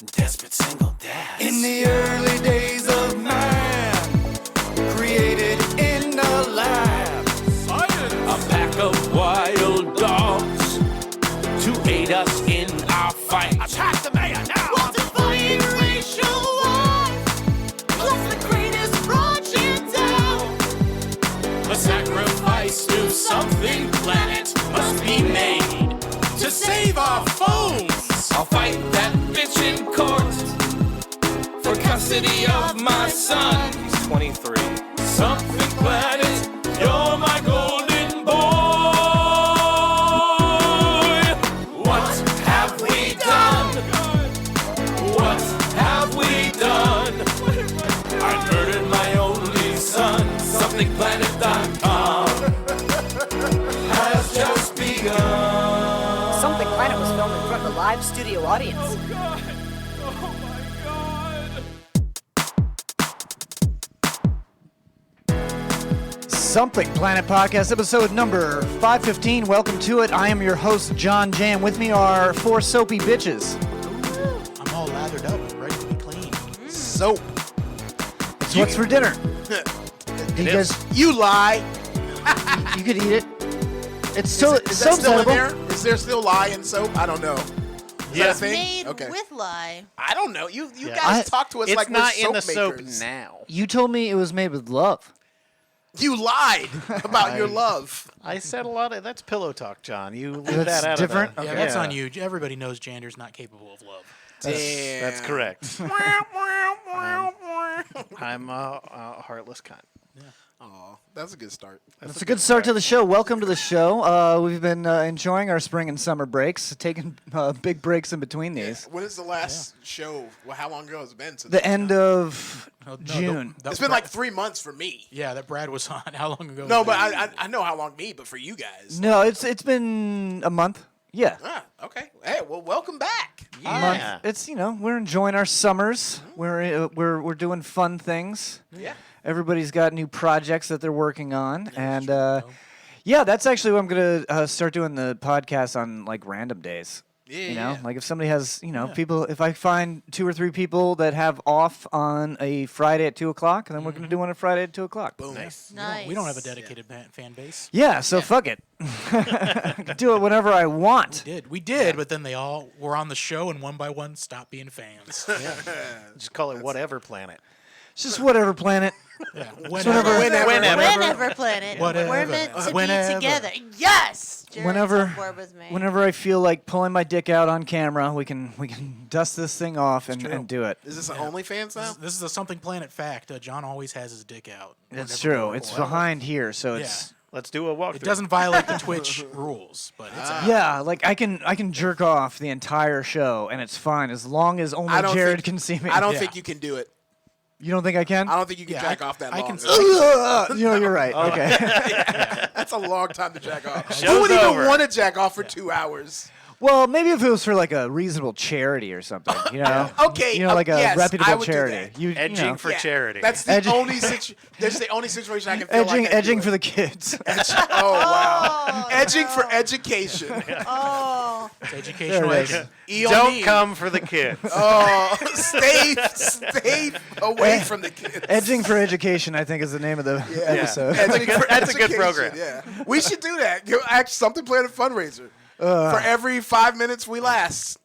Desperate single dad. In the early days of man, created in a lab. Science. A pack of wild dogs to aid us in our fight. Attack the mayor now! We'll defy racial life. Plus the greatest project down. A sacrifice to something planet must be made to save our phones. I'll fight that bitch in court for custody of my son. He's 23. Something planet, you're my golden boy. What have we done? What have we done? I murdered my only son. SomethingPlanet.com has just begun. Something Planet was filmed in front of a live studio audience. Oh God! Oh my God! Something Planet Podcast, episode number 515. Welcome to it. I am your host, John Jam. With me are four soapy bitches. I'm all lathered up and ready to be clean. Soap. So what's for dinner? You guys, You lie. you could eat it. It's still Is that soap's still in edible. there? Is there still lye in soap? I don't know. Is that a thing? Made Okay. with lye. I don't know. You Yeah. guys talk to us It's like not we're in the soap makers. now. You told me it was made with love. You lied about your love. I said a lot of that's pillow talk, John. You leave That's that out different? of the, Okay. Yeah, that's on you. Everybody knows Jander's not capable of love. That's correct. Damn. I'm a heartless cunt. Aw, that's a good start. It's a good start to the show. Welcome to the show. We've been enjoying our spring and summer breaks, taking big breaks in between these. When is the last show? Well, how long ago has it been? Since The end of No, June. It's been like 3 months for me. Yeah, that Brad was on. How long ago? No, was but that? I know how long me, but for you guys. No, it's been a month. Yeah. Ah, okay. Hey, well, welcome back. A month. It's we're enjoying our summers. We're doing fun things. Yeah. Everybody's got new projects that they're working on, and yeah, that's actually what I'm gonna start doing the podcast on, like random days. Yeah. Like if somebody has people, if I find 2 or 3 people that have off on a Friday at 2:00, then we're gonna do one on Friday at 2:00. Boom. Nice. Nice. We don't have a dedicated fan base. Yeah, so fuck it. I can do it whenever I want. We did, but then they all were on the show and one by one stopped being fans. Just call it whatever planet. It's just whatever planet. Yeah, whenever- Whenever planet. Whatever. We're meant to Whenever. be together. Yes. Jared's Whenever- on board with me. Whenever I feel like pulling my dick out on camera, we can dust this thing off and do it. Is this an OnlyFans now? This is a Something Planet fact. John always has his dick out. It's Whenever true. we're It's recording. behind here, so it's Let's do a walkthrough. It doesn't violate the Twitch rules, but it's out. yeah. Like I can jerk off the entire show and it's fine as long as only I don't Jared think- can see me. I don't Yeah. think you can do it. You don't think I can? I don't think you can Yeah, jack off that I long. can- You're right. Okay. That's a long time to jack off. Who Show's would even over. want to jack off for 2 hours? Well, maybe if it was for like a reasonable charity or something, Okay, like a yes, I reputable would do charity. that. Edging for charity. That's the Edging- only That's the only situation I can feel like I edging do for it. the kids. Oh wow! Oh, Edging no. for education. Oh. It's educational. There it is. aid. Don't come for the kids. Oh, stay away from the kids. Edging for education, I think, is the name of the episode. Edging for That's a good education, program. Yeah, we should do that. Act Something Planet fundraiser. For every 5 minutes we last,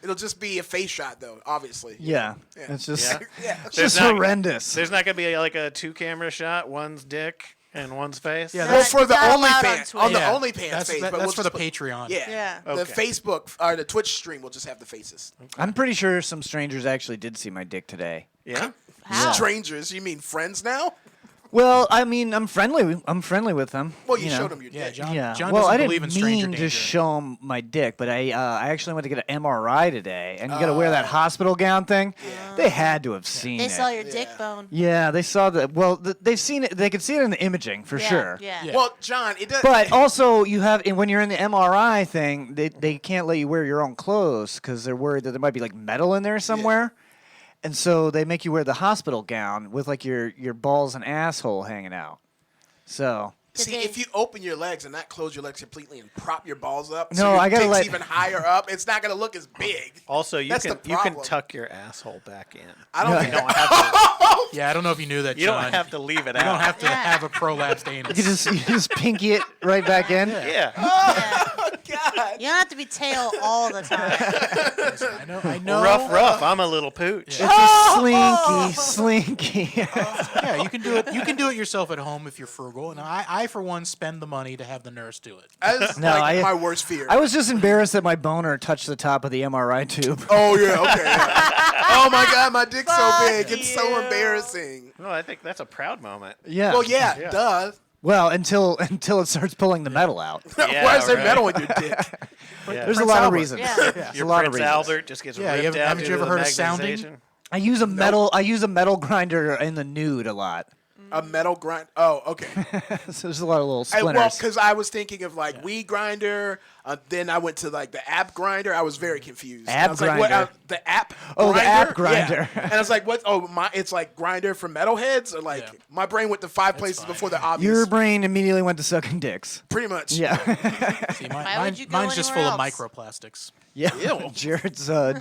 it'll just be a face shot, though. Obviously. Yeah, Yeah. it's just Yeah. Yeah. it's There's just not- horrendous. There's not gonna be like a 2-camera shot, one's dick and one's face. Yeah, Well, for the Not allowed OnlyFans, on on the Yeah. OnlyFans That's, page, that- but that's we'll for the just put- Patreon. Yeah. Yeah. The Okay. Facebook or the Twitch stream will just have the faces. I'm pretty sure some strangers actually did see my dick today. Yeah. How? Strangers, you mean friends now? Well, I mean, I'm friendly with them. Well, you know. showed them your Yeah, dick. John. Yeah. John well, doesn't I believe in didn't stranger mean to danger. show him my dick, but I actually went to get an MRI today, and you got to wear that hospital gown thing. They had to have seen They it. saw your dick bone. Yeah, they saw that. Well, they've seen it. They could see it in the imaging for Yeah, sure. Yeah. Yeah. Well, John, it does. But also, you have when you're in the MRI thing, they can't let you wear your own clothes because they're worried that there might be like metal in there somewhere, and so they make you wear the hospital gown with like your balls and asshole hanging out. So See, they- if you open your legs and not close your legs completely and prop your balls up, No, so your I gotta dick's let- even higher up, it's not gonna look as big. Also, you That's can the you can problem. tuck your asshole back in. I don't You think don't have to. Yeah, I don't know if you knew that, You John. don't have to leave it You out. don't have to Yeah. have a prolapsed anus. You just pinky it right back in. Yeah. Yeah. God. You don't have to be tail all the time. I know. Rough. I'm a little pooch. It's a slinky. Yeah, you can do it. You can do it yourself at home if you're frugal. And I for one, spend the money to have the nurse do it. That's No, like I- my worst fear. I was just embarrassed that my boner touched the top of the MRI tube. Oh yeah, okay. Yeah. Oh my God, my dick's so Fuck big. It's so you. embarrassing. No, I think that's a proud moment. Yeah. Well, yeah, duh. Well, until it starts pulling the metal out. Yeah, Why is there right. metal in your dick? Yeah. There's a Prince lot of Albert. reasons. Yeah. There's Your a lot Prince of reasons. Albert just gets Yeah, ripped out. haven't you due to ever the heard of sounding? magnetization. I use a metal grinder in the nude a lot. A metal grind. Oh, okay. So there's a lot of little Well, splinters. because I was thinking of like weed grinder. Then I went to like the app grinder. I was very confused. And App I was like, what, grinder? the app. Oh, the app Yeah. grinder. And I was like, what? Oh, it's like grinder for metalheads. Or like Yeah. my brain went to five places fine. before the obvious. Your brain immediately went to sucking dicks. Pretty much. Yeah. See, Why would you go mine's just full anywhere of else? microplastics. Yeah.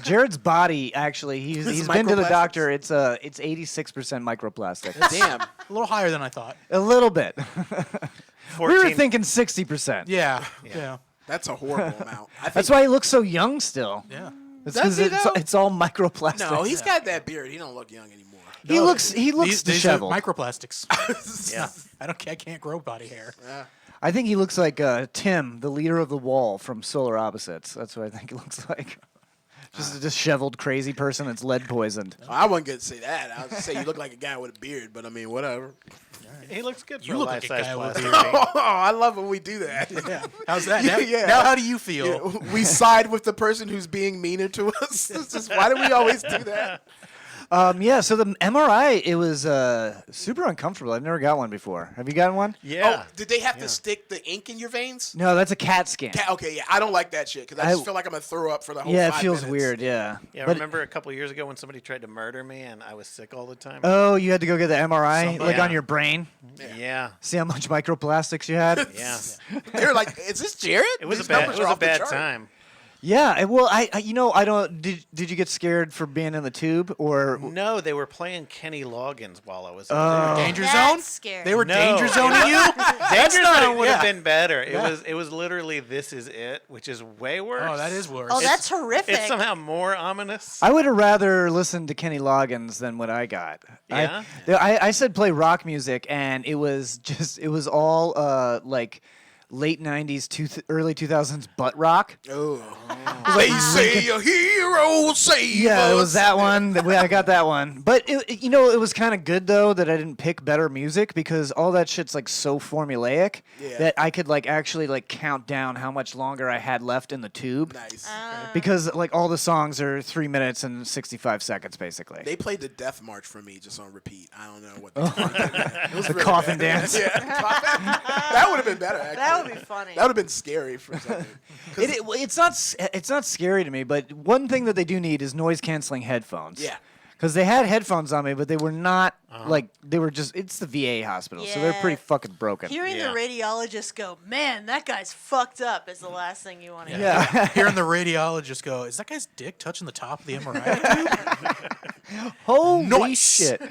Jared's body actually This he's is been to the microplastics? doctor. It's 86% microplastic. Damn. A little higher than I thought. A little bit. We were 14 thinking 60%. Yeah. Yeah. That's a horrible amount. I think, That's why he looks so young still. Yeah. It's Does because he, it's, though? it's all microplastic. no, he's got that beard. He don't look young anymore. he looks These are disheveled. microplastics. Yeah. I can't grow body hair. I think he looks like Tim, the leader of the Wall from Solar Opposites. That's what I think he looks like. Just a disheveled, crazy person that's lead poisoned. I wasn't gonna say that. I was gonna say you look like a guy with a beard, but I mean, whatever. He looks good for You a look like a life-size guy with a plastic. beard. Oh, I love when we do that. How's that? Yeah, Now, yeah. now how do you feel? Yeah, we side with the person who's being meaner to us. It's just, why do we always do that? Yeah, so the MRI, it was super uncomfortable. I've never got one before. Have you gotten one? Yeah. Oh, did they have to stick the ink in your veins? No, that's a CAT scan. Okay, yeah, I don't like that shit because I just feel like I'm gonna throw up for the whole. Yeah, it 5 feels minutes. weird, yeah. Yeah, I But- remember a couple years ago when somebody tried to murder me and I was sick all the time. Oh, you had to go get the MRI, Somebody- like Yeah. on your brain? Yeah. See how much microplastics you had? Yeah. They're like, "Is this Jared?" It was These a bad numbers are off the chart. time. Yeah, well, I don't. Did you get scared for being in the tube or? No, they were playing Kenny Loggins while I was in Oh. there. Danger That's zone? scary. They were No. danger zoning you? Danger Zone would have yeah. been better. Yeah. It was literally This Is It, which is way worse. Oh, that is worse. Oh, that's horrific. It's somehow more ominous. I would have rather listened to Kenny Loggins than what I got. Yeah? I said play rock music, and it was all like late '90s, early 2000s butt rock. Oh, they say a hero save Yeah, it was us. that one. I got that one. But it was kind of good though that I didn't pick better music because all that shit's like so formulaic Yeah. that I could like actually like count down how much longer I had left in the tube. Nice. Because like all the songs are 3 minutes and 65 seconds basically. They played the Death March for me just on repeat. I don't know what. It was The really coffin bad. dance. Yeah, coffin. That would have been better. Actually. That would be funny. That would have been scary for something. It's not scary to me, but one thing that they do need is noise canceling headphones. Yeah. Because they had headphones on me, but they were not like they were just. It's the VA hospital, so they're Yeah. pretty fucking broken. Hearing Yeah. the radiologist go, man, that guy's fucked up is the last thing you want to hear. Yeah. Hearing the radiologist go, is that guy's dick touching the top of the MRI? Holy Nice. shit!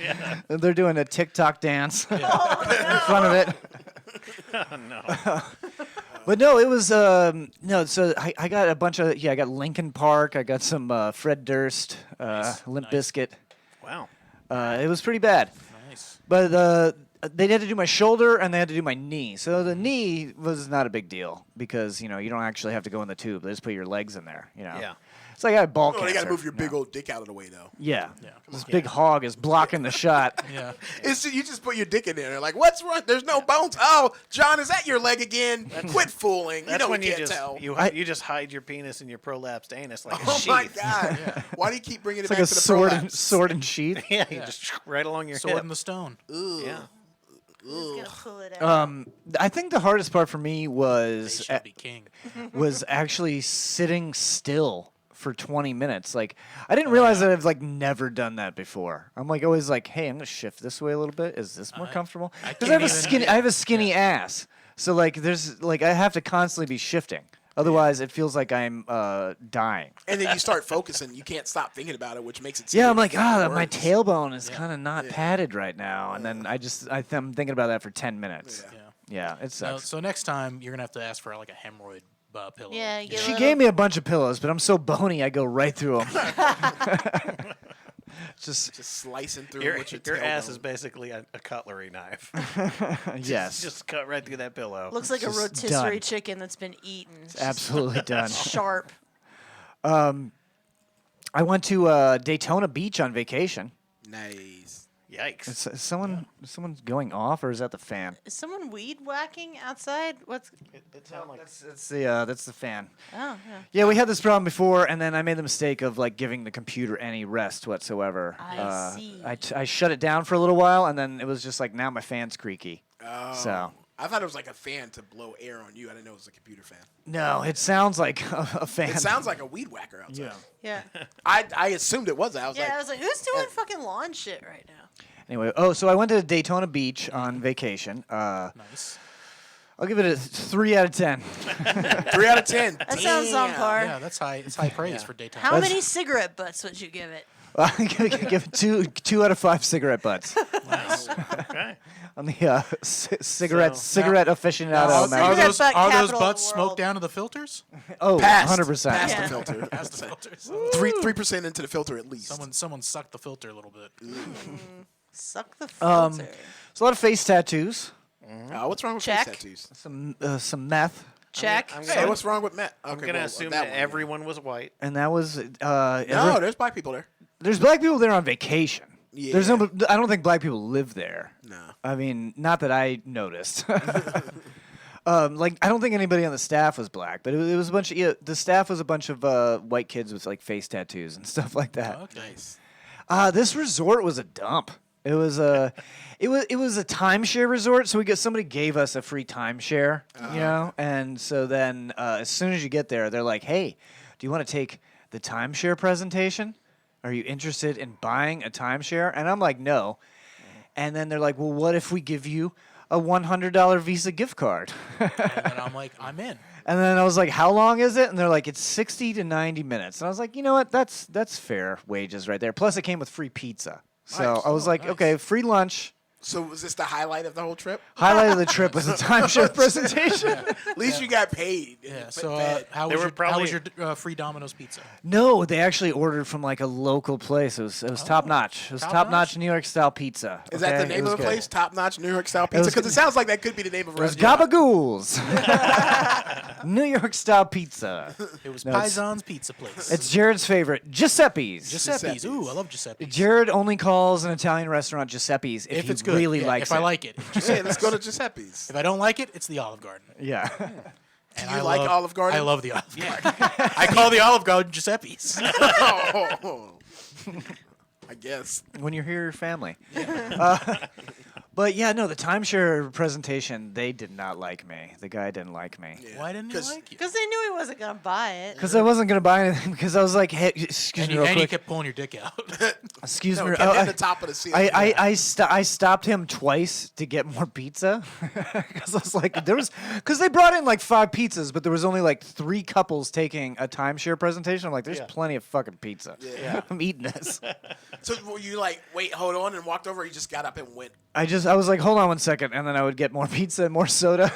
They're doing a TikTok dance in front of it. Oh, no. But no, it was no. So I got a bunch of I got Linkin Park. I got some Fred Durst, Limp Bizkit. Wow. It was pretty bad. Nice. But they had to do my shoulder and they had to do my knee. So the knee was not a big deal because you don't actually have to go in the tube. They just put your legs in there. Yeah. It's like I had ball Oh, cancer. they got to move your big No. old dick out of the way, though. Yeah. This big hog is blocking the shot. Yeah. You just put your dick in there. Like, what's wrong? There's no bones. Oh, John, is that your leg again? Quit fooling. You That's know when we you can't just tell. you just hide your penis in your prolapsed anus like a Oh sheath. my God! Why do you keep bringing it It's like back a to the sword and sheath. Yeah, you just right along your Sword hip. in the stone. Yeah. Who's gonna pull it out? I think the hardest part for me They was shall be king. was actually sitting still for 20 minutes. Like, I didn't realize that I've like never done that before. I'm like always like, hey, I'm gonna shift this way a little bit. Is this more comfortable? Because I have a skinny ass, so like there's like I have to constantly be shifting. Otherwise, it feels like I'm dying. And then you start focusing. You can't stop thinking about it, which makes it. Yeah, I'm like, my tailbone is kind of not padded right now, and then I'm thinking about that for 10 minutes. Yeah, it sucks. So next time you're gonna have to ask for like a hemorrhoid pillow. Yeah, She gave me a bunch of pillows, but I'm so bony I go right through them. just slicing through Your, with your your ass tailbone. is basically a cutlery knife. Yes. Just cut right through that pillow. Looks like a Just rotisserie done. chicken that's been eaten. Absolutely done. Sharp. I went to Daytona Beach on vacation. Nice. Yikes. Is someone's going off, or is that the fan? Is someone weed whacking outside? What's? It sounds like That's the fan. Oh, yeah. Yeah, we had this problem before, and then I made the mistake of like giving the computer any rest whatsoever. I see. I shut it down for a little while, and then it was just like now my fan's creaky. Oh. So I thought it was like a fan to blow air on you. I didn't know it was a computer fan. no, it sounds like a fan. It sounds like a weed whacker outside. Yeah. I assumed it was. I was Yeah, like, I was like, who's doing fucking lawn shit right now? Anyway, so I went to Daytona Beach on vacation. Nice. I'll give it a 3 out of 10. 3 out of 10. That sounds on par. Yeah, that's high. It's high praise for Daytona. How many cigarette butts would you give it? I'm gonna give it 2 out of 5 cigarette butts. okay. On the cigarette aficionado. Are Cigarette those butt are those capital of the butts world. smoked down to the filters? Oh, Passed. 100%. Past Yeah. the filter. Past the filters. 3% into the filter at least. Someone sucked the filter a little bit. Suck the filter. There's a lot of face tattoos. What's wrong with Check. face tattoos? Some meth. Check. Hey, what's wrong with Matt? Okay, I'm going to assume that everyone was white. And that was No, there's black people there. there's black people there on vacation. Yeah. There's no. I don't think black people live there. No. I mean, not that I noticed. Like, I don't think anybody on the staff was black, but it was a bunch of. Yeah, the staff was a bunch of white kids with like face tattoos and stuff like that. Okay. Nice. This resort was a dump. It was a timeshare resort. So somebody gave us a free timeshare, you know, and so then as soon as you get there, they're like, "Hey, do you want to take the timeshare presentation? Are you interested in buying a timeshare?" And I'm like, "No." And then they're like, "Well, what if we give you a $100 Visa gift card?" And then I'm like, I'm in. And then I was like, "How long is it?" And they're like, "It's 60 to 90 minutes." And I was like, "You know what? That's fair wages right there. Plus, it came with free pizza." So I was like, nice. "Okay, free lunch." So was this the highlight of the whole trip? Highlight of the trip was a timeshare presentation. At least you got paid. Yeah. So Fed. how They was were your free Domino's pizza? No, they actually ordered from like a local place. It was top notch. It was top top notch notch? New York style pizza. Is that the okay? It name was of the good. place? Top notch New York style pizza? was Because it sounds like that could be the name of a It was restaurant. Gabagools. New York style pizza. It was No, it's- Paisan's Pizza Place. It's Jared's favorite, Giuseppe's. Giuseppe's. Ooh, I love Giuseppe's. Jared only calls an Italian restaurant Giuseppe's if If he it's good, really yeah, likes if it. I like it. Hey, let's go to Giuseppe's. If I don't like it, it's the Olive Garden. Yeah. And you like Olive Garden? I love the Olive Garden. I call the Olive Garden Giuseppe's. Oh. I guess. When you're here, your family. But yeah, no, the timeshare presentation, they did not like me. The guy didn't like me. Why didn't he like you? Because they knew he wasn't gonna buy it. Because I wasn't going to buy anything because I was like, hey, excuse And me you, real and you quick. kept pulling your dick out. Excuse No, me. kept oh, in the top of the ceiling. I stopped him twice to get more pizza because I was like, because they brought in like 5 pizzas, but there was only like 3 couples taking a timeshare presentation. I'm like, there's plenty of fucking pizza. Yeah. I'm eating this. So were you like, wait, hold on, and walked over? Or you just got up and went. I was like, hold on 1 second, and then I would get more pizza and more soda.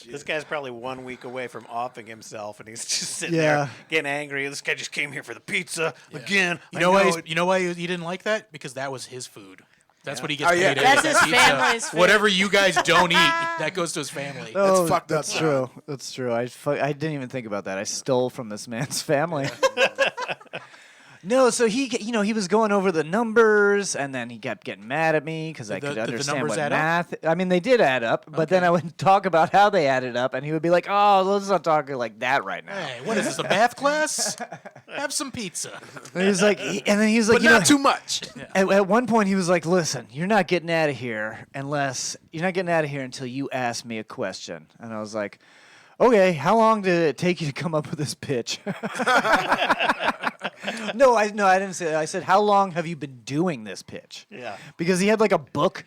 This guy's probably 1 week away from offing himself, and he's just sitting Yeah. there getting angry. This guy just came here for the pizza again. You know why? it. You know why he didn't like that? Because that was his food. That's what he gets Oh, yeah. paid. That's at. his Pizza. family's food. Whatever you guys don't eat, that goes to his family. Oh, fucked up, That's true. That's true. I didn't even think about that. I stole from this man's family. No, so he was going over the numbers, and then he kept getting mad at me because I Did could the understand numbers what add up? math. I mean, they did add up, but then I would talk about how they added up, and he would be like, "Oh, let's not talk like that right now." Hey, what is this, a math class? Have some pizza. And he was like, and then he was like, But not too much. At one point, he was like, "Listen, you're not getting out of here until you ask me a question." And I was like, okay, how long did it take you to come up with this pitch? No, I didn't say that. I said, how long have you been doing this pitch? Yeah. Because he had like a book.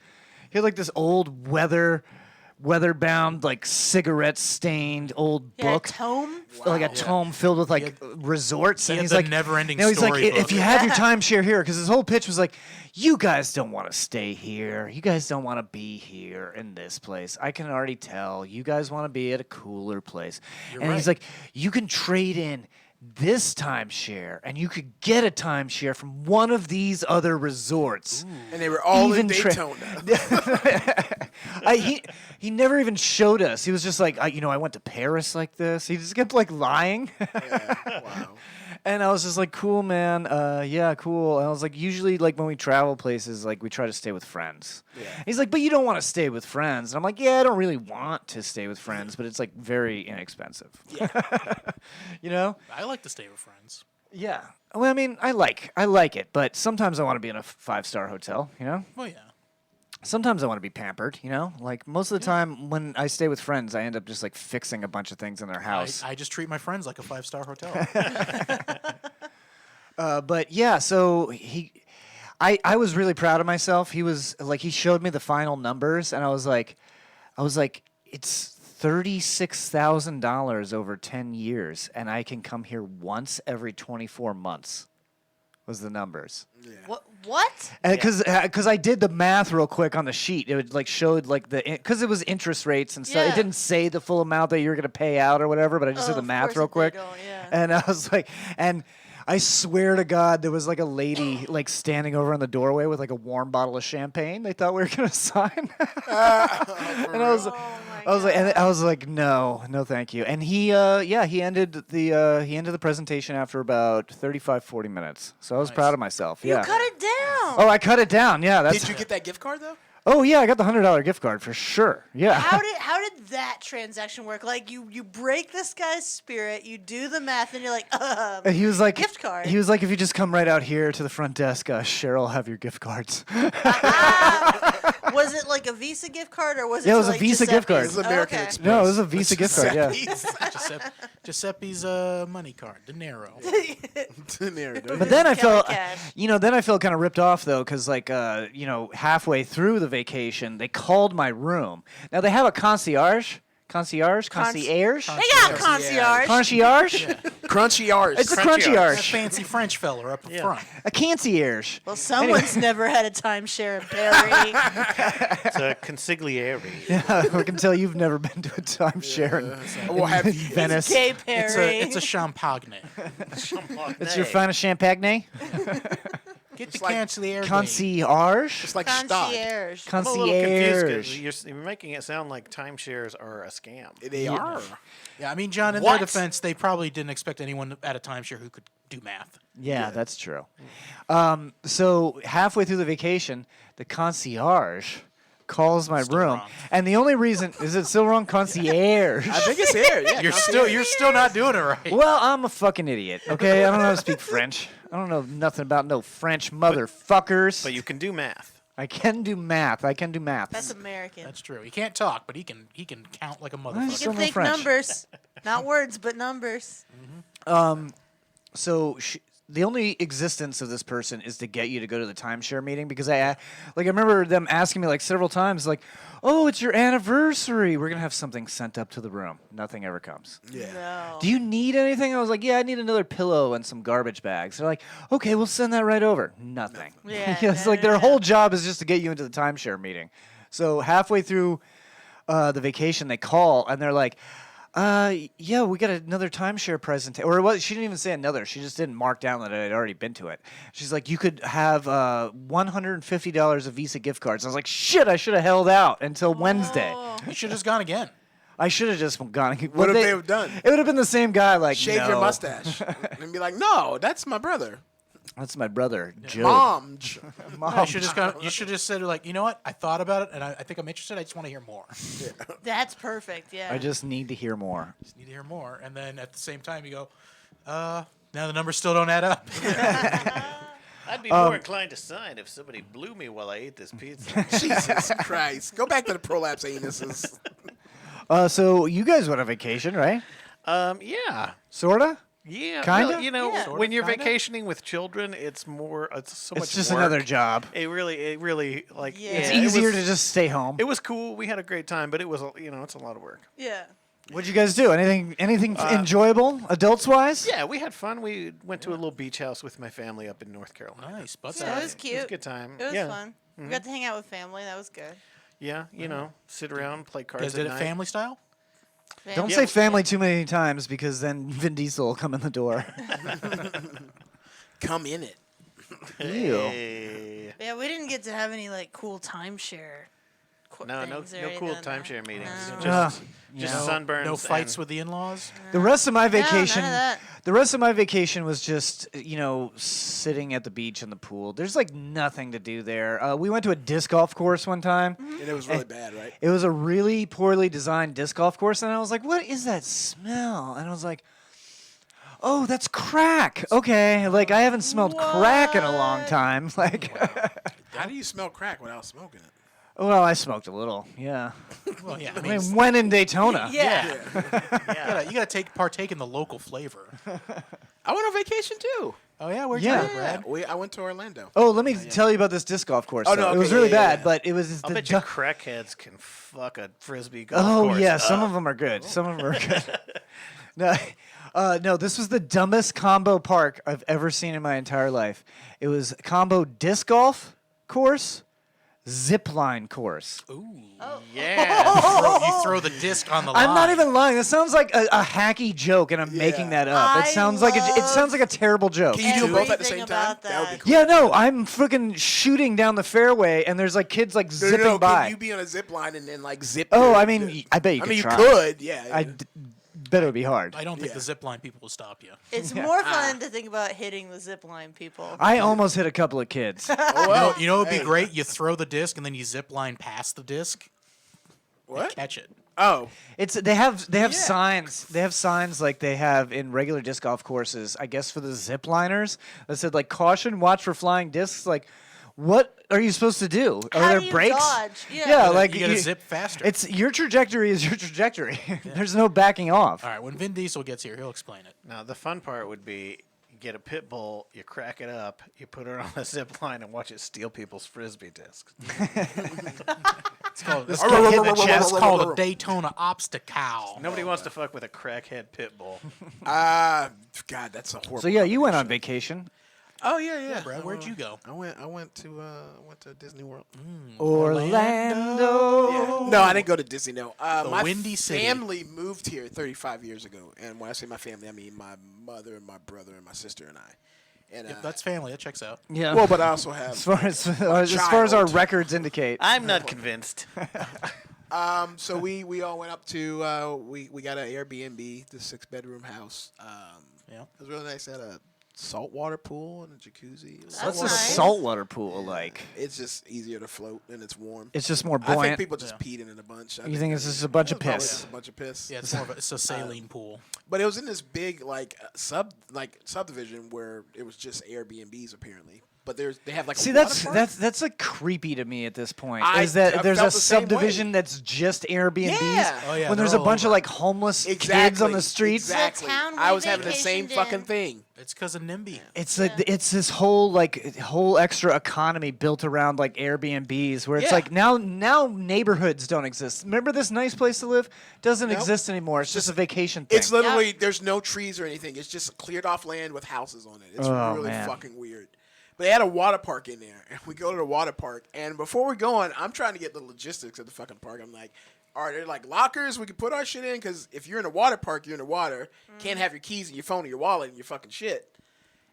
He had like this old weather-bound, like cigarette-stained old Yeah, book. a tome. Like a tome filled with like resorts. he And had he's the like, never-ending no, he's like, storybook. if you have your timeshare here, because his whole pitch was like, you guys don't want to stay here. You guys don't want to be here in this place. I can already tell. You guys want to be at a cooler place. And he's right. like, you can trade in this timeshare, and you could get a timeshare from one of these other resorts. And they were all in Even Daytona. He never even showed us. He was just like, I went to Paris like this. He just kept like lying. Wow. And I was just like, cool, man. Yeah, cool. And I was like, usually, like, when we travel places, like, we try to stay with friends. Yeah. He's like, but you don't want to stay with friends. And I'm like, yeah, I don't really want to stay with friends, but it's, like, very inexpensive. Yeah. You know? I like to stay with friends. Yeah. Well, I mean, I like it, but sometimes I want to be in a 5-star hotel, you know? Well, yeah. Sometimes I want to be pampered, you know? Like, most of the time when I stay with friends, I end up just, like, fixing a bunch of things in their house. I just treat my friends like a 5-star hotel. But yeah, so I was really proud of myself. He was like, he showed me the final numbers, and I was like, it's $36,000 over 10 years, and I can come here once every 24 months. Was the numbers? What? Because I did the math real quick on the sheet. It would like showed like because it was interest rates and stuff. Yeah. It didn't say the full amount that you were gonna pay out or whatever, but I just did the of math course real it quick. did, yeah. And I was like, and I swear to God, there was like a lady like standing over in the doorway with like a warm bottle of champagne. They thought we were gonna sign, and I was like, no, thank you. And he ended the presentation after about 35, 40 minutes. So I was proud of myself. You Yeah. cut it down. Oh, I cut it down. Yeah, that's. Did you get that gift card though? Oh yeah, I got the $100 gift card for sure. Yeah. How did that transaction work? Like you break this guy's spirit, you do the math, and you're like, And he was like, gift card. He was like, if you just come right out here to the front desk, Cheryl will have your gift cards. Was it like a Visa gift card or was it? Yeah, it was to, a like, Visa gift card. It was American okay. Express. No, it was a Visa gift card. Yeah. Giuseppe's money card, dinero. But then I Kelly felt, Cash. then I felt kind of ripped off though, because like, halfway through the vacation, they called my room. Now they have a concierge. They got a concierge. Concierge? Crunchy R's. It's a That concierge. fancy French fella up front. A concierge. Well, someone's never had a timeshare in Perry. It's a consigliere. I can tell you've never been to a timeshare in Well, have you? Venice. Gay Perry. It's a champagne. It's your finest champagne? Get the like concierge. Concierge? It's like stock. concierge. I'm a little confused Concierge. 'cause you're making it sound like timeshares are a scam. They are. Yeah, I mean, John, in What? their defense, they probably didn't expect anyone at a timeshare who could do math. Yeah, that's true. So halfway through the vacation, the concierge calls my Still room, wrong. and the only reason is it still wrong? Concierge. I think it's here. Yeah, You're still not doing it right. Well, I'm a fucking idiot. Okay, I don't know how to speak French. I don't know nothing about no French motherfuckers. But you can do math. I can do math. That's American. That's true. He can't talk, but he can count like a You motherfucker. Still can no think French. numbers, not words, but numbers. So the only existence of this person is to get you to go to the timeshare meeting, because I remember them asking me like several times, like, "Oh, it's your anniversary. We're gonna have something sent up to the room." Nothing ever comes. No. Do you need anything? I was like, yeah, I need another pillow and some garbage bags. They're like, okay, we'll send that right over. Nothing. Yeah, It's no, like no, their no. whole job is just to get you into the timeshare meeting. So halfway through the vacation, they call and they're like, yeah, we got another timeshare presentation. Or she didn't even say another. She just didn't mark down that I had already been to it. She's like, you could have $150 of Visa gift cards. I was like, shit, I should have held out until Wednesday. You should have just gone again. I should have just gone. What would they have done? It would have been the same guy, like, Shave no, your mustache and be like, no, that's my brother. That's my brother, Joe. Mom. Mom. You should just said like, you know what? I thought about it, and I think I'm interested. I just want to hear more. That's perfect. Yeah. I just need to hear more. Just need to hear more, and then at the same time you go, now the numbers still don't add up. I'd be more inclined to sign if somebody blew me while I ate this pizza. Jesus Christ. Go back to the prolapse anuses. So you guys went on vacation, right? Yeah. Sorta. Yeah. Kinda? Well, you know, Yeah. when you're Kinda? vacationing with children, it's so much It's just work. another job. It really like Yeah. It's Yeah, easier to just stay home. It was cool. We had a great time, but it was it's a lot of work. Yeah. What'd you guys do? Anything enjoyable, adults wise? Yeah, we had fun. We went to a little beach house with my family up in North Carolina. Nice, but Yeah, it was cute. It was a good time. It was yeah. fun. We got to hang out with family. That was good. Yeah, sit around, play you cards guys at did it night. family style. Don't Yeah. say family too many times because then Vin Diesel will come in the door. Come in it. Ew. Hey. Yeah, we didn't get to have any like cool timeshare. No things or no cool anything like timeshare that. meetings. No. Just No. sunburns. No fights and- with the in-laws. The rest of my none of vacation, that. the rest of my vacation was just sitting at the beach in the pool. There's like nothing to do there. We went to a disc golf course one time. And it was really bad, right? It was a really poorly designed disc golf course, and I was like, "What is that smell?" And I was like, "Oh, that's crack." Okay, like I haven't smelled crack in a long time. Like, How do you smell crack without smoking it? well, I smoked a little. Yeah, Well, yeah. I I mean, mean, when in Daytona. Yeah. you gotta partake in the local flavor. I went on vacation too. Oh yeah, where'd Yeah. you go, Brad? I went to Orlando. Oh, let me tell you about this disc golf course. Oh, though. no, it was okay, really yeah, bad, yeah. but it was I'll the bet you crackheads can fuck a frisbee golf Oh course. yeah, some of them are good. Some of them are good. No, this was the dumbest combo park I've ever seen in my entire life. It was combo disc golf course, zip line course. Yeah. You throw the disc on the line. I'm not even lying. That sounds like a hacky joke, and I'm making that up. It I sounds like it sounds like a terrible joke. Can you do both at the Everything same time? about That would be that. cool. Yeah, no, I'm freaking shooting down the fairway, and there's like kids like zipping No, by. Can you be on a zip line and then like zip? Oh, your- I mean, I bet you I could mean, you try. could, yeah. I bet it would be hard. I don't think Yeah. the zip line people will stop you. It's more fun to think about hitting the zip line people. I almost hit a couple of kids. Oh, well, You know, it'd be hey. great. You throw the disc and then you zip line past the disc. What? Catch it. Oh, They have signs. They have signs like they have in regular disc golf courses, I guess for the zip liners, that said like caution, watch for flying discs. Like, what are you supposed to do? Are How there do you brakes? dodge? Yeah, Yeah. like you gotta zip faster. It's your trajectory is your trajectory. There's no backing off. All right, when Vin Diesel gets here, he'll explain it. Now the fun part would be you get a pit bull, you crack it up, you put it on a zip line, and watch it steal people's frisbee discs. It's called, This guy hit the chest. it's called a Daytona obstacle. Nobody wants to fuck with a crackhead pit bull. God, that's a horrible. So yeah, you went on vacation. Oh yeah. Brad, where'd you go? I went to Disney World. Orlando. Yeah. No, I didn't go to Disney. No, my Windy City. family moved here 35 years ago, and when I say my family, I mean my mother and my brother and my sister and I. And Yep, that's family. That checks out. Yeah. well, but I also have. as far as our records indicate. I'm not convinced. So we all went up to we got an Airbnb, the 6-bedroom house. Yeah. It was really nice. It had a saltwater pool and a jacuzzi. It was That's What's a nice. saltwater pool like? It's just easier to float and it's warm. It's just more I think buoyant. people just peed in it a bunch. You think it's just a bunch of Probably piss? just a bunch of piss. Yeah, it's a saline pool. But it was in this big subdivision where it was just Airbnbs apparently. But they have like See, a that's water park. that's like creepy to me at this point. I Is that there's felt a the same subdivision way. that's just Airbnbs? Yeah. Oh, yeah, When there's they're a all bunch of over. like homeless Exactly. kids on the streets. Exactly. The town I we was having the same vacationed fucking in. thing. It's because of NIMBY. It's this whole whole extra economy built around like Airbnbs where it's Yeah. like now neighborhoods don't exist. Remember this nice place to live doesn't Nope. exist anymore. It's just a vacation thing. It's literally there's no trees or anything. It's just cleared off land with houses on it. It's Oh, really man. fucking weird. But they had a water park in there, and we go to the water park. And before we're going, I'm trying to get the logistics of the fucking park. I'm like, are there like lockers we can put our shit in? Because if you're in a water park, you're in the water. Can't have your keys and your phone and your wallet and your fucking shit.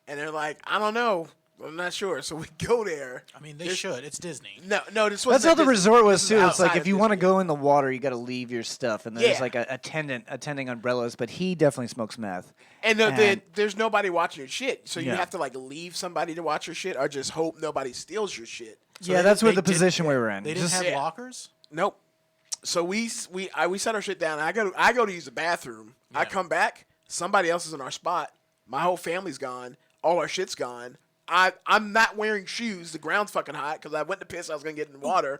And they're like, I don't know. I'm not sure. So we go there. I mean, they should. It's Disney. No, this was That's how the resort was is too. It's like outside if of you want to Disney. go in the water, you got to leave your stuff, and there's Yeah. like a attending umbrellas. But he definitely smokes meth. And And- there's nobody watching your shit. So you Yeah. have to like leave somebody to watch your shit or just hope nobody steals your shit. Yeah, that's they what the did- position we were in. They didn't Just- have Yeah. lockers? Nope. So we set our shit down. And I go to use the bathroom. I Yeah. come back. Somebody else is in our spot. My whole family's gone. All our shit's gone. I'm not wearing shoes. The ground's fucking hot because I went to piss. I was gonna get in the water.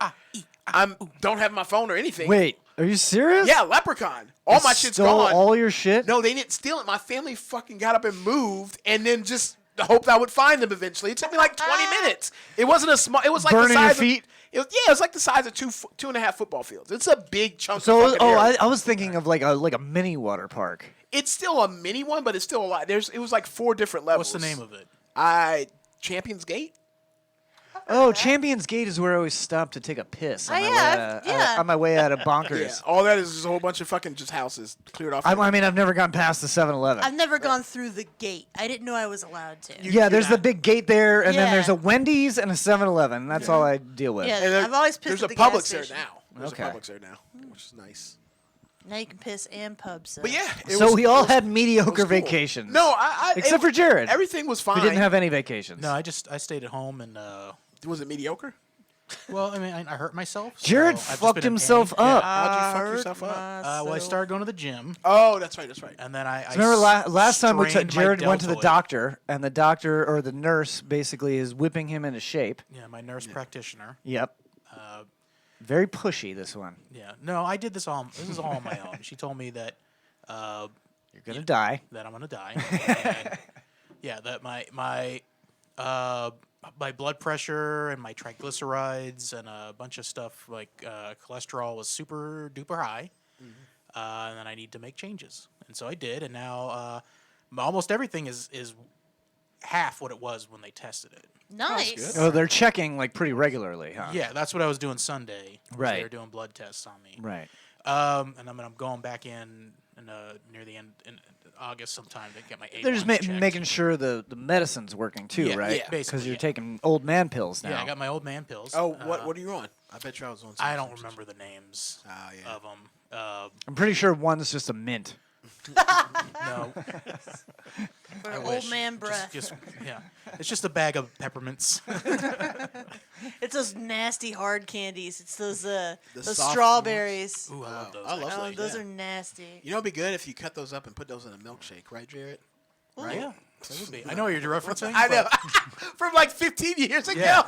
Don't have my phone or anything. Wait, Are you serious? Yeah, Leprechaun. All my shit's Stole gone. all your shit? No, they didn't steal it. My family fucking got up and moved, and then just hoped I would find them eventually. It took me like 20 minutes. It wasn't a small. It was like Burning the your size feet? It was like the size of 2.5 football fields. It's a big chunk. So, of fucking area. I was thinking of like a mini water park. It's still a mini one, but it's still a lot. It was like 4 different levels. What's the name of it? Champions Gate. Oh, Champions Gate is where I always stop to take a piss. On my way out of Bonkers. Yeah, all that is a whole bunch of fucking just houses cleared off. I mean, I've never gone past the 7-Eleven. I've never gone through the gate. I didn't know I was allowed to. Yeah, there's the big gate there, and then there's Yeah. a Wendy's and a 7-Eleven. That's all I deal with. Yeah, And I've always pissed there's at a the gas Publix there station. now. There's Okay. a Publix there now, which is nice. Now you can piss and pub. So. But yeah, So we all had it mediocre was cool. vacations. No, except for Jerod. Everything was fine. We didn't have any vacations. No, I stayed at home and Was it mediocre? well, I mean, I hurt myself. so Jared I've just fucked been in himself pain. up. How'd you fuck yourself up? Well, I started going to the gym, Oh, that's right. That's right. and then I Remember last time we took strained my Jared went to the deltoid. doctor, and the doctor or the nurse basically is whipping him into shape. Yeah, my nurse practitioner. Yep. Very pushy, this one. Yeah, no, I did this all. This is all on my own. She told me that You're gonna die. that I'm gonna die. And, yeah, that my blood pressure and my triglycerides and a bunch of stuff like cholesterol was super duper high, and then I need to make changes. And so I did, and now almost everything is half what it was when they tested it. Nice. Oh, they're checking like pretty regularly, huh? Yeah, that's what I was doing Sunday. was Right. They were doing blood tests on me. Right. And I'm going back in near the end in August sometime to get my A1 They're just checked. making sure the medicine's working too, Yeah, right? yeah, basically, Because you're yeah. taking old man pills now. Yeah, I got my old man pills. Oh, what are you on? I bet you I was on. I don't remember the names yeah. of them. I'm pretty sure one's just a mint. No, For I old wish. man breath. Just yeah, it's just a bag of peppermints. It's those nasty hard candies. It's those those soft strawberries. Ooh, I love those. I love Oh, those. those yeah. are nasty. You know, it'd be good if you cut those up and put those in a milkshake, right, Jared? Right? Yeah, that would be. I know what you're referencing. I know. but- From like 15 years ago. Yeah.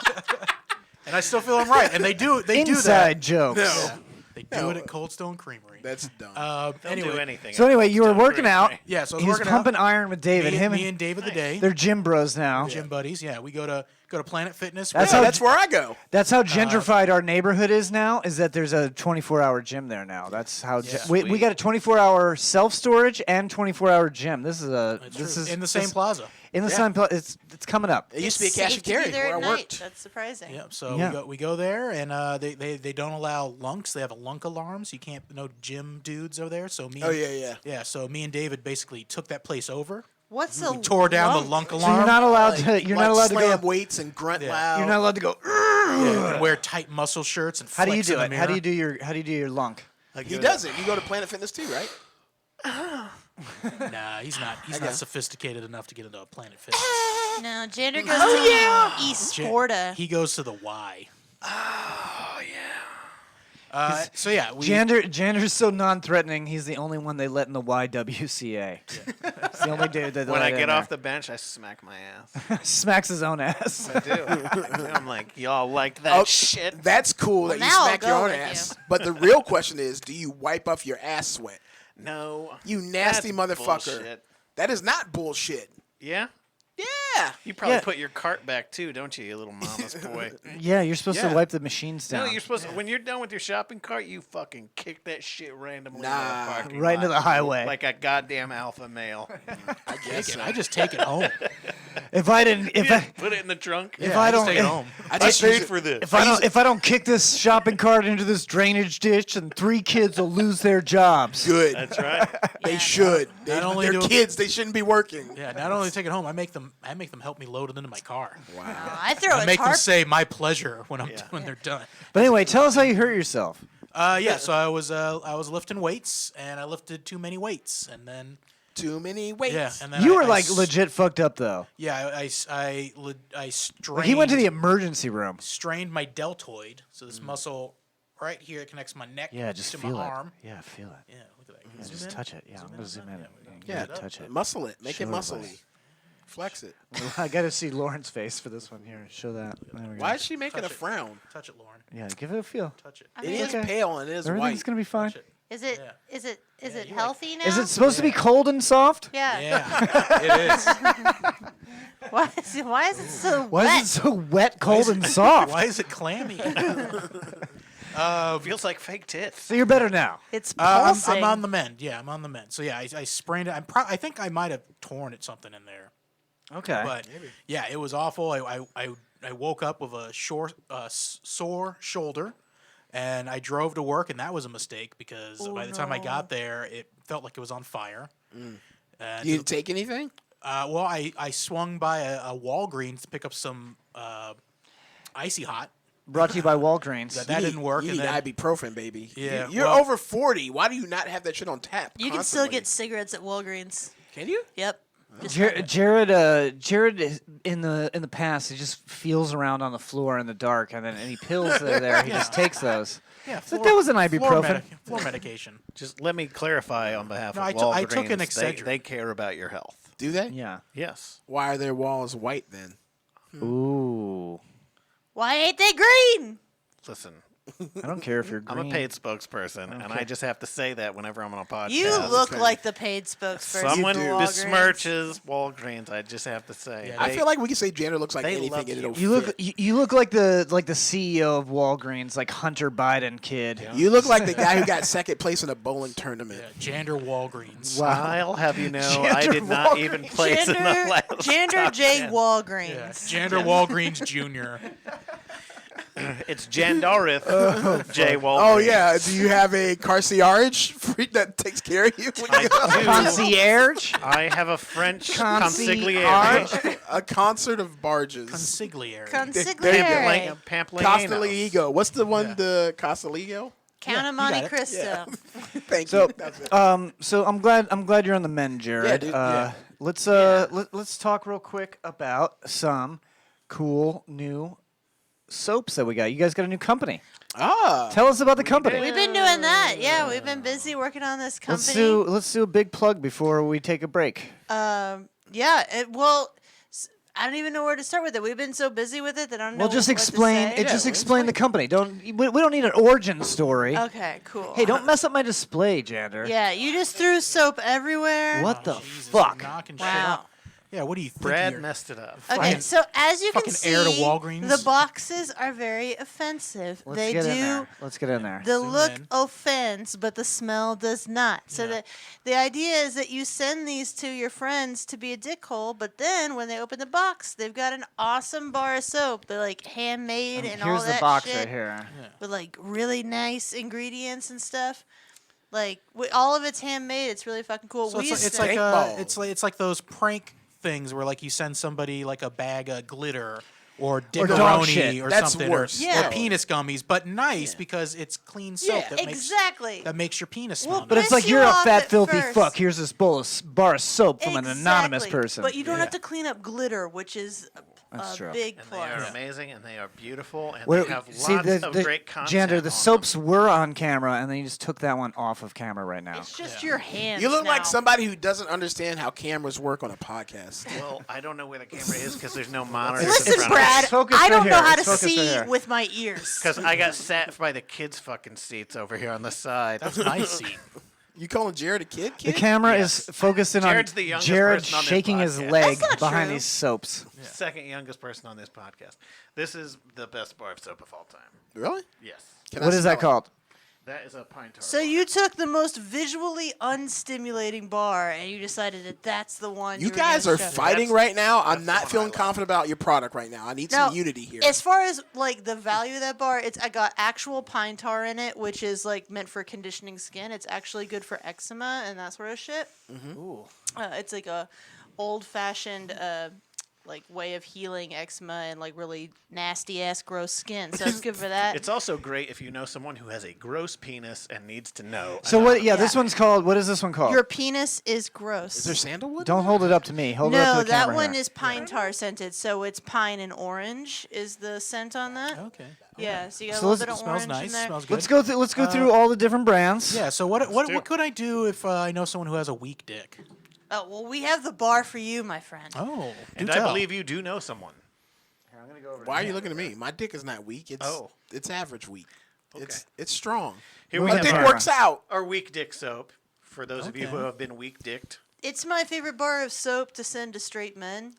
And I still feel I'm right. And they do. They do Inside that. jokes. No. They do it at Cold Stone Creamery. That's dumb. Don't anyway, do anything. So anyway, you were working out. yeah. So I was He was working pumping out. iron with David. Me and David the Day. they're gym bros now. Gym buddies. Yeah, we go to Planet Fitness. That's yeah, how- that's where I go. That's how gentrified our neighborhood is now. Is that there's a 24-hour gym there now? That's how we got a 24-hour self-storage and 24-hour gym. This is in the same plaza. In the same plaza. It's coming up. It used to be a It's cash safe and to be carry there where at I night. worked. That's surprising. Yeah, so Yeah. we go there, and they don't allow lunks. They have a lunk alarm, so you can't no gym dudes over there. So me. Oh, yeah. Yeah, so me and David basically took that place over. What's a Tore down the lunk? lunk So alarm. you're not allowed to. You're not allowed to slam go. weights and grunt Yeah. loud. You're not allowed to go. Yeah, and wear tight muscle shirts and How do you flex do in the it? How do mirror. you do your lunk? He does it. You go to Planet Fitness too, right? Nah, he's not sophisticated enough to get into a Planet Fitness. No, Jander goes to East Ja- Sporta. He goes to the Y. Oh yeah. So yeah, Jander's so non-threatening. He's the only one they let in the YWCA. It's the only dude that when I let get in off the bench, I smack my ass. there. Smacks his own ass. I do. I'm like, y'all like that shit? That's cool that you now I'll smack your go own with ass. you. But the real question is, do you wipe off your ass sweat? No. You nasty That's motherfucker. bullshit. That is not bullshit. Yeah? Yeah. You probably Yeah. put your cart back too, don't you, you little mama's boy? Yeah, you're supposed to Yeah. wipe the machines down. No, you're supposed to. When you're done with your shopping cart, you fucking kick that shit randomly into Nah. the parking Right into lot the highway. like a goddamn alpha male. I guess. I just take it home. If I didn't, if I, Put it in the trunk. if Yeah, I just don't, take it home. I I just use paid it- for this. if I don't kick this shopping cart into this drainage ditch, and 3 kids will lose their jobs. Good. That's right. They should. Not only They're do- kids. They shouldn't be working. Yeah, not only take it home, I make them help me load it into my car. I throw I a make them tarp. say my pleasure when when they're done. But anyway, tell us how you hurt yourself. Yeah, so I was lifting weights and I lifted too many weights and then Too many weights. yeah, and then You I- were I like s- legit fucked up though. Yeah, I strained. Like, he went to the emergency room. strained my deltoid, so this muscle right here that connects my neck Yeah, just to feel my it. arm. Yeah, feel it. Yeah, look at that. Yeah, Zoom just in. touch it. Yeah, I'm gonna zoom in. Yeah, touch it. Muscle it. Make it Show muscly. everybody. Flex it. I got to see Lauren's face for this one. Here, show that. There we go. Why is she making Touch a it. frown? Touch it, Lauren. Yeah, give it a feel. Touch it. It is Okay. pale and it is Everything's white. gonna be fine. Touch it. Is it? Yeah. Is it? Is it you healthy now? Is it supposed to be cold and soft? Yeah. Yeah, it is. Why is it so Why wet? is it so wet, cold, and soft? Why is it clammy? Feels like fake tits. So you're better now. It's I'm pulsing. on the mend. Yeah, I'm on the mend. So yeah, I sprained it. I think I might have torn it something in there. Okay. But yeah, it was awful. I woke up with a sore shoulder, and I drove to work, and that was a mistake because by the time I got there, it felt like it was on fire. And You didn't take anything? well, I swung by a Walgreens to pick up some Icy Hot. Brought to you by Walgreens. That didn't work. You and need then, ibuprofen, baby. Yeah, You're well- over 40. Why do you not have that shit on tap? You can still constantly? get cigarettes at Walgreens. Can you? Yep. Just Jared is- in the past, he just feels around on the floor in the dark, and then any pills that are there, he just takes those. yeah, So that was an ibuprofen. floor medication. Just let me clarify on behalf No, of I Walgreens. took an they, Excedrin. they care about your health. Do they? Yeah. Yes. Why are their walls white then? Ooh. Why ain't they green? Listen, I don't care if you're green. I'm a paid spokesperson, and I just have to say that whenever I'm on a podcast. You look okay. like the paid spokesperson. Someone for Walgreens. besmirches Walgreens. I just have to say. Yeah, I They- feel like we can say Jander looks like they anything love and it'll You look fit. you look like the CEO of Walgreens, like Hunter Biden kid. You look like the guy who got second place in a bowling tournament. Yeah, Jander Walgreens. I'll have you know, I did not even place in the last Jander top J. 10. Walgreens. Yeah, Jander Walgreens Jr. It's Jandarith J. Walgreens. Oh yeah, do you have a concierge that takes care of you? When you go? Concierge. I have a French Concierge. consigliere. A concert of barges. Consigliere. Consigliere. Pamplianos. Castaligo. What's the one? Yeah. The Castaligo. Count Yeah, of you Monte got it. Cristo. Thank So, you. That's it. So I'm glad you're on the mend, Jared. Yeah, dude, yeah. Let's talk real quick about some cool new soaps that we got. You guys got a new company. Tell us about the company. We've been doing that. Yeah, we've been busy working on this company. Let's do a big plug before we take a break. I don't even know where to start with it. We've been so busy with it that I don't know. Well, just what to explain. say. Just explain the company. We don't need an origin story. Okay, cool. Hey, don't mess up my display, Jander. Yeah, you just threw soap everywhere. What the Jesus, fuck? you're knocking shit Wow. up. Yeah, what do you think? Brad you're- messed it up. Okay, Fucking- so as you can fucking see, heir to Walgreens. the boxes are very offensive. Let's they get do. in there. Let's get in there. The Zoom look in. offends, but the smell does not. So the idea is that you send these to your friends to be a dickhole, but then when they open the box, they've got an awesome bar of soap. They're like handmade and all Here's that the box shit right here. with like really nice ingredients and stuff. Like all of it's handmade. It's really fucking cool. So We it's used like to- it's like those prank things where like you send somebody like a bag of glitter or dog Dickaroni shit. or That's something worse. Yeah. or penis gummies, but nice because it's clean soap Yeah, that exactly. makes your penis smell But nice. it's like piss you you're a off fat, at filthy first. fuck. Here's this bar of soap from an anonymous Exactly. person. But you don't have to clean up glitter, which is That's a true. big And they are plus. amazing, and they are beautiful, and Where- they have see, lots the, of the, great content. Jander, on the soaps were on camera, and then you just took that one off of camera right now. It's just your hands. You look like now. somebody who doesn't understand how cameras work on a podcast. them. Well, I don't know where the camera is because there's no monitor. Listen, Brad, focus I right don't here. know how to Let's focus right see here. with my ears. Because I got sat by the kids' fucking seats over here on the side. That's my seat. You calling Jared a kid? The camera is focusing Jared's on the youngest Jared person on this shaking his podcast. leg That's not behind true. these soaps. Second youngest person on this podcast. This is the best bar of soap of all time. Really? Yes. Can I What is that smell it? called? That is a pine tar. So you took the most visually unstimulating bar and you decided that that's the one. You were guys gonna are show. fighting That's- right now. I'm that's the not one feeling I like. confident about your product right now. I need Now, some unity here. As far as like the value of that bar, I got actual pine tar in it, which is like meant for conditioning skin. It's actually good for eczema and that sort of shit. Ooh. It's like a old-fashioned like way of healing eczema and like really nasty ass gross skin. So it's good for that. It's also great if you know someone who has a gross penis and needs to know. So what? Yeah, Yeah. this one's called. What is this one called? Your penis is gross. Is there sandalwood? Don't hold it up to me. Hold it up No, to the that camera one here. is pine tar scented. So it's pine and orange is the scent on that. Okay. Yeah, so you got So a let's- little bit of Smells orange nice. in there. Smells good. Let's go through all the different brands. Yeah. So what do it. could I do if I know someone who has a weak dick? Oh, well, we have the bar for you, my friend. Oh, And do I tell. believe you do know someone. Why are you looking at me? My dick is not weak. It's average weak. It's strong. Here we My have dick our- works out. Our weak dick soap. For those of you who have been weak dicked. It's my favorite bar of soap to send to straight men.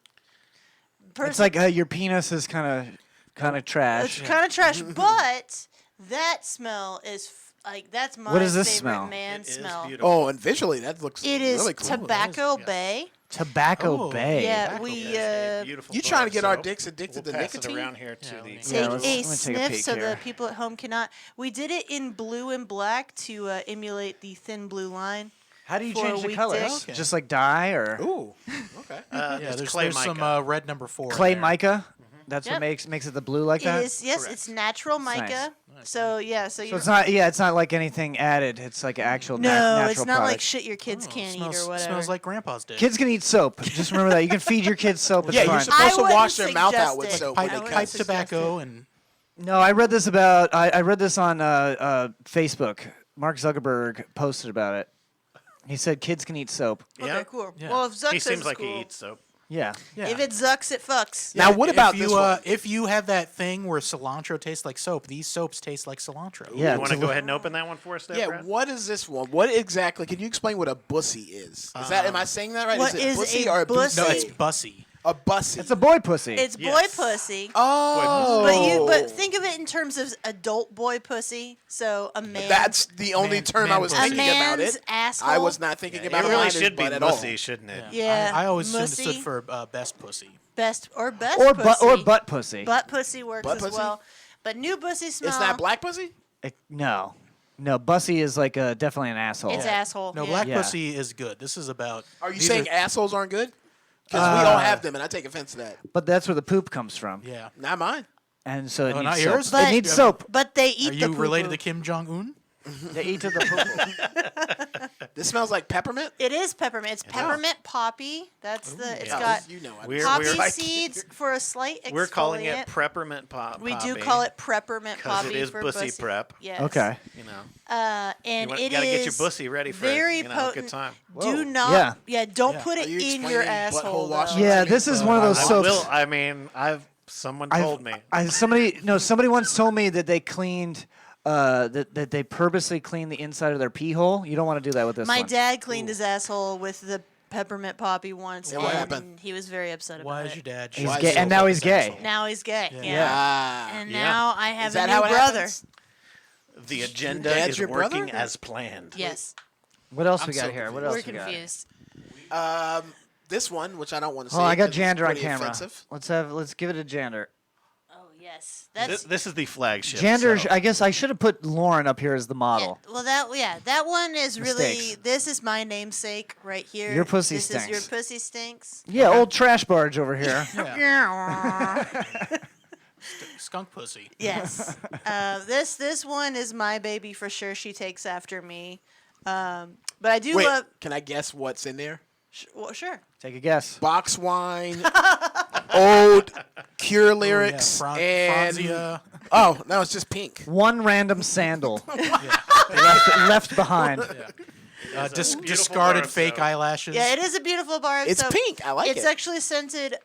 It's like your penis is kind of trash. It's kind of trash, but that smell is that's my What does this favorite smell? man It is smell. beautiful. Oh, and visually that looks It is really cool. Tobacco Bay. Tobacco Oh, Bay. Yeah, Tobacco we There's a beautiful You bar trying to of get our soap. dicks addicted We'll to pass nicotine? it around here to Yeah, the. let me- take Yeah, a let me take a sniff peek so the here. people at home cannot. We did it in blue and black to emulate the thin blue line. How do you For change a the weak colors? dick. Okay. Just like dye or Ooh, okay. Yeah, it's there's, clay there's some mica. red number 4. clay in there. mica? That's Yep. what makes it the blue like that. It is yes, it's natural mica. nice. So yeah, so So you it's not it's not like anything added. It's like actual no, natural it's not like product. shit your kids Oh, can't eat smells, or whatever. Smells like grandpa's dick. Kids can eat soap. Just remember that. You can feed your kids soap. It's Yeah, fine. you're supposed to wouldn't wash their mouth out suggest with it. soap pipe, when they I pipe would cuss. tobacco and No, I read this about. I read this on Facebook. Mark Zuckerberg posted about it. He said kids can eat soap. Okay, Yeah. cool. Yeah. Well, if Zuck He says seems it's like cool, he eats soap. Yeah. yeah. if it zucks, it fucks. Now, what about if you, this one? If you have that thing where cilantro tastes like soap, these soaps taste like cilantro. Yeah. You want to it's go a- ahead and open that one for us, there, Yeah, Brad? what is this one? What exactly? Can you explain what a bussy is? Is that? Am I saying that right? What is it is bussy a or a bussy? No, bussy? it's bussy. A bussy. It's a boy pussy. It's boy Yes. pussy. Oh, But think of it in terms of adult boy pussy. So a man. that's the only Man- term man I was pussy. thinking about man's it. asshole. I was not thinking about it a really miner's should be butt at all. pussy, shouldn't it? Yeah. I always mussy, understood for best pussy. best or pussy. butt pussy. Butt pussy works Butt as pussy? well. But new pussy smell. It's not black pussy. No, bussy is like definitely an asshole. It's asshole. No, yeah. black Yeah. pussy is good. This is about. Are you these saying are- assholes aren't good? Because we all have them, and I take offense to that. But that's where the poop comes from. Yeah. Not mine. And so it Oh, needs not soap. yours? It But- needs soap. But they eat Are the you poo-poo. related to Kim Jong Un? They eat to the poop. This smells like peppermint. It is peppermint. It's peppermint poppy. That's It's yeah. got You know, We're- poppy we're- seeds for a slight exfoliant. We're calling it peppermint pop. We do call it peppermint because poppy it is for pussy prep. Yes. Okay. You know, And you it gotta get your is pussy ready for very you know, a potent. good time. Do not. Yeah. Don't Yeah. put Are it you in your explaining asshole. butthole washing? though. Yeah, this is one of those I soaps. will. I mean, someone told me. Somebody once told me that they cleaned that they purposely cleaned the inside of their pee hole. You don't want to do that with this My one. dad cleaned his asshole with the peppermint poppy once, Yeah, what and happened? he was very upset Why about is it. your dad? He's Why gay, is he and so now he's fucking gay. asshole? Now he's gay. Yeah. Yeah. Ah. And Yeah. now I have Is a that new how it brother. happens? The agenda dad's is your brother? working as planned. Yes. What else I'm we got so here? What confused. else We're we got? confused. This one, which I don't want to say. Oh, I got 'cause it's Jander on pretty camera. offensive. Let's give it a Jander. Oh yes. That's This is the flagship. Jander, so- I guess I should have put Lauren up here as the yeah, model. well that one is really Mistakes. this is my namesake right here. Your pussy this stinks. is your pussy stinks. Yeah, old trash barge over here. Skunk pussy. Yes. This one is my baby for sure. She takes after me. But I do Wait, love. can I guess what's in there? Well, sure. Take a guess. Box wine, old Cure lyrics, Yeah, and Franzia. oh no, it's just pink. One random sandal left behind. beautiful Discarded bar of fake soap. eyelashes. Yeah, it is a beautiful bar of It's soap. pink. I like It's it. actually scented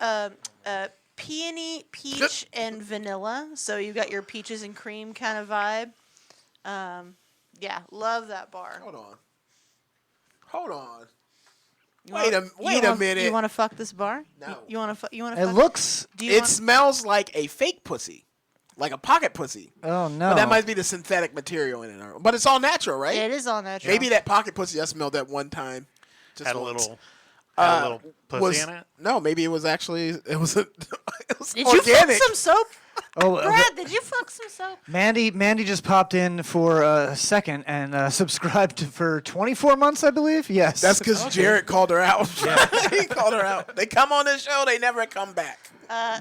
peony, peach, and vanilla. So you've got your peaches and cream kind of vibe. Yeah, love that bar. Hold on. You Wait wanna- a minute. You want to fuck this bar? No. You want to? You want It to? looks. Do you It want, smells like a fake pussy, like a pocket pussy. Oh no. But that might be the synthetic material in it. But it's all natural, right? It is all natural. Maybe that pocket pussy I smelled that one time. Just had a once. little, had a little pussy was, in it. No, maybe it was actually it was it was Did you fuck organic. some soap, Oh, Brad? Did you fuck some soap? Mandy just popped in for a second and subscribed for 24 months, I believe. Yes. That's because Jerod called her out. He called her out. They come on this show, they never come back.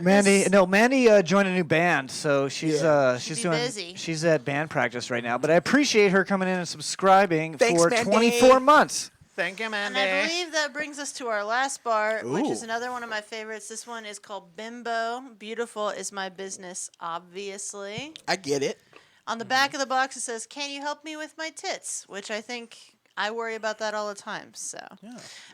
Mandy. No, Mandy joined a new band, so she's she's be doing busy. she's at band practice right now. But I appreciate her coming in and subscribing Thanks, for Mandy. 24 months. Thank you, And Mandy. I believe that brings us to our last bar, which is Ooh. another one of my favorites. This one is called Bimbo. Beautiful is my business, obviously. I get it. On the back of the box, it says, "Can you help me with my tits?" Which I think I worry about that all the time. So,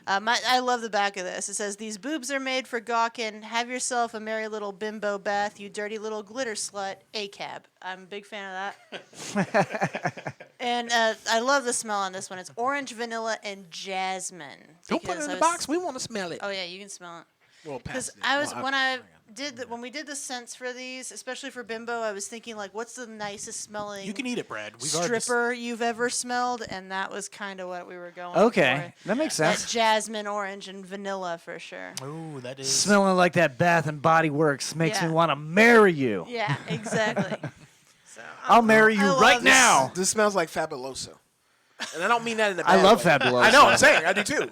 I love the back of this. It says, "These boobs are made for gawking. Have yourself a merry little bimbo bath, you dirty little glitter slut. A cab." I'm a big fan of that. And I love the smell on this one. It's orange, vanilla, and jasmine. Don't put it in the box. We want to smell it. Oh yeah, you can smell it. Well, Because pass it. when we did the scents for these, especially for Bimbo, I was thinking like, what's the nicest smelling You can eat it, Brad. stripper you've ever smelled, and that was kind of what we were going Okay, for. that makes That sense. jasmine, orange, and vanilla for sure. Oh, that is. Smelling like that Bath and Body Works makes Yeah. me want to marry you. Yeah, exactly. So I'll marry you love right this. now. This smells like Fabuloso. And I don't mean that in a bad I love way. Fabuloso. I know, I'm saying. I do too.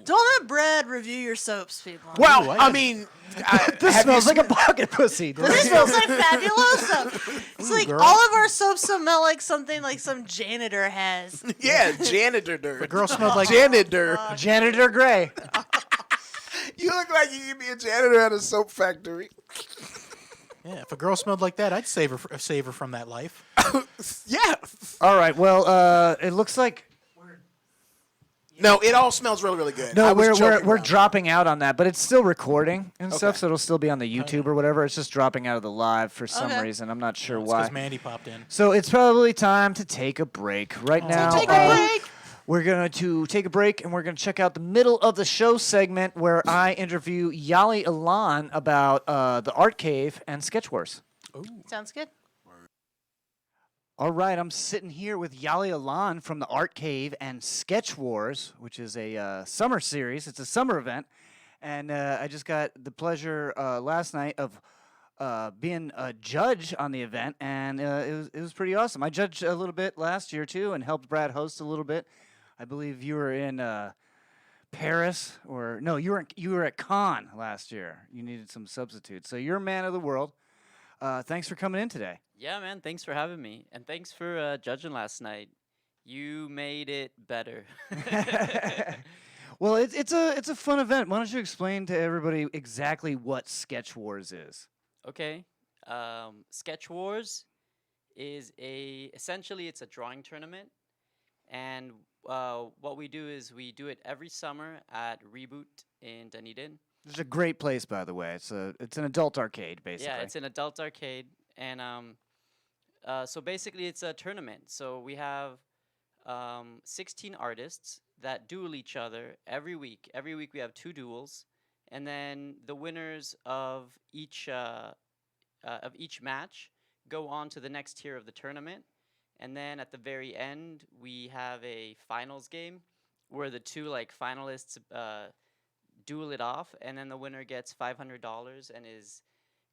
Don't let Brad review your soaps, people. Well, I mean, This smells like a pocket pussy. This smells like Fabuloso. It's like girl. all of our soaps smell like something like some janitor has. yeah, janitor. The girl smelled like janitor. Janitor Gray. You look like you could be a janitor at a soap factory. Yeah, if a girl smelled like that, I'd save her from that life. Yeah. All right. Well, it looks like No, it all smells really, really good. no, I was we're joking we're around. dropping out on that, but it's still recording and stuff, Okay. so it'll still be on the YouTube or whatever. It's just dropping out of the live for some Okay. reason. I'm not sure It's why. because Mandy popped in. So it's probably time to take a break right now. Take a break. We're going to take a break, and we're going to check out the middle of the show segment where I interview Yhali Ilan about the Art Cave and Sketch Wars. Sounds good. All right, I'm sitting here with Yhali Ilan from the Art Cave and Sketch Wars, which is a summer series. It's a summer event, and I just got the pleasure last night of being a judge on the event, and it was pretty awesome. I judged a little bit last year too, and helped Brad host a little bit. I believe you were in Paris, or no, you were at Cannes last year. You needed some substitutes, so you're a man of the world. Thanks for coming in today. Yeah, man. Thanks for having me, and thanks for judging last night. You made it better. Well, it's a fun event. Why don't you explain to everybody exactly what Sketch Wars is? Okay. Sketch Wars is essentially it's a drawing tournament, and what we do is we do it every summer at Reboot in Dunedin. It's a great place, by the way. It's an adult arcade, basically. Yeah, it's an adult arcade, and so basically it's a tournament. So we have 16 artists that duel each other every week. Every week we have 2 duels, and then the winners of each match go on to the next tier of the tournament. And then at the very end, we have a finals game where the 2 finalists duel it off, and then the winner gets $500 and is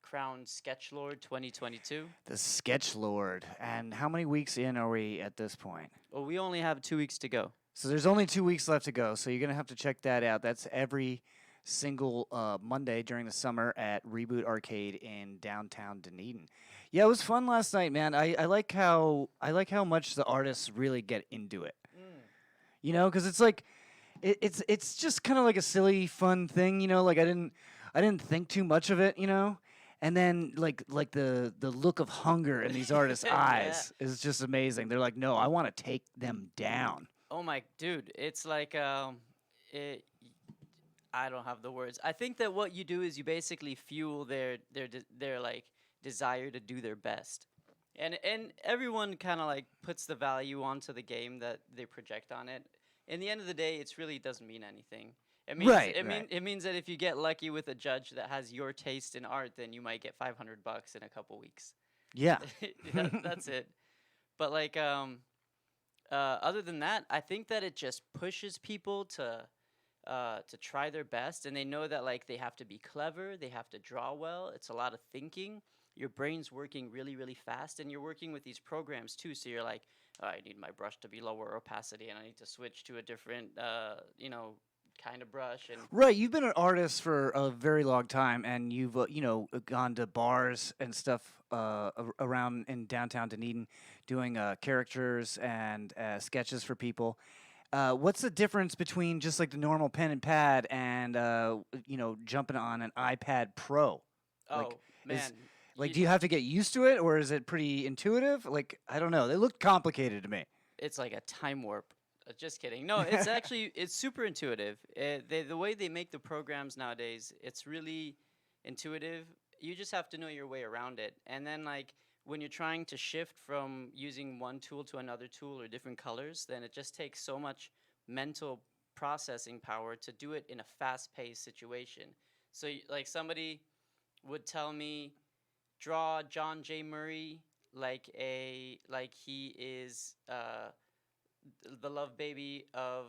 crowned Sketch Lord 2022. The Sketch Lord. And how many weeks in are we at this point? Well, we only have 2 weeks to go. So there's only 2 weeks left to go, so you're going to have to check that out. That's every single Monday during the summer at Reboot Arcade in downtown Dunedin. Yeah, it was fun last night, man. I like how much the artists really get into it. You know, because it's like it's just kind of like a silly, fun thing. You know, like I didn't think too much of it. You know, and then like the look of hunger in these artists' eyes is just amazing. They're like, no, I want to take them down. Oh my dude, it's like I don't have the words. I think that what you do is you basically fuel their like desire to do their best. And everyone kind of like puts the value onto the game that they project on it. In the end of the day, it really doesn't mean anything. It means it means that if you get lucky with a judge that has your taste in art, then you might get $500 in a couple weeks. Yeah. That's it. But like other than that, I think that it just pushes people to try their best, and they know that like they have to be clever, they have to draw well. It's a lot of thinking. Your brain's working really, really fast, and you're working with these programs too. So you're like, oh, I need my brush to be lower opacity, and I need to switch to a different, kind of brush. And Right, you've been an artist for a very long time, and you've gone to bars and stuff around in downtown Dunedin, doing characters and sketches for people. What's the difference between just like the normal pen and pad and jumping on an iPad Pro? oh man, Do you have to get used to it, or is it pretty intuitive? Like, I don't know. They look complicated to me. it's like a time warp. Just kidding. No, it's actually it's super intuitive. The way they make the programs nowadays, it's really intuitive. You just have to know your way around it. And then like when you're trying to shift from using one tool to another tool or different colors, then it just takes so much mental processing power to do it in a fast-paced situation. So like somebody would tell me, draw John J. Murray like he is the love baby of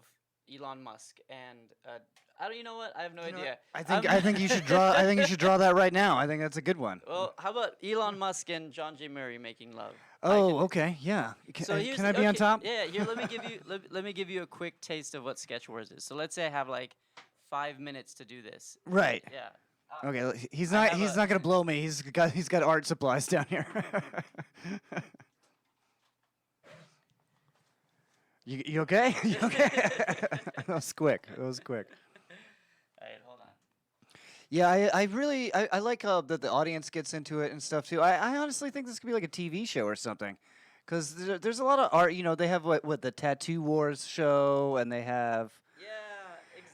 Elon Musk, and I don't. You know what? I have no idea. I think you should draw. I think you should draw that right now. I think that's a good one. Well, how about Elon Musk and John J. Murray making love? Oh, okay, yeah. Can I be on top? Yeah, here. Let me give you. Let me give you a quick taste of what Sketch Wars is. So let's say I have like 5 minutes to do this. Right. Yeah. Okay, he's not gonna blow me. He's got art supplies down here. You okay? You okay? That was quick. All right, hold on. Yeah, I really like how that the audience gets into it and stuff too. I honestly think this could be like a TV show or something, because there's a lot of art. You know, they have what the Tattoo Wars show, and they have.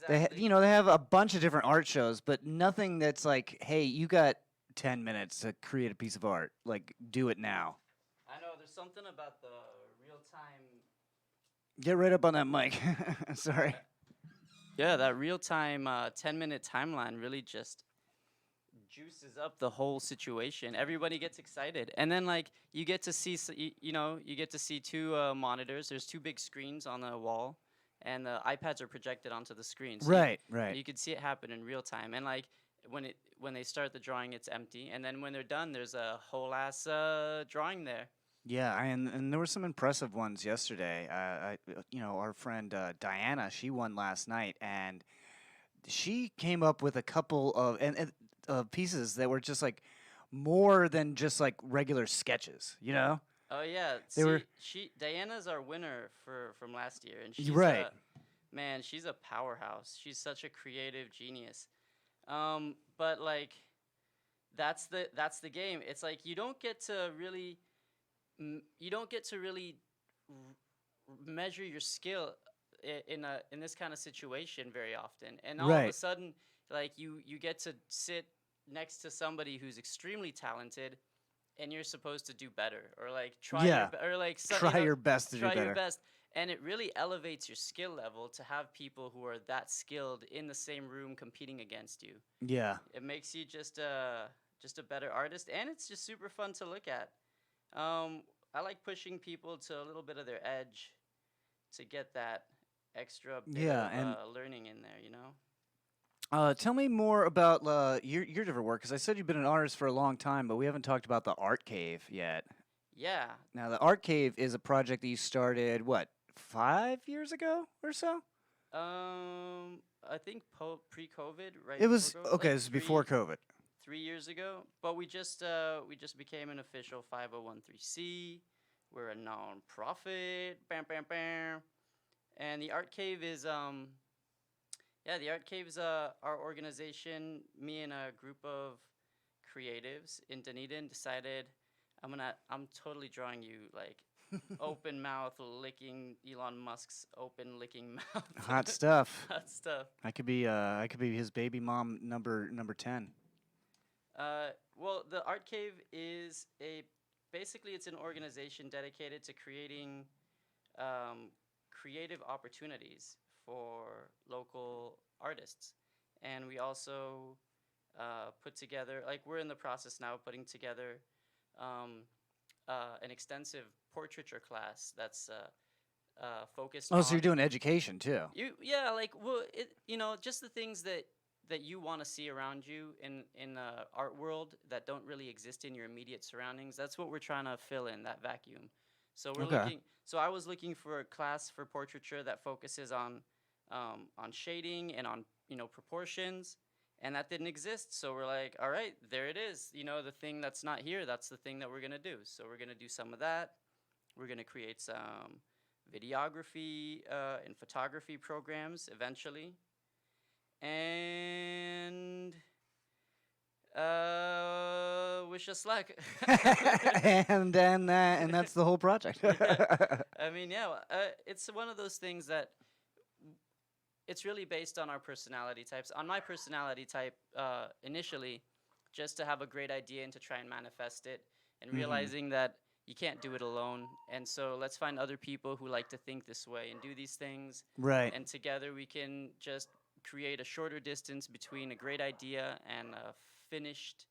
Exactly. They have a bunch of different art shows, but nothing that's like, hey, you got 10 minutes to create a piece of art. Like, do it now. I know there's something about the real time. Get right up on that mic. Sorry. Yeah, that real time 10-minute timeline really just juices up the whole situation. Everybody gets excited, and then like you get to see, you get to see two monitors. There's two big screens on the wall. And the iPads are projected onto the screen. So right. You can see it happen in real time. And like when they start the drawing, it's empty. And then when they're done, there's a whole ass drawing there. Yeah, and there were some impressive ones yesterday. Our friend Diana, she won last night, and she came up with a couple of pieces that were just like more than just like regular sketches. You know. Oh yeah, Diana's our winner from last year, and she's right. She's a powerhouse. She's such a creative genius. But like, that's the game. It's like you don't get to really measure your skill in this kind of situation very often, and all of a sudden, like you get to sit next to somebody who's extremely talented. And you're supposed to do better, or like try your best to do better. Try your best, and it really elevates your skill level to have people who are that skilled in the same room competing against you. Yeah, it makes you just a better artist, and it's just super fun to look at. I like pushing people to a little bit of their edge to get that extra bit of learning in there, you know. Tell me more about your different work, because I said you've been an artist for a long time, but we haven't talked about the Art Cave yet. Yeah. Now, the Art Cave is a project that you started, 5 years ago or so? I think pre-COVID, right? It was COVID, this is before COVID. 3 years ago, but we just became an official 501(c)(3). We're a non-profit. Bam, bam, bam. And the Art Cave is the Art Cave is our organization. Me and a group of creatives in Dunedin decided I'm totally drawing you like open mouth licking Elon Musk's open licking mouth. Hot stuff. Hot stuff. I could be his baby mom number 10. Well, the Art Cave is basically it's an organization dedicated to creating creative opportunities for local artists. And we also put together, like we're in the process now of putting together an extensive portraiture class that's focused on... Oh, so you're doing education too. Just the things that you want to see around you in the art world that don't really exist in your immediate surroundings. That's what we're trying to fill in, that vacuum. So So I was looking for a class for portraiture that focuses on shading and on proportions, and that didn't exist. So we're like, all right, there it is. The thing that's not here, that's the thing that we're gonna do. So we're gonna do some of that. We're gonna create some videography and photography programs eventually, and wish us luck. and that's the whole project. I mean, yeah, it's one of those things that it's really based on our personality types. On my personality type, initially, just to have a great idea and to try and manifest it, and realizing that you can't do it alone. And so let's find other people who like to think this way and do these things. Right. And together we can just create a shorter distance between a great idea and a finished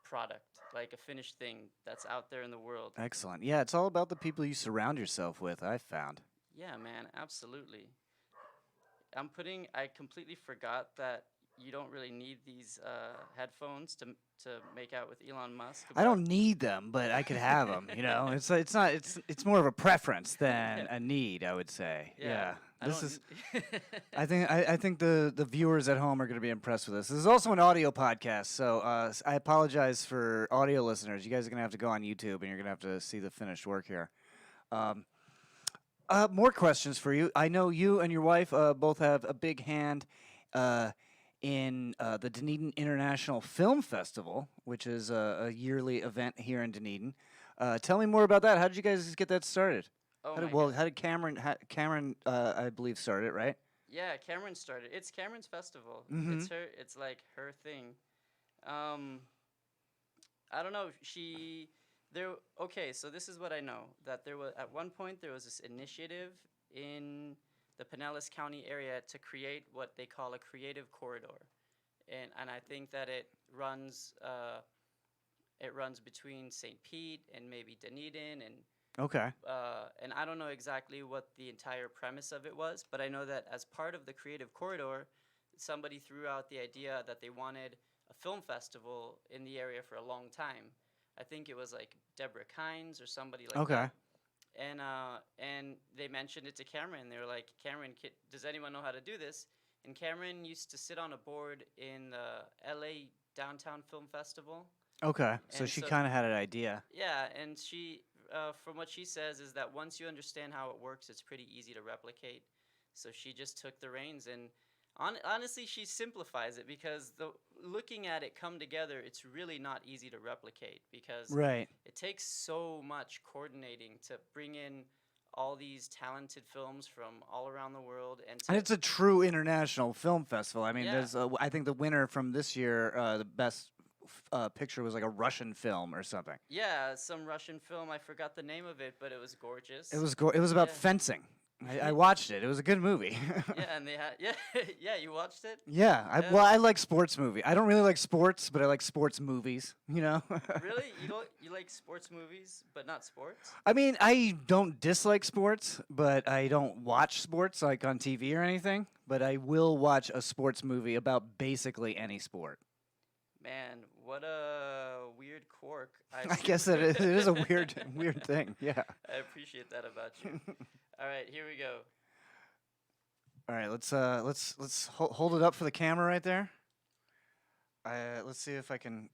product, like a finished thing that's out there in the world. Excellent. Yeah, it's all about the people you surround yourself with, I've found. Yeah, man, absolutely. I completely forgot that you don't really need these headphones to make out with Elon Musk. I don't need them, but I could have them. You know, it's more of a preference than a need, I would say. Yeah. I think the viewers at home are going to be impressed with this. This is also an audio podcast, so I apologize for audio listeners. You guys are going to have to go on YouTube and you're going to have to see the finished work here. More questions for you. I know you and your wife both have a big hand in the Dunedin International Film Festival, which is a yearly event here in Dunedin. Tell me more about that. How did you guys get that started? Oh, How did Cameron, I believe, start it, right? Yeah, Cameron started. It's Cameron's festival. Mhm. It's like her thing. I don't know. Okay, so this is what I know. That there was, at one point, there was this initiative in the Pinellas County area to create what they call a creative corridor. And I think that it runs between St. Pete and maybe Dunedin and Okay. and I don't know exactly what the entire premise of it was, but I know that as part of the creative corridor, somebody threw out the idea that they wanted a film festival in the area for a long time. I think it was like Deborah Kynes or somebody like Okay. that. And they mentioned it to Cameron. They were like, Cameron, does anyone know how to do this? And Cameron used to sit on a board in the LA Downtown Film Festival. Okay. So And she so- kind of had an idea. Yeah, and she, from what she says, is that once you understand how it works, it's pretty easy to replicate. So she just took the reins, and honestly, she simplifies it because looking at it come together, it's really not easy to replicate because Right. it takes so much coordinating to bring in all these talented films from all around the world, and And it's a true international film festival. I mean, Yeah. there's I think the winner from this year, the best picture was like a Russian film or something. yeah, some Russian film. I forgot the name of it, but it was gorgeous. It was about Yeah. fencing. I watched it. It was a good movie. Yeah, and they had yeah, you watched it? Yeah, Yeah. I like sports movie. I don't really like sports, but I like sports movies. You know. Really? You like sports movies, but not sports? I mean, I don't dislike sports, but I don't watch sports like on TV or anything. But I will watch a sports movie about basically any sport. Man, what a weird quirk. I guess it is a weird thing. Yeah. I appreciate that about you. All right, here we go. All right, let's hold it up for the camera right there. Let's see if I can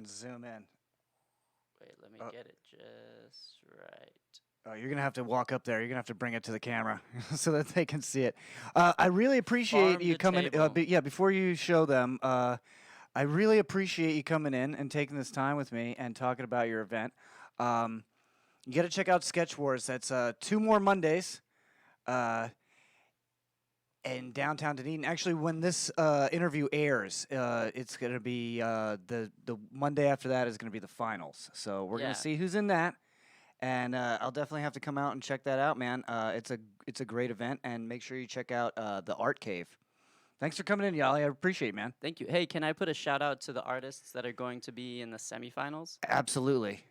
zoom in. Wait, let me get it just right. Oh, you're gonna have to walk up there. You're gonna have to bring it to the camera so that they can see it. I really appreciate Farm you to coming. table. Before you show them, I really appreciate you coming in and taking this time with me and talking about your event. You got to check out Sketch Wars. That's 2 more Mondays in downtown Dunedin. Actually, when this interview airs, it's going to be the Monday after that is going to be the finals. So we're going Yeah. to see who's in that. And I'll definitely have to come out and check that out, man. It's a great event, and make sure you check out the Art Cave. Thanks for coming in, Yhali. I appreciate it, man. Thank you. Hey, can I put a shout out to the artists that are going to be in the semifinals? Absolutely.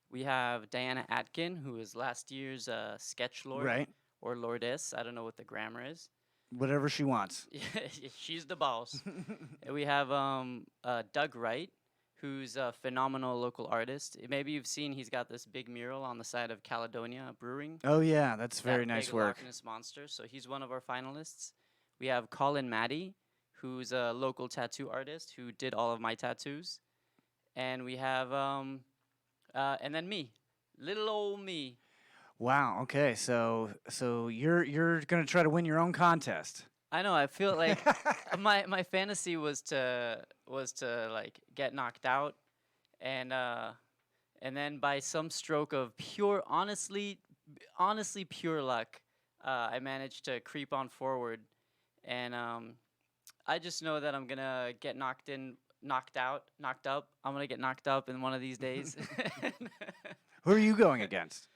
We have Diana Atkin, who is last year's sketch lord. Right. Or lordess. I don't know what the grammar is. Whatever she wants. She's the boss. And we have Doug Wright, who's a phenomenal local artist. Maybe you've seen he's got this big mural on the side of Caledonia Brewing. Oh, yeah. That's very That nice big work. Loch Ness monster. So he's one of our finalists. We have Colin Maddie, who's a local tattoo artist who did all of my tattoos. And we have, and then me, little old me. Wow. Okay. So you're gonna try to win your own contest. I know. I feel like my fantasy was to like get knocked out and then by some stroke of honestly pure luck, I managed to creep on forward, and I just know that I'm gonna get knocked up. I'm gonna get knocked up in one of these days. Who are you going against?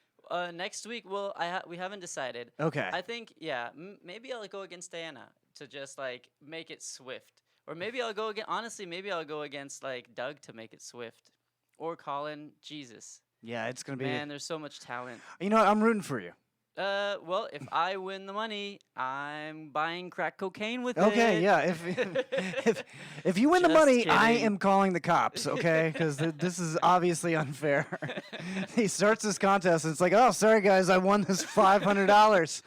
Next week, well, we haven't decided. Okay. I think, yeah, maybe I'll go against Diana to just like make it swift, or maybe I'll go against. Honestly, maybe I'll go against like Doug to make it swift, or Colin. Jesus. Yeah, it's gonna be. Man, there's so much talent. You know what? I'm rooting for you. Well, if I win the money, I'm buying crack cocaine with it. Okay, yeah. If you win the Just money, I kidding. am calling the cops. Okay, because this is obviously unfair. He starts this contest, and it's like, oh, sorry guys, I won this $500.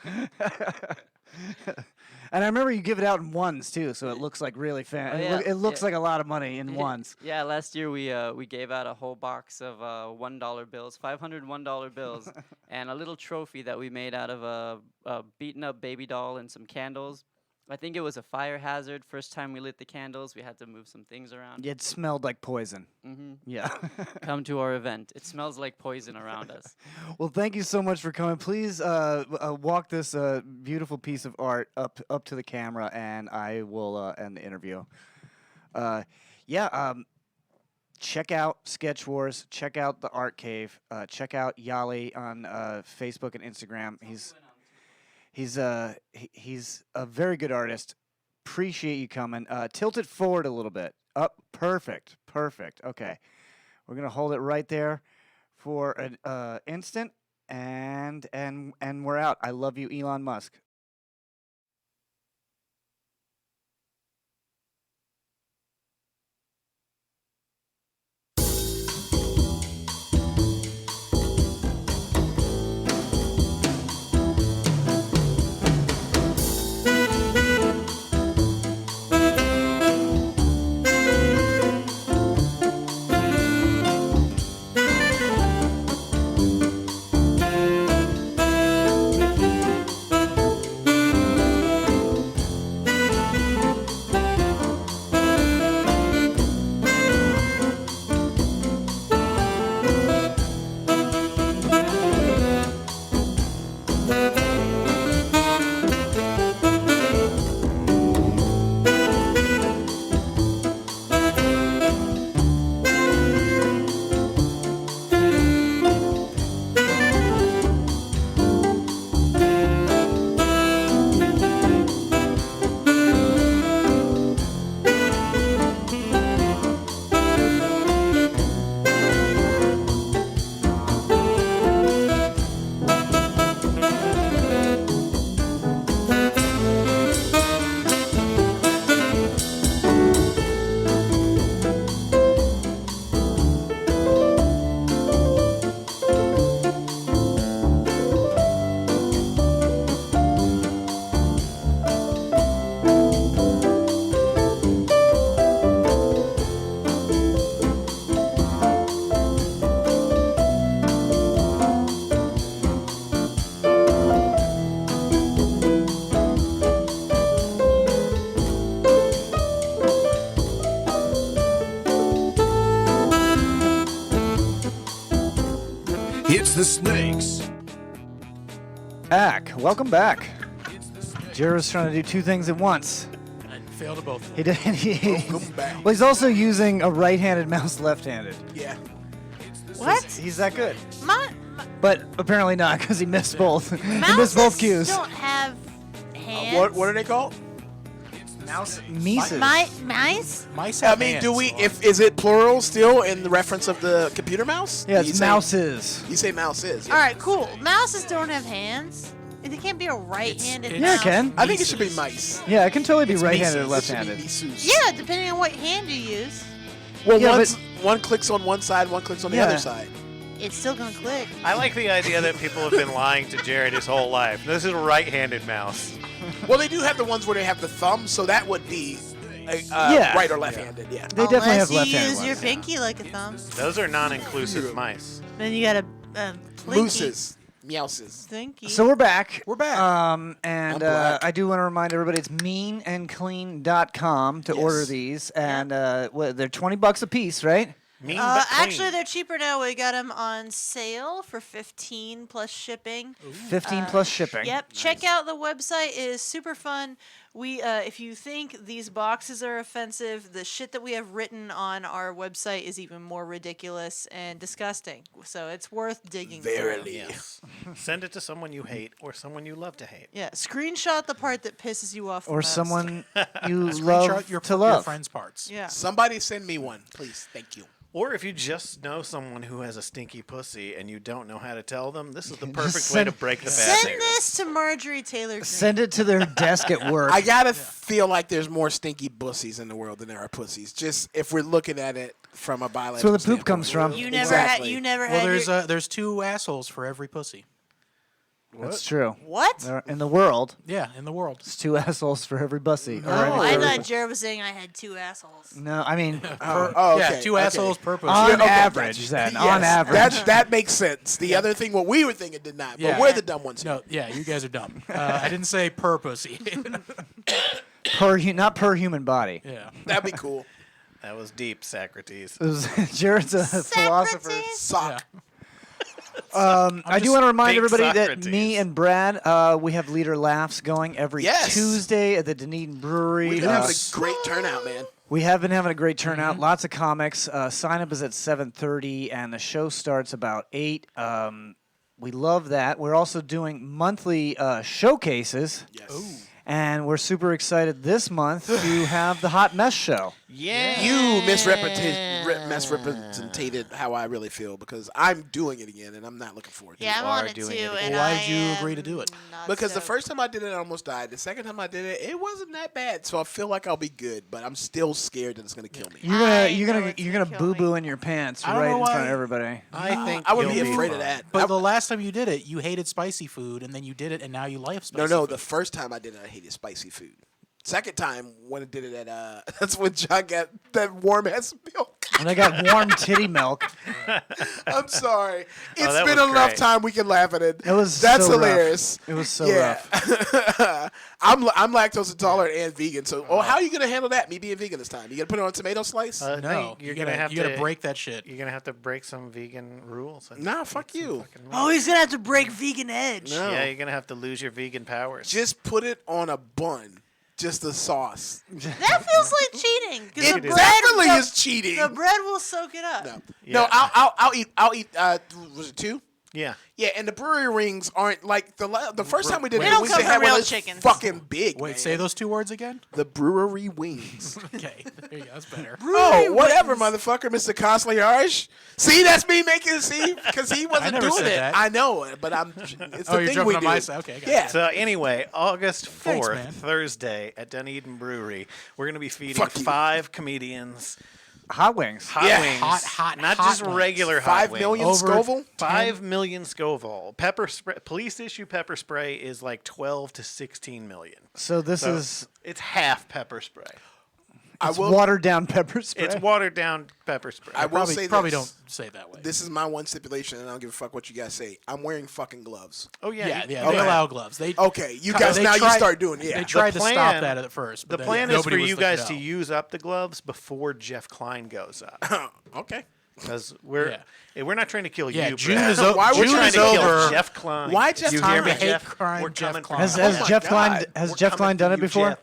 And I remember you give it out in ones too, so it looks like really Oh, yeah, It looks yeah. like a lot of money in ones. Yeah, last year we gave out a whole box of $1 bills, 500 $1 bills, and a little trophy that we made out of a beaten up baby doll and some candles. I think it was a fire hazard. First time we lit the candles, we had to move some things around. It smelled like poison. Mm-hmm. Yeah. Come to our event. It smells like poison around us. Well, thank you so much for coming. Please walk this beautiful piece of art up to the camera, and I will end the interview. Check out Sketch Wars. Check out the Art Cave. Check out Yhali on Facebook and Instagram. He's a very good artist. Appreciate you coming. Tilt it forward a little bit. Up. Perfect. Okay. We're gonna hold it right there for an instant, and we're out. I love you, Elon Musk. It's the snakes. Welcome back. Jerod's trying to do two things at once. I failed at both. He did. Welcome back. Well, he's also using a right-handed mouse left-handed. Yeah. What? He's that good. But But apparently not, because he missed both. He missed mouses both cues. don't have hands. What are they called? Mouse Mises. Mice? Mice I have mean, hands, do we? so Is it plural still in the reference of the computer mouse? Yeah, You it's say- mouses. You say mouse is. All right, cool. Mouses don't have hands. It can't be a right-handed it's- Yeah, it mouse. can. I think it should be mice. Yeah, it can totally be It's right-handed or Mises. It should be left-handed. misus. Yeah, depending on what hand you use, Well, Yeah, one clicks on one side, one clicks on the Yeah. other side. it's still gonna click. I like the idea that people have been lying to Jerod his whole life. This is a right-handed mouse. Well, they do have the ones where they have the thumb, so that would be Yeah. right or left-handed. Yeah. They definitely Unless have you left-handed use ones. your pinky like a thumb. Those are non-inclusive mice. Then you got a plinky. Mooses, meowses. Thinky. So we're back. We're back. And I'm black. I do want to remind everybody it's meanandclean.com to Yes. order these, and they're $20 a piece, right? Mean but clean. Actually, they're cheaper now. We got them on sale for 15 plus shipping. 15 plus shipping. Yep. Check out the website. It is super fun. We, if you think these boxes are offensive, the shit that we have written on our website is even more ridiculous and disgusting. So it's worth digging. Verily. Yes. Send it to someone you hate or someone you love to hate. Yeah. Screenshot the part that pisses you off. Or the most. someone you Screenshot love your, to your love. friends' parts. Yeah. Somebody send me one, please. Thank you. Or if you just know someone who has a stinky pussy and you don't know how to tell them, this is the Just perfect way send- to break the bad Send news. this to Marjorie Taylor Greene. Send it to their desk at work. I gotta feel like there's more stinky pussies in the world than there are pussies. Just if we're looking at it from a biological That's where the poop standpoint. comes from. You never Exactly. had. You never Well, had. there's 2 assholes for every pussy. That's true. What? In the world, Yeah, in the world. it's 2 assholes for every bussy. or Oh, any- I for thought every- Jared was saying I had 2 assholes. No, I mean, Oh, Yeah, okay, 2 okay. assholes per pussy. on okay, average, gotcha. then. Yes, On average. that makes sense. The other thing, what we were thinking, did not. But Yeah. we're the dumb ones. No, yeah, you guys are dumb. I didn't say per pussy. Not per human body. Yeah. That'd be cool. That was deep, Socrates. It was, Jared's a philosopher. Socrates. Sock. I do want to remind Big everybody that Socrates. me and Brad, we have Leader Laughs going every Yes. Tuesday at the Dunedin Brewery. We've been having a great turnout, man. We have been having a great turnout. Lots of comics. Sign up is at 7:30, and the show starts about 8. We love that. We're also doing monthly showcases, Yes. and we're super excited this month to have the Hot Mess Show. Yeah. You misrepresented how I really feel because I'm doing it again and I'm not looking forward to Yeah, it. I'm are on it doing too. it again. And Why I did you am agree to do it? not Because the stoked. first time I did it, I almost died. The second time I did it, it wasn't that bad. So I feel like I'll be good, but I'm still scared that it's gonna kill me. You're gonna I you're know gonna it's you're gonna gonna kill boo me. boo in your pants I don't right know in front why- of everybody. I think I wouldn't you'll be afraid of fine. that. But the last time you did it, you hated spicy food, and then you did it, and now you like spicy No, food. the first time I did it, I hated spicy food. Second time when I did it at that's when John got that warm ass milk. And I got warm titty milk. I'm sorry. It's that been was enough great. time we can laugh at it. It was That's so rough. hilarious. It was so Yeah. rough. I'm lactose intolerant and vegan. So, how are you gonna handle that? Me being vegan this time? You gonna put it on a tomato slice? No, you're you gonna have you gotta to break that shit. You're gonna have to break some vegan rules. and Nah, eat fuck some you. fucking meat. Oh, he's gonna have to break vegan edge. No. Yeah, you're gonna have to lose your vegan powers. Just put it on a bun. Just the sauce. That feels like cheating. 'cause It the bread, definitely the, is cheating. the bread will soak it up. No, Yeah. no, I'll eat. Was it 2? Yeah. Yeah, and the brewery rings aren't like the first time we did They it. don't We come had from one of real those chickens. fucking big. Wait, man. say those 2 words again? The brewery wings. Okay, there you go. That's better. Oh, whatever, motherfucker, Mr. Consley-Arsh. See, that's me making because he wasn't never doing said it. that. I know it, but it's the Oh, you're thing jumping we on do. my side. Okay, I got Yeah. So anyway, August 4th, man. Thursday at Dunedin Brewery, we're gonna be feeding Fuck you. 5 comedians Hot wings. hot Yeah. wings, Hot, not hot just wings. regular hot 5 wings. million Over Scoville. 5 million Scoville. Pepper spray. Police issue pepper spray is like 12 to 16 million. So this So is it's half pepper spray. it's watered down pepper spray. It's watered down pepper spray. I will say Probably this. don't say it that way. This is my one stipulation, and I don't give a fuck what you guys say. I'm wearing fucking gloves. Oh yeah, yeah, you- yeah, Okay. they allow gloves. They Okay, you guys they now you tried- start doing it. Yeah. They tried to stop plan- that at first. The But then plan is nobody for was you sticking guys it to out. use up the gloves before Jeff Klein goes up, Okay. because we're not trying to kill Yeah, you. June Brad. is o- Why would We're you trying to say kill over. Jeff Klein. Why Jeff you Klein? hear me, I hate Jeff? crime We're Jeff coming. Klein. has Oh my Jeff Klein God. has We're Jeff coming Klein for done it you, before? Jeff.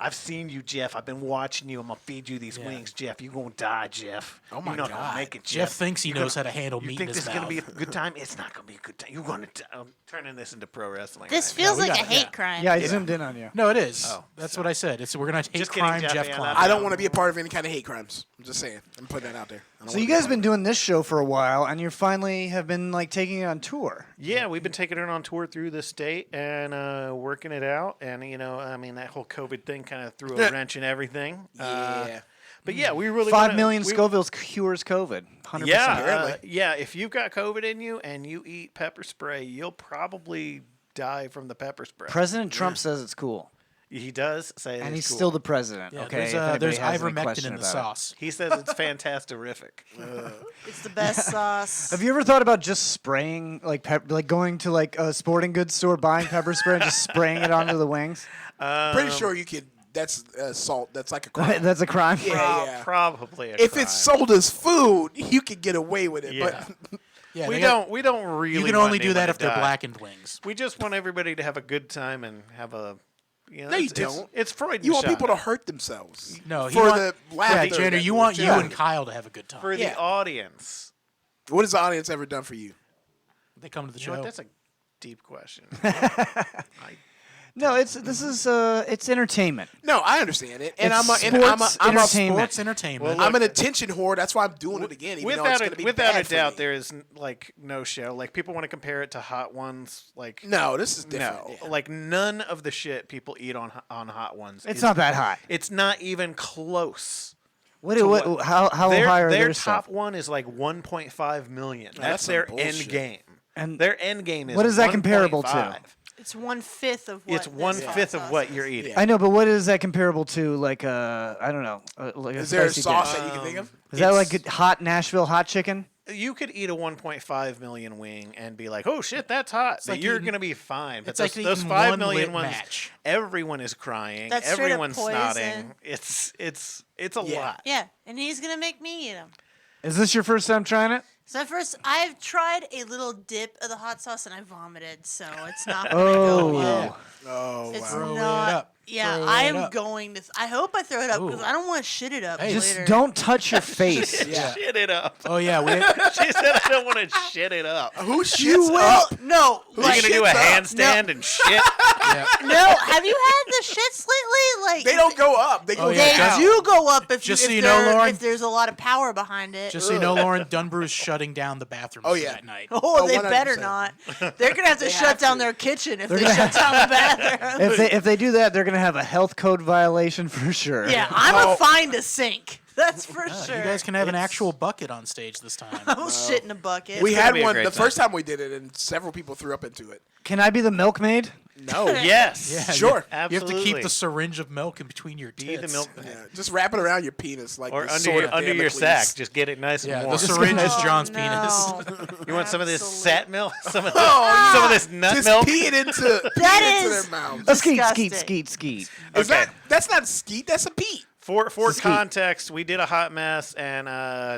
I've seen you, Jeff. I've been watching you. I'm gonna feed you these wings, Jeff. You gonna die, Jeff. Oh my You're not God. gonna make it, Jeff Jeff. thinks he You're knows gonna- how to handle You meat think in this his is gonna be a mouth. good time? It's not gonna be a good time. You're gonna. I'm turning this into pro wrestling. This right feels we like got a it, hate yeah. crime. Yeah, I zoomed in on you. No, it is. Oh, That's what I said. We're gonna hate Just kidding, crime, Jeff, Jeff yeah, Klein. I don't want to be a part of any kind of hate crimes. I'm just saying. I'm putting that out there. I don't So wanna you be a guys part been of doing this show for a while, and you finally have been like taking it on tour. Yeah, we've been taking it on tour through the state and working it out. And, I mean, that whole COVID thing kind of threw a wrench in everything. Yeah. But yeah, we really 5 wanna- million we- Scovilles cures COVID. 100%. Yeah, Apparently. yeah. If you've got COVID in you and you eat pepper spray, you'll probably die from the pepper spray. President Trump says it's cool, He does say, and it's he's cool. still the president. Yeah, okay, if there's anybody has any ivermectin question in the about it. sauce. He says it's fantastic. It's the best sauce. Have you ever thought about just spraying like like going to like a sporting goods store, buying pepper spray, and just spraying it onto the wings? Pretty sure you could that's assault. That's like a crime. That's a crime. Yeah. Probably. If it's sold as food, you could get away with it. Yeah. But Yeah, we they don't. got- We don't really. You can want only do that anyone if to they're die. blackened wings. We just want everybody to have a good time and have a. You know, No, you it's, don't. It's Freud. you want people to hurt themselves. No, for the yeah, laughter. Jander, that you goes want you down. and Kyle to have a good time. for Yeah. the audience. What has the audience ever done for you? They come to the You know show. what? That's a deep question. No, it's entertainment. No, I understand it, and It's I'm a entertainment. Sports entertainment. Well, I'm an attention whore. That's why I'm doing it again. Even though it's gonna be without bad a for doubt, me. there is like no show. Like people want to compare it to Hot Ones. Like No, this is different. no, Yeah. like none of the shit people eat on Hot Ones. It's is- not that hot. It's not even close. What? to What? How their, high are their their top stuff? one is like 1.5 million. Oh, That's that's some their bullshit. end game. And Their end game is what is that comparable to? 1.5. It's 1/5 of what. It's this 1/5 hot of what sauce you're is. eating. Yeah. I know, but what is that comparable to? Like I don't know. Like a Is there a spicy sauce dish? that you can think of? Is that It's- like hot Nashville hot chicken? You could eat a 1.5 million wing and be like, "Oh shit, that's hot." But like you're eating- gonna be fine. But it's like those eating 5 one million lit ones, match. everyone is crying. That's straight up Everyone's snotting. poison. It's a Yeah. lot. Yeah, and he's gonna make me eat them. Is this your first time trying it? So first, I've tried a little dip of the hot sauce and I vomited, so it's not gonna Oh. go well. Oh It's wow. Throw it not. up. Yeah, Throw it I'm up. going to. I hope I throw it up because Ooh. I don't want to shit it up Hey, Just later. don't touch your face. Yeah. Shit it up. Oh yeah, we She said, "I don't want to shit it up." Who shits You will. up? No, Are like, you gonna do a shits up. handstand and shit? no. Have you had the shits lately? Like They don't go up. They go Oh, yeah. They down. do go up if Just you, so if you know, there- Lauren- if there's a lot of power behind it. just so you know, Lauren Dunbar's shutting down the bathrooms Oh, yeah. that night. Oh, they 100%. better not. They're gonna have to They shut have down to. their kitchen if They're they gonna shut down the bathroom. If they do that, they're gonna have a health code violation for sure. Yeah, I'm Oh. gonna find a sink. That's for Yeah, sure. You guys can have an actual bucket on stage this time. I will shit in a bucket. We gonna had be a one great the time. first time we did it, and several people threw up into it. Can I be the milkmaid? No. Yes. Yeah, Sure. You have to keep Absolutely. the syringe of milk in between your Be tits. the milk. Yeah, just wrap it around your penis like Or the under sword your, of under your Damocles. sack. Just get it nice Yeah, and the warm. syringe is Oh, John's no. penis. You want some of this Absolute- sat milk? Some of this nut Just milk? pee it into, That into is- their mouth. Oh, skeet, Disgusting. skeet, skeet, skeet. Is that's not skeet, that's a pee. For Skeet. context, we did a hot mess, and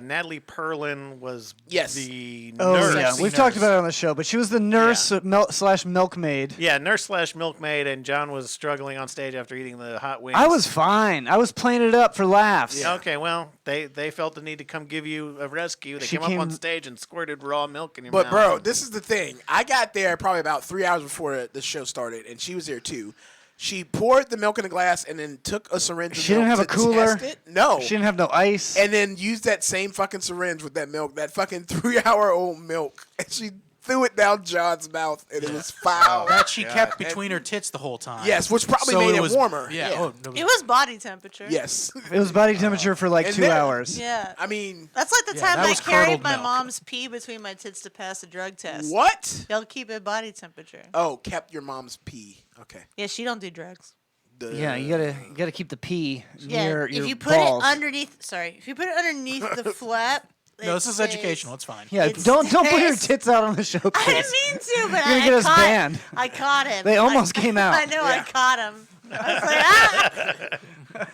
Natalie Perlin was Yes. the Oh nurse. yeah, we've talked about it on the show, but she was the nurse slash milkmaid. Yeah, nurse slash milkmaid, and John was struggling on stage after eating the hot wings. I was fine. I was playing it up for laughs. Yeah. Okay, well, they felt the need to come give you a rescue. They She came up on came- stage and squirted raw milk in your But mouth. bro, this is the thing. I got there probably about 3 hours before the show started, and she was there too. She poured the milk in a glass and then took a syringe. Of She didn't milk have a to cooler? Test it. No. She didn't have no ice. And then used that same fucking syringe with that milk, that fucking 3-hour-old milk, and she threw it down John's mouth, and it was foul. That she kept between her tits the whole time. Yes, which probably So made it was- warmer. Yeah. Oh, no, It was body temperature. Yes. It was body temperature for like And 2 then- hours. Yeah. I mean, That's like the Yeah, time that I was carried curdled my milk. mom's pee between my tits to pass a drug test. what? They'll keep it body temperature. Oh, kept your mom's pee. Okay. Yeah, she don't do drugs. Duh. Yeah, you gotta keep the pee Yeah, near your if you put balls. it underneath, if you put it underneath the flap. No, this it is stays- educational. It's fine. Yeah, It don't put your stays- tits out on the show. I Chris. didn't mean to, but You're gonna I get us caught, banned. I caught him. They almost came out. I know, I Yeah. caught him. I was like,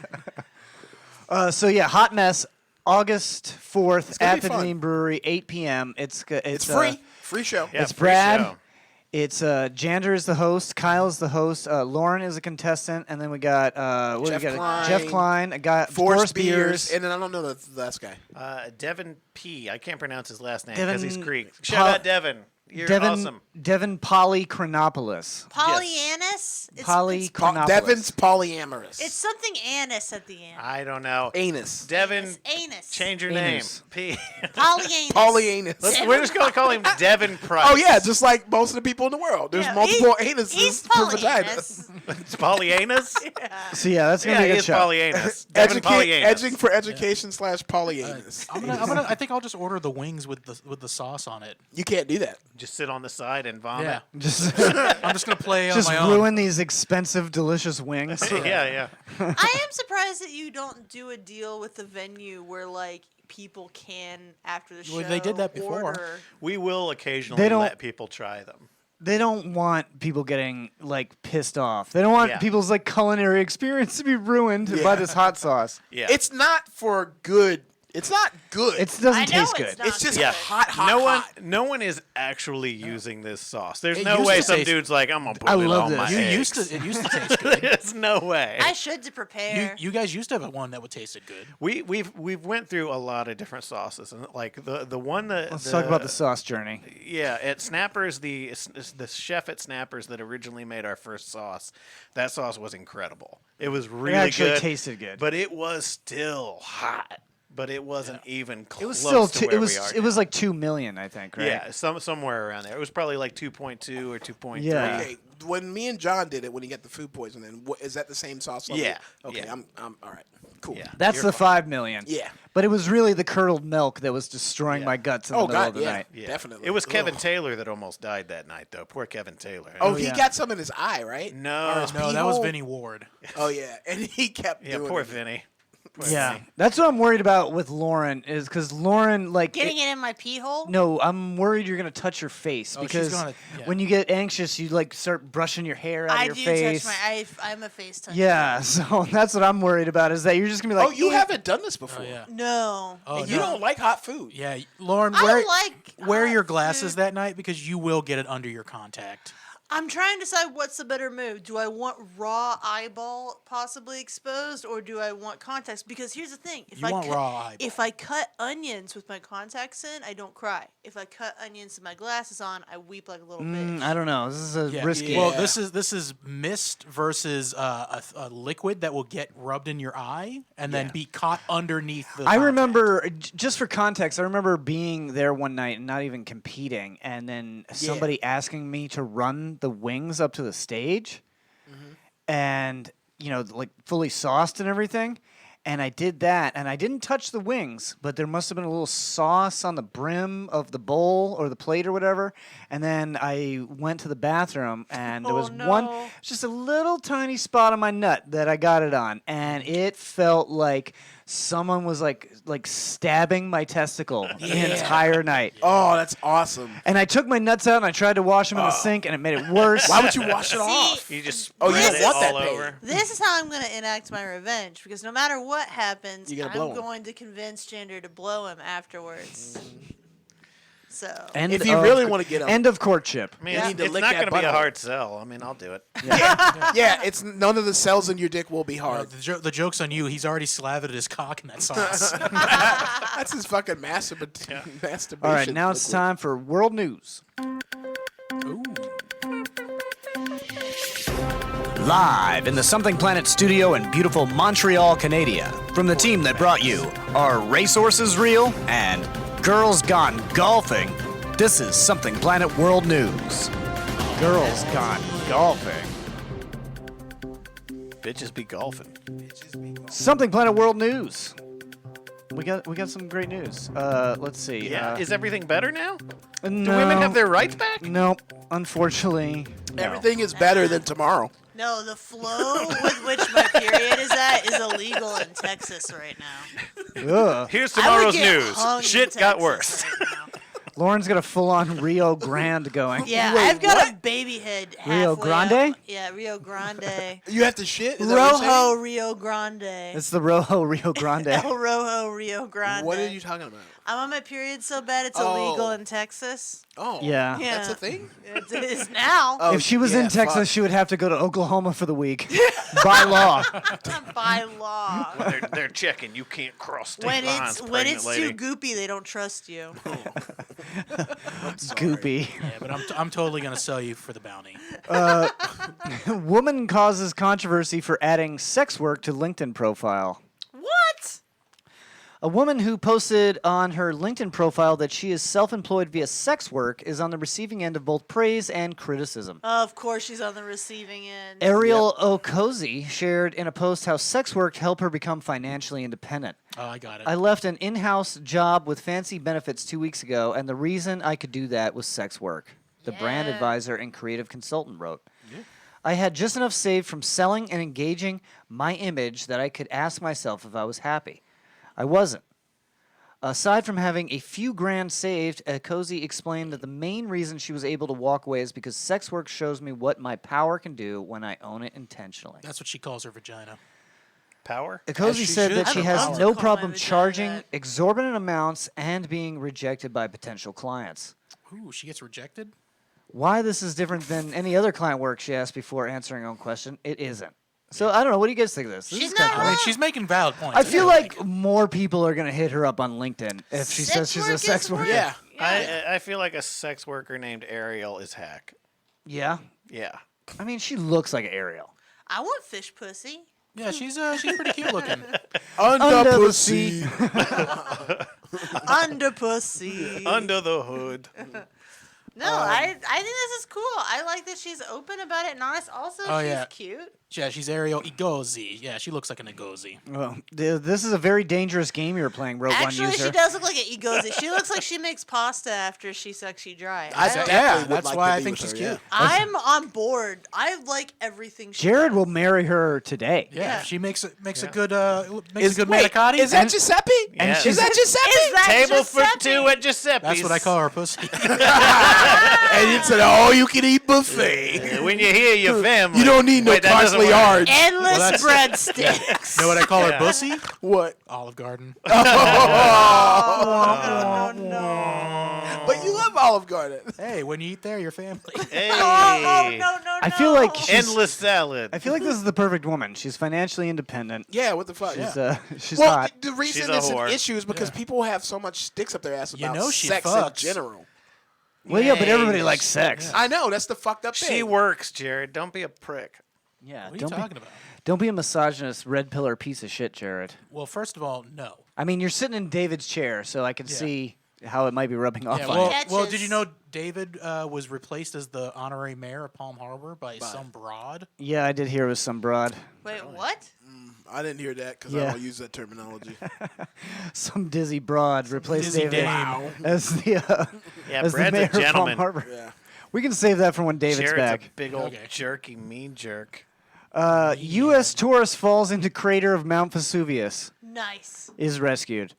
ah! So yeah, hot mess. August 4th gonna at be the fun. Dean Brewery, 8 p.m. It's It's free. Free show. Yeah, It's free Brad. show. It's Jander is the host, Kyle is the host, Lauren is a contestant, and then we got what Jeff do we got? Klein, Jeff Klein, a guy, Forrest Beers. And then I don't know the last guy. Devin P. I can't pronounce his last name Devin because he's Greek. Shout out Devin. You're Devin awesome. Devin Polychronopoulos. Pollyannis? It's Polychronopoulos. Devin's polyamorous. it's something anus at the end. I don't know. anus. Devin, It's anus. change your Anus. name. P. Polyanus. Polyanus. We're just going to call him Devin Price. Oh yeah, just like most of the people in the world. There's Yeah, multiple he's anuses per vagina. Polyanus. It's Polyanus? So yeah, that's gonna Yeah, be a he good is show. Polyanus. Devin Polyanus. Edging for education / polyanus. I think I'll just order the wings with the sauce on it. You can't do that. Just sit on the side and vomit. Yeah. Just I'm just gonna play on just my own. ruin these expensive, delicious wings. Yeah. I am surprised that you don't do a deal with the venue where like people can after the show. Well, they did that before. order. We will occasionally They don't- let people try them. they don't want people getting like pissed off. They don't want people's like culinary experience to be ruined by this hot sauce. Yeah. It's not for good. It's not good. It doesn't taste good. It's just Yeah. hot. No one is actually using this sauce. There's It no used way to some taste- dude's like, I'm gonna put I it love on this. my It used eggs. to taste good. There's no way. I should to prepare. You guys used to have one that would tasted good. We've went through a lot of different sauces, and like the one that Let's talk about the sauce journey. Yeah, at Snappers, the chef at Snappers that originally made our first sauce, that sauce was incredible. It was really actually good. tasted good. But it was still hot. But it wasn't even close. It was still to where we are it was now. like 2 million, I think, right? Yeah, somewhere around there. It was probably like 2.2 or 2.3. Yeah. Okay, when me and John did it, when he got the food poisoning, is that the same sauce level? Yeah, Okay, yeah. I'm all right. Cool. Yeah. That's You're the fine. 5 million. Yeah. But it was really the curdled milk that was destroying my guts in the Oh middle God, of the yeah, night. Yeah. definitely. It was Kevin Ugh. Taylor that almost died that night, though. Poor Kevin Taylor. Oh, he yeah. got some in his eye, right? No. No, that was Pee-hole? Vinny Ward. Oh yeah, and he kept Yeah, doing poor it. Vinny. Poor Yeah, Vinny. that's what I'm worried about with Lauren is because Lauren like Getting it in my pee hole? No, I'm worried you're gonna touch your face Oh, she's because gonna- yeah. when you get anxious, you like start brushing your hair out I of your do face. touch my. I'm a face toucher. Yeah, so that's what I'm worried about is that you're just gonna be like, Oh, you "Eh." haven't done this before. Oh yeah. No. Oh, You no. don't like hot food. Yeah, Lauren, I wear like wear hot your glasses food. that night because you will get it under your contact. I'm trying to decide what's the better move. Do I want raw eyeball possibly exposed, or do I want contacts? Because here's the thing: You want raw eyeball. If I cut onions with my contacts in, I don't cry. If I cut onions with my glasses on, I weep like a little bitch. I don't know. This is a Yeah. risky. Well, this is mist versus a liquid that will get rubbed in your eye and then be caught underneath the. I contact. remember, just for context, I remember being there one night and not even competing, and then somebody asking me to run the wings up to the stage, and like fully sauced and everything. And I did that, and I didn't touch the wings, but there must have been a little sauce on the brim of the bowl or the plate or whatever. And then I went to the bathroom, and there was no. just a little tiny spot on my nut that I got it on, and it felt like someone was like stabbing my testicle the entire night. Oh, that's awesome. And I took my nuts out and I tried to wash them in the sink, and it made it worse. Why would you wash it off? You just Oh, you spread don't it want that all pain. over. This is how I'm going to enact my revenge, because no matter what happens, You gotta I'm blow 'em. going to convince Jander to blow him afterwards. So End If you of- really wanna get 'em. end of courtship. I mean, You it's, need to it's lick not that going to be a butthole. hard sell. I mean, I'll do it. Yeah, it's none of the cells in your dick will be hard. The joke's on you. He's already slathered his cock in that sauce. That's his fucking masturbation. All right, now it's liquid. time for world news. Live in the Something Planet studio in beautiful Montreal, Canada, from the team that brought you Are Racehorses Real? And Girls Gone Golfing, this is Something Planet World News. Girls Gone Golfing. Bitches be golfing. Something Planet World News. We got some great news. Let's see. Yeah. Is everything better now? Do no, women have their rights back? Nope. Unfortunately, no. Everything is better than tomorrow. no, the flow with which my period is at is illegal in Texas right now. Ugh. Here's I would tomorrow's get news. hung in Shit got Texas worse. right now. Lauren's got a full-on Rio Grande going. Yeah, Wait, I've got what? a baby head. Rio halfway Grande? up. Yeah, Rio Grande. You have to shit? Is that what you're Rojo saying? Rio Grande. It's the Rojo Rio Grande. El Rojo Rio Grande. What are you talking about? I'm on my period so bad it's Oh. illegal in Texas. Oh, Yeah. Yeah. that's a thing? It is now Oh, If she was yeah, in Texas, fuck. she would have to go to Oklahoma for the week by law. by law. They're checking. You can't cross state When lines, it's pregnant lady. too goopy, they don't trust you. Goopy. Yeah, but I'm totally gonna sell you for the bounty. Woman causes controversy for adding sex work to LinkedIn profile. What? A woman who posted on her LinkedIn profile that she is self-employed via sex work is on the receiving end of both praise and criticism. Of course, she's on the receiving end. Ariel Okozie shared in a post how sex work helped her become financially independent. Oh, I got it. I left an in-house job with fancy benefits 2 weeks ago, and the reason I could do that was sex work, the brand Yeah. advisor and creative consultant wrote. I had just enough saved from selling and engaging my image that I could ask myself if I was happy. I wasn't. Aside from having a few grand saved, Cozy explained that the main reason she was able to walk away is because sex work shows me what my power can do when I own it intentionally. That's what she calls her vagina. Power? Cozy she said should. that she I'd has love to no call problem my vagina charging that. exorbitant amounts and being rejected by potential clients. Ooh, she gets rejected? Why this is different than any other client work, she asked before answering her own question. It isn't. So I don't know. What do you guys think of this? This She's is kinda not cool. I mean, wrong. she's making valid points. I feel like more people are going to hit her up on LinkedIn if she says Sex she's work a is sex worker. work. Yeah. I feel like a sex worker named Ariel is hack. Yeah. Yeah. I mean, she looks like Ariel. I want fish pussy. Yeah, she's pretty cute looking. Under the pussy. Under pussy. Under the hood. No, I think this is cool. I like that she's open about it and honest. Also, Oh, she's yeah. cute. Yeah, she's Ariel Igozi. Yeah, she looks like an Igozi. Well, this is a very dangerous game you're playing, wrote Actually, one user. she does look like an egozy. She looks like she makes pasta after she sucks you dry. I I don't- definitely would that's like why to I be think with she's her, cute. yeah. I'm on board. I like everything she Jared does. will marry her today. Yeah, Yeah. she makes a good Is, a good wait, manicotti. is that Giuseppe? And Yeah. she's Is that Giuseppe? Is that Table for Giuseppe? two at Giuseppe's. That's what I call her pussy. And it's an all-you-can-eat buffet. When you hear your family. You don't need no Wait, that doesn't parsley work. orange. Endless that's- breadsticks. You know what I call Yeah. her pussy? What? Olive Garden. Oh, no. But you love Olive Garden. Hey, when you eat there, your family. Hey. Oh, no. I feel like she's, Endless salad. I feel like this is the perfect woman. She's financially independent. Yeah, what the fuck? She's Well, hot. the reason She's a it's an whore. issue is because people have so much sticks up their ass You about know she sex in fucks. general. Well, yeah, but everybody Yes. likes sex. I know, that's the fucked up She thing. works, Jared. Don't be a prick. Yeah, What are you don't be, talking about? don't be a misogynist red pillar piece of shit, Jared. Well, first of all, no. I mean, you're sitting in David's chair, so I can Yeah. see how it might be rubbing off Yeah, on well, you. well, Catches. did you know David was replaced as the honorary mayor of Palm Harbor by some broad? Yeah, I did hear it was some broad. Wait, what? I didn't hear that because Yeah. I don't use that terminology. Some dizzy broad replaced dizzy David dame. as the Yeah, as the Brad's mayor a of Palm gentleman. Harbor. Yeah. We can save that for when David's Jared's back. a big old Okay. jerky, mean jerk. U.S. tourist falls into crater of Mount Vesuvius. Nice. Is rescued.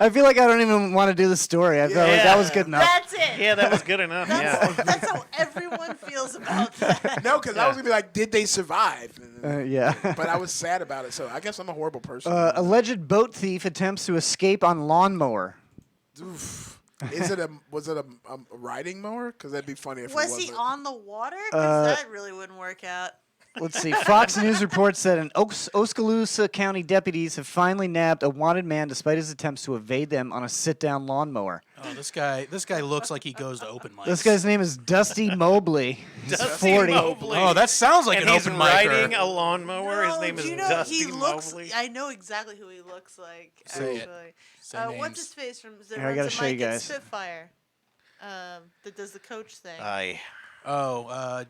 I feel like I don't even want to do the story. I felt like that was good enough. That's it. Yeah, that was good enough. Yeah. That's how everyone feels about that. No, because I was going to be like, did they survive? Yeah. But I was sad about it, so I guess I'm a horrible person. Alleged boat thief attempts to escape on lawnmower. Oof. Was it a riding mower? Because that'd be funny if it Was wasn't. he on the water? Because that really wouldn't work out. Let's see. Fox News reports that Oskaloosa County deputies have finally nabbed a wanted man despite his attempts to evade them on a sit-down lawnmower. Oh, this guy looks like he goes to open mics. This guy's name is Dusty Mobley. He's Dusty 40. Mobley. Oh, that sounds like And an he's open riding micer. a lawnmower. His No, name do is you know, Dusty he looks, Mobley. I know exactly who he looks like. Say it. Actually, Say what's names. his face from? That Here, I runs gotta a show you mic at guys. Spitfire. That does the coach thing.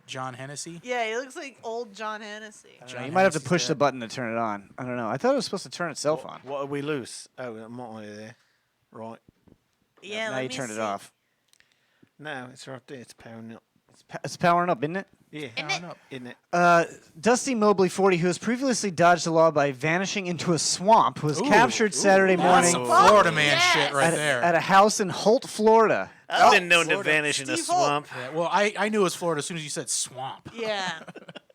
John Hennessy. Yeah, he looks like old John Hennessy. You might have to push the button to turn it on. I don't know. I thought it was supposed to turn itself on. What are we loose? Oh, I'm not really there. Right. Yeah, now let you me turned it see. off. No, it's right there. It's powering up. It's powering up, isn't it? Yeah. Isn't it? Isn't it? Dusty Mobley, 40, who has previously dodged the law by vanishing into a swamp, was Ooh. captured Saturday That's morning some Florida man yes. shit right at, there. at a house in Holt, Florida. I've been known to Florida. vanish in a Steve Holt. swamp. Yeah, well, I knew it was Florida as soon as you said swamp. Yeah.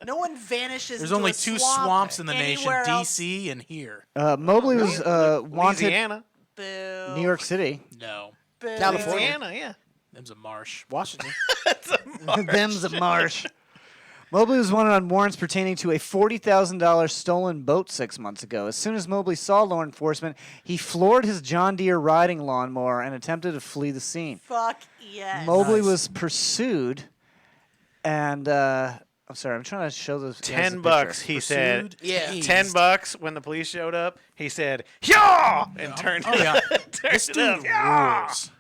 No one vanishes. There's into only a two swamp swamps in the nation, anywhere else. D.C. and here. Mobley was wanted Louisiana. Boo. New York City. No, Boo. California. Louisiana, yeah. them's a marsh. Washington. Them's a marsh. Mobley was wanted on warrants pertaining to a $40,000 stolen boat 6 months ago. As soon as Mobley saw law enforcement, he floored his John Deere riding lawnmower and attempted to flee the scene. Fuck yes. Mobley Nice. was pursued, and I'm sorry, I'm trying to show those. guys the $10, picture. he said. Pursued, Yeah. tased. $10 when the police showed up. He said, "Yeah!" and turned Oh it yeah, up. this Turned it dude up. Yeah! rules.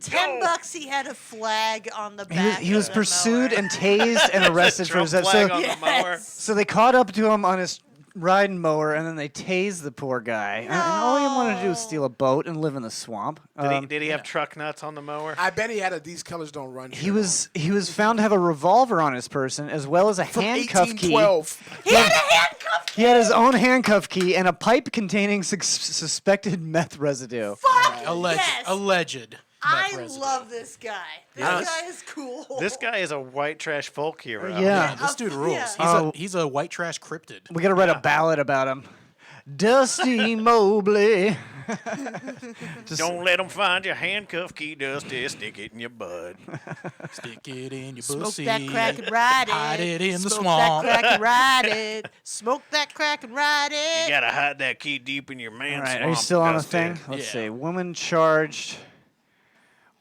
$10 he had a flag on the back. He was of the pursued mower. and tased and arrested for Trump his. flag So, on the mower. Yes. so they caught up to him on his riding mower, and then they tased the poor guy. And all he wanted to do was steal a boat and live in the swamp. Did he have truck nuts on the mower? I bet he had a These Colors Don't Run shirt He was found to have a revolver on his person as well as a from handcuff key. 1812. He had a handcuff key. He had his own handcuff key and a pipe containing suspected meth residue. Fuck Alleged. yes. I residue. love this guy. This guy is cool. This guy is a white trash folk hero. Yeah. This dude rules. Yeah. He's a white trash cryptid. We gotta write a ballad about him. Dusty Mobley. Don't let them find your handcuff key, Dusty. Stick it in your bud. Stick it in your Smoke pussy. that crack and ride it. Hide it in the Smoke swamp. that crack and ride it. Smoke that crack and ride You it. gotta hide that key deep in your man's All right, swamp. are you still on the Dusty. thing? Let's Yeah. see.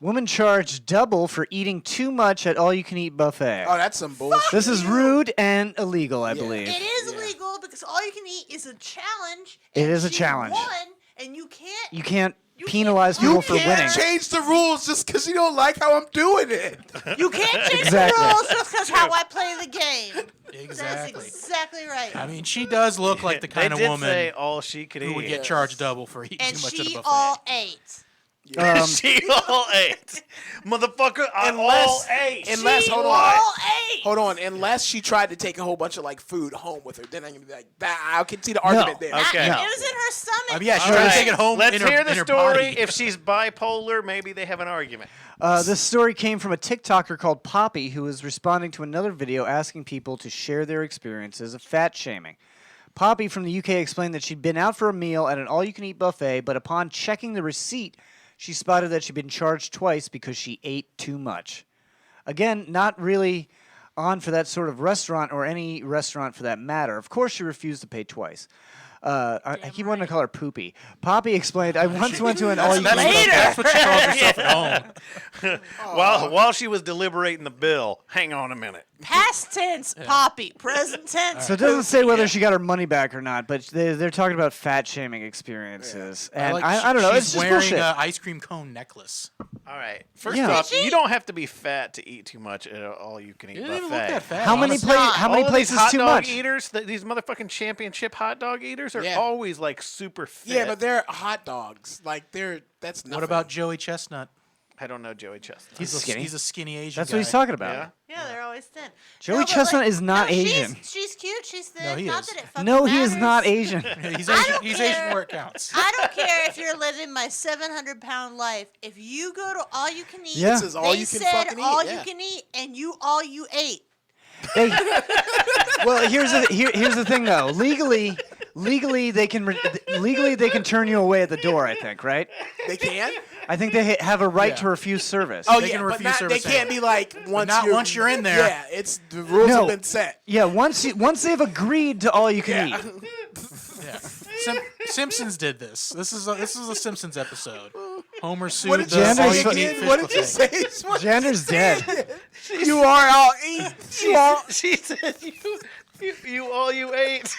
Woman charged double for eating too much at all-you-can-eat buffet. Oh, that's some bullshit. This is rude and illegal, I believe. It is illegal because all you can eat is a challenge. It and is a she challenge. Won, and you can't. You can't You penalize can't- people you for can't winning. Change the rules just because you don't like how I'm doing it. You can't change Exactly. the rules just because how I play the game. Exactly. That's exactly right. I mean, she does look like the kind they of did woman say all she could who eat. would get charged double for eating And too much at a she buffet. all ate. She all ate. Motherfucker, I all ate. Unless, She hold on. all ate. Hold on, unless she tried to take a whole bunch of like food home with her, then I'm gonna be like, I can see the argument there. Okay. It was in her stomach. I mean, yeah, she All tried right. to take it home Let's in her, hear the in her story. body. If she's bipolar, maybe they have an argument. This story came from a TikToker called Poppy who was responding to another video asking people to share their experiences of fat shaming. Poppy from the UK explained that she'd been out for a meal at an all-you-can-eat buffet, but upon checking the receipt, she spotted that she'd been charged twice because she ate too much. Again, not really on for that sort of restaurant or any restaurant for that matter. Of course, she refused to pay twice. I keep wanting to call her Poopy. Poppy explained, I once went to an all-you-can-eat buffet. That's what she calls herself at home. While she was deliberating the bill, hang on a minute. Past tense, Poppy. Present tense. So it doesn't say whether she got her money back or not, but they're talking about fat shaming experiences. And I don't know, She's it's just wearing bullshit. an ice cream cone necklace. All right. First Yeah. off, you don't have to be fat to eat too much at all you can eat It buffet. didn't even look that fat. How many honestly. how many All of places these hot too dog much? eaters, these motherfucking championship hot dog eaters are Yeah. always like super fit. Yeah, but they're hot dogs. Like that's nothing. What about Joey Chestnut? I don't know Joey Chestnut. He's skinny. He's a skinny Asian That's guy. what he's talking about. Yeah. Yeah, they're always thin. Joey but, Chestnut is not she's- Asian. She's cute. She's thin. No, he not is. that it fucking No, he is matters. not Asian. He's I Asian. don't He's care. Asian where it counts. I don't care if you're living my 700-pound life. If you go to all you can eat, Yeah. This is all they you can said fucking eat, all yeah. you can eat, and you all you ate. Hey, well, here's the thing though. Legally they can turn you away at the door. I think, right? They can? I think they have a right Yeah. to refuse service. Oh They yeah, can but refuse not, service they can't be like once not once you're in there. Yeah, it's the rules No. have been set. Yeah, once they've agreed to all you can eat. Yeah. Simpsons did this. This is a Simpsons episode. Homer What sued did the you Jander's all say you can eat again? fish What did you buffet. say? What Jander's dead. you are all eat. You all. She said you all you ate.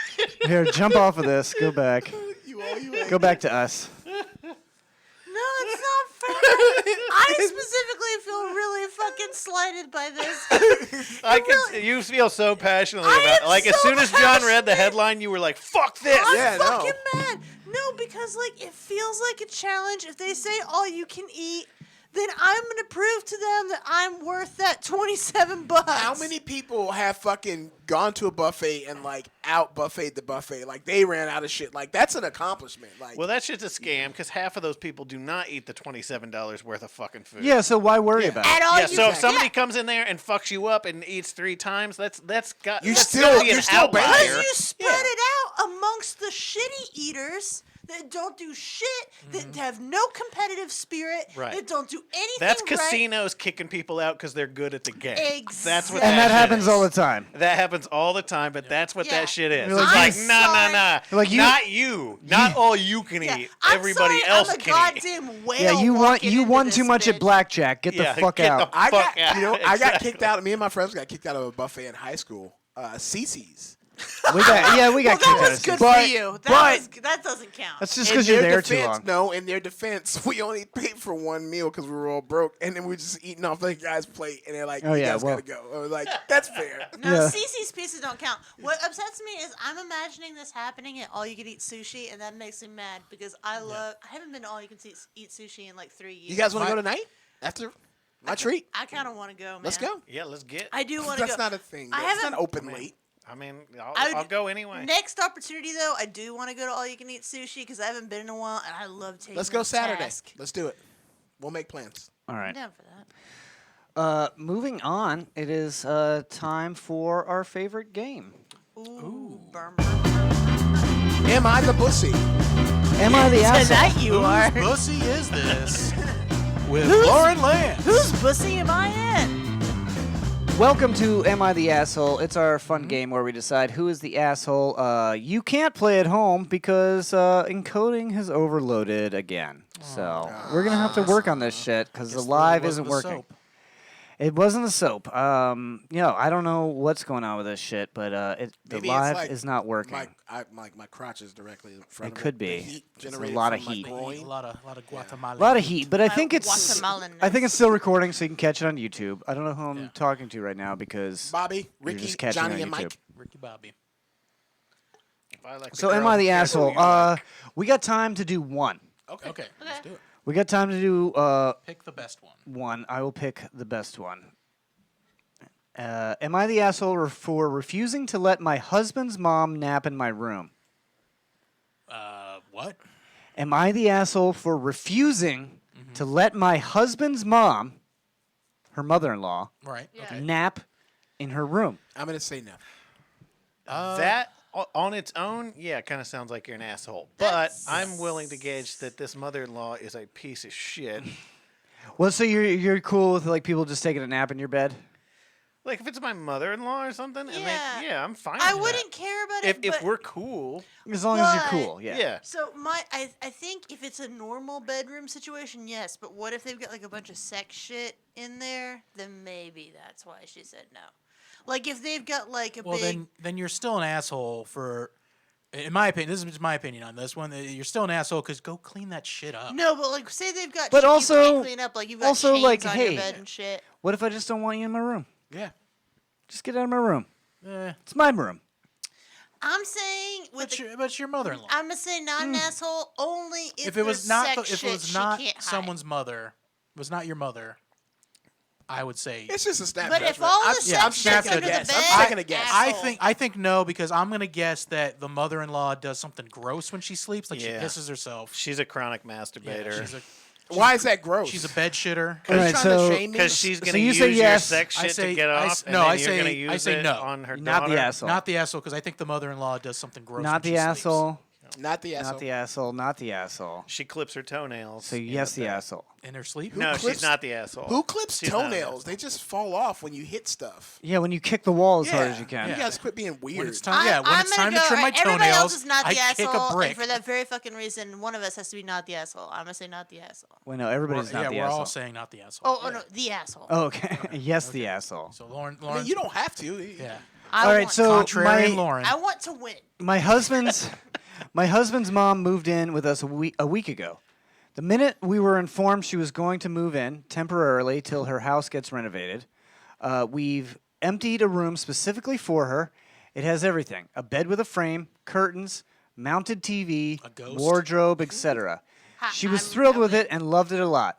Here, jump off of this. Go back. You all you ate. Go back to us. No, it's not fair. I specifically feel really fucking slighted by this. I can. You feel so passionately I about. am Like as so soon as John read the passionate. headline, you were like, "Fuck this." I'm Yeah, no. fucking mad. No, because like it feels like a challenge. If they say all you can eat, then I'm gonna prove to them that I'm worth that $27. How many people have fucking gone to a buffet and like out buffeted the buffet? Like they ran out of shit. Like that's an accomplishment. Like Well, that shit's a scam because half of those people do not eat the $27 worth of fucking food. Yeah, so why worry about At it? all Yeah, you so if can somebody eat. comes in there and fucks you up and eats 3 times, that's got You that's still- gonna be you're an still bad. outlier. Because you spread it out amongst the shitty eaters that don't do shit, that have no competitive spirit, Right. that don't do anything That's right. casinos kicking people out because they're good at the game. That's what Exactly. And that shit happens is. all the time. That happens all the time, but that's what Yeah. that shit is. You're It's like, like, nah. Like you- not you. Not all you can Yeah, eat. I'm Everybody sorry, else I'm a can eat. goddamn whale. Yeah, you walking won into too this much bitch. at blackjack. Get the Yeah, fuck get the out. I fuck got, out. you know, I got Exactly. kicked out. Me and my friends got kicked out of a buffet in high school. Cece's. We got Well, kicked that out was of good Cece's. for But- you. but- That doesn't count. That's just In because you're their there too defense- long. No, in their defense, we only paid for one meal because we were all broke, and then we were just eating off the guy's plate, and they're like, Oh, "You yeah, guys well- gotta go." I was like, "That's fair." No, Yeah. Cece's pieces don't count. What upsets me is I'm imagining this happening at All You Can Eat Sushi, and that makes me mad because I haven't been to All You Can Eat Sushi in like 3 years. You guys want to go tonight after my treat? I kind of want to go, man. Let's go. Yeah, let's get. I do want to go. That's not a thing. I It's haven't- not open late. I mean, I I'll would- go anyway. Next opportunity, though, I do want to go to all you can eat sushi because I haven't been in a while, and I love taking. Let's go the Saturday. task. Let's do it. We'll make plans. All I'm right. down for that. Moving on, it is time for our favorite game. Ooh. Am I the pussy? Am I the asshole? Tonight you are. Whose pussy is this? With Lauren Lance. Whose pussy am I in? Welcome to Am I the Asshole? It's our fun game where we decide who is the asshole. You can't play at home because encoding has overloaded again. So we're going to have to work on this shit because the live isn't working. It wasn't the soap. I don't know what's going on with this shit, but the Maybe live it's like is not working. My crotch is directly in front It of could The be. heat It's a generated lot of from my heat. groin. A lot of Guatemala. A lot of heat, but I My think it's Guatemalan-ness. still recording, so you can catch it on YouTube. I don't know who I'm talking to right now because Bobby, you're Ricky, just catching it Johnny, on and YouTube. Mike. Ricky Bobby. So am I the asshole? We got time to do one. Okay. Let's do it. We got time to do Pick the best one. one. I will pick the best one. Am I the asshole for refusing to let my husband's mom nap in my room? What? Am I the asshole for refusing to let my husband's mom, her mother-in-law, Right. Yeah. nap in her room? I'm going to say no. That on its own, yeah, kind of sounds like you're an asshole. But I'm willing to gauge that this mother-in-law is a piece of shit. Well, so you're cool with like people just taking a nap in your bed? Like if it's my mother-in-law or something, Yeah. I'm fine. I with wouldn't care about that. it. If but we're cool, As long as you're But- cool, yeah. yeah. So I think if it's a normal bedroom situation, yes. But what if they've got like a bunch of sex shit in there? Then maybe that's why she said no. Like if they've got like a Well, big. then you're still an asshole for. In my opinion, this is just my opinion on this one. You're still an asshole because go clean that shit up. No, but like say they've got. But shit you also- can't clean up, like you've got also, chains like, on hey. your bed and shit. What if I just don't want you in my room? Yeah. Just get out of my room. Eh, It's my room. I'm saying with but your mother-in-law. I'm gonna say not an asshole only If it was there's not, sex if shit it was she not can't hide. someone's mother, was not your mother, I would say. It's just a snap But if judgment. all the I'm sex taking shit's a under the guess. bed, I'm taking a guess. asshole. I think no because I'm gonna guess that the mother-in-law does something gross when she sleeps, like Yeah. she pisses herself. She's a chronic Yeah, masturbator. Why is that gross? she's a bed shitter. All right, trying so to shame me? Because she's going to you use say your yes. sex I shit say- to get I off, s- and no, then I you're going to say- use I say it no. on her Not daughter. the asshole. Not the asshole because I think the mother-in-law does something gross. Not when the she sleeps. asshole. Not the asshole. Not the asshole. Not the asshole. She clips her toenails. So in yes, the bed. asshole. In her sleep. No, clips- she's not the asshole. Who clips She's not an toenails? asshole. They just fall off when you hit stuff. Yeah, when you kick the wall as hard as you can. You guys quit being weird. When it's time, yeah, when I'm it's gonna time go, to trim my everybody else toenails, is not I the kick asshole, a brick. and for that very fucking reason, one of us has to be not the asshole. I'm gonna say not the asshole. Well, no, everybody's not yeah, the we're asshole. all saying not the asshole. Oh no, the asshole. Oh, okay. Yes, the asshole. So Lauren, I mean, you don't have to. Yeah. I All right, want so Contrarian Lauren. I want to win. my husband's mom moved in with us a week ago. The minute we were informed she was going to move in temporarily till her house gets renovated, we've emptied a room specifically for her. It has everything: a bed with a frame, curtains, mounted TV, A ghost. wardrobe, etc. She was I'm thrilled with really- it and loved it a lot.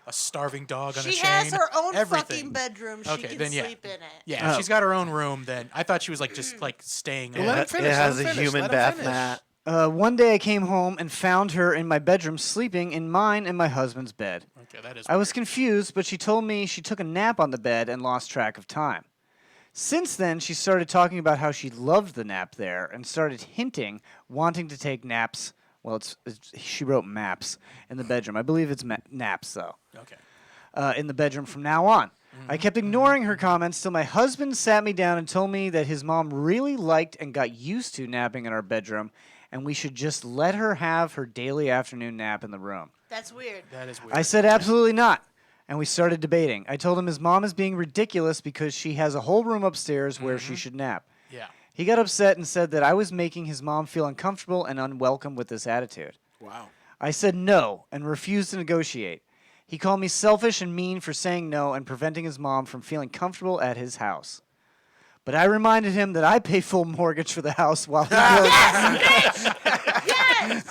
A starving dog on a She chain. has her own everything. fucking bedroom. She Okay, can then yeah. sleep in it. Yeah, if Oh. she's got her own room. Then I thought she was like just like staying. Well, in. let him It finish. has let a him finish, human let him bath finish. mat. One day I came home and found her in my bedroom sleeping in mine and my husband's bed. Okay, that is. I was weird. confused, but she told me she took a nap on the bed and lost track of time. Since then, she started talking about how she loved the nap there and started hinting wanting to take naps. Well, she wrote maps in the bedroom. I believe it's naps, though. Okay. In the bedroom from now on. I kept ignoring her comments till my husband sat me down and told me that his mom really liked and got used to napping in our bedroom, and we should just let her have her daily afternoon nap in the room. That's weird. That is weird. I said absolutely not, and we started debating. I told him his mom is being ridiculous because she has a whole room upstairs where she should nap. Yeah. He got upset and said that I was making his mom feel uncomfortable and unwelcome with this attitude. Wow. I said no and refused to negotiate. He called me selfish and mean for saying no and preventing his mom from feeling comfortable at his house. But I reminded him that I pay full mortgage for the house while he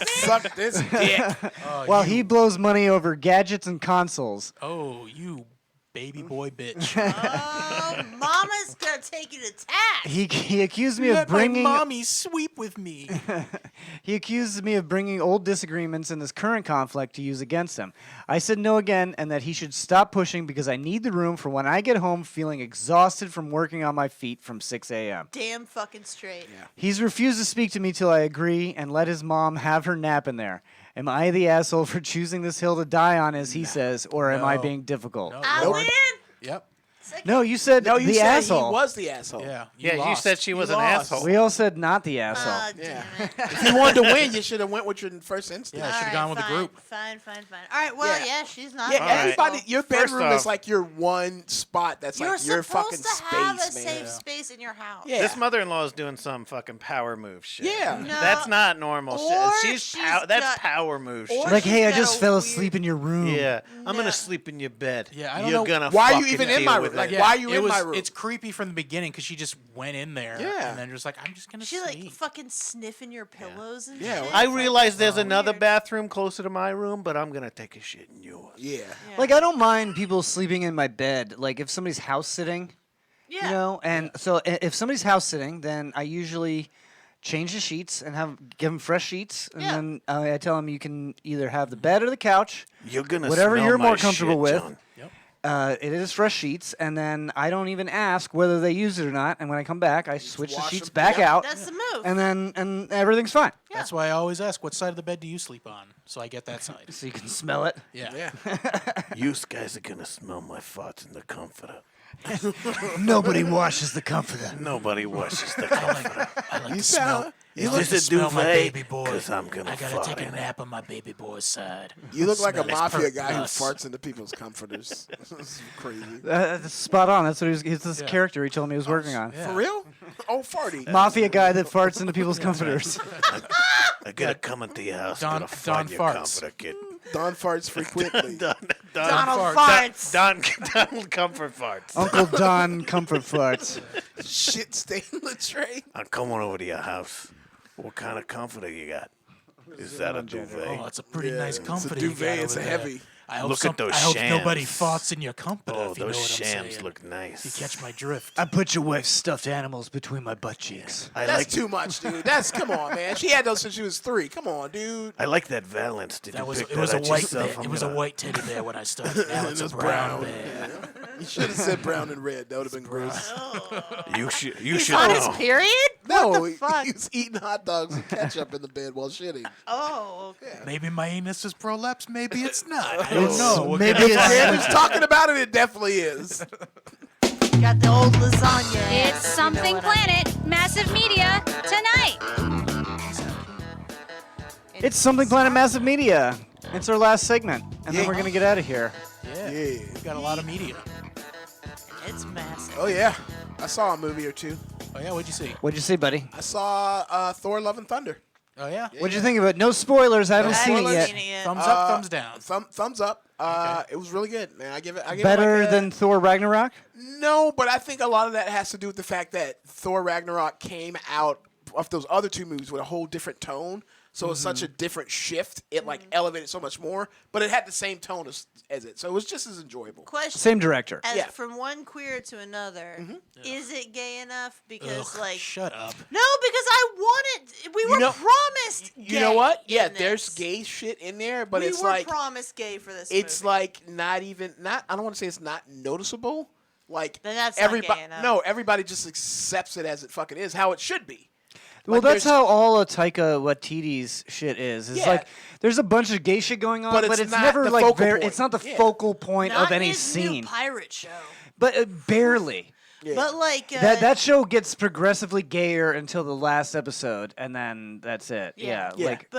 Suck this dick. blows, while he blows money over gadgets and consoles. Oh, you baby boy bitch. Oh, Mama's gonna take you to task. He accused me of Let bringing my mommy sweep with me. he accused me of bringing old disagreements in this current conflict to use against him. I said no again, and that he should stop pushing because I need the room for when I get home feeling exhausted from working on my feet from 6 a.m. Damn fucking straight. Yeah. He's refused to speak to me till I agree and let his mom have her nap in there. Am I the asshole for choosing this hill to die on, as he says, or am I No. being difficult? No, I Lauren- win. Yep. No, you said No, you the said asshole. he was the asshole. Yeah. Yeah, you lost. said she was an lost. asshole. We all said not the asshole. Yeah. Damn it. If you wanted to win, you should have went with your first instinct. Yeah, I should have All gone with the fine, group. Fine. All right, well, Yeah. yeah, she's not. Yeah, the everybody, asshole. your First bedroom is off- like your one spot that's You're like your fucking supposed to have a space, safe man. space in your house. Yeah. This mother-in-law is doing some fucking power move shit. Yeah. No, That's not normal or shit. she's That's got- power move or shit. Like, she's hey, I got just a fell weird- asleep in your room. Yeah, I'm No. gonna sleep in your bed. Yeah, I don't You're know- gonna Why are you fucking even in deal my with room? Like, it. why are you it in was, my room? It's creepy from the beginning because she just went in there. Yeah. And then just like, I'm just going to She sleep. like fucking sniffing your pillows and Yeah, shit. I It's like, realize there's oh, another weird. bathroom closer to my room, but I'm gonna take a shit in yours. Yeah. Yeah. Like, I don't mind people sleeping in my bed. Like, if somebody's house sitting, Yeah. you know, and so if somebody's house sitting, then I usually change the sheets and give them fresh sheets, and Yeah. then I tell them you can either have the bed or the couch, You're gonna whatever smell you're my more comfortable shit, with. John. It is fresh sheets, and then I don't even ask whether they use it or not. And when I come back, I switch the wash sheets them. back Yep. out, That's the move. and everything's fine. That's why I always ask, what side of the bed do you sleep on? So I get that side. So you can smell it. Yeah. Yeah. You guys are gonna smell my farts in the comforter. Nobody washes the comforter. Nobody washes the comforter. I like You to smell. sound- Is I like this to a smell my duvet? baby boy. 'Cause I'm gonna I gotta fart take a in it. nap on my baby boy's side. You look like a Smell is mafia guy who purpose. farts into people's comforters. This is crazy. That's spot on. That's what it's this Yeah. character he told me he was working on. Yeah. For real? Oh, farty. Mafia guy that farts into people's comforters. I gotta come into your house. Don- gonna find Don your farts. comforter, kid. Don farts frequently. Donald farts. Donald comfort farts. Uncle Don comfort farts. Shit stain the tray. I'm coming over to your house. What kind of comforter you got? Is that a duvet? Oh, it's a pretty Yeah, nice it's a comforter. duvet, you got it's over a there. heavy. I hope Look at those I hope nobody shams. farts in your comforter. Oh, if you know those what I'm shams saying. look nice. You catch my drift. I put your wife's stuffed animals between my butt cheeks. I That's like too much, dude. That's come on, man. She had those since she was 3. Come on, dude. I like that valance. Did That you was pick it was a that white yourself? bear. I'm It was a gonna- white teddy bear when I started. Now it's a It's brown brown. bear. You should have said brown and red. That would have been gross. You should. You He's should on his know. period? No, What the fuck? he was eating hot dogs and ketchup in the bed while shitting. Oh, okay. Maybe my anus is prolapsed. Maybe it's not. I don't know. We're maybe gonna it's- find Yeah, out. who's talking about it? It definitely is. Got the old lasagna. It's Something Planet, Massive Media, tonight. It's Something Planet Massive Media. It's our last segment, and then Yeah. we're gonna get out of here. Yeah. Yeah. We got a lot of media. It's massive. Oh, yeah. I saw a movie or two. Oh yeah, what'd you see? What'd you say, buddy? I saw Thor: Love and Thunder. Oh yeah. What'd you think of it? No spoilers. I haven't I seen haven't it yet. seen it yet. Thumbs up, thumbs down. Thumbs up. It was really good, man. I give it Better like a- than Thor Ragnarok? No, but I think a lot of that has to do with the fact that Thor Ragnarok came out of those other two movies with a whole different tone. So it's such a different shift. It like elevated so much more, but it had the same tone as it. So it was just as enjoyable. Question. Same director. As Yeah. from one queer to another, is it gay enough? Because Ugh, like shut up. no, because I wanted. We were know- promised. You know what? gay Yeah, in there's this. gay shit in there, but we it's were like promised gay for this. it's movie. like not. I don't want to say it's not noticeable. Like Then that's not everybody. gay enough. No, everybody just accepts it as it fucking is, how it should be. Well, Like, that's there's- how all of Taika Waititi's shit is. It's Yeah. like there's a bunch of gay shit going on, But but it's it's not never the like focal very. point. It's not the Yeah. focal point Not of any his scene. new pirate show. But barely. Yeah. But like That show gets progressively gayer until the last episode, and then that's it. Yeah. Yeah, like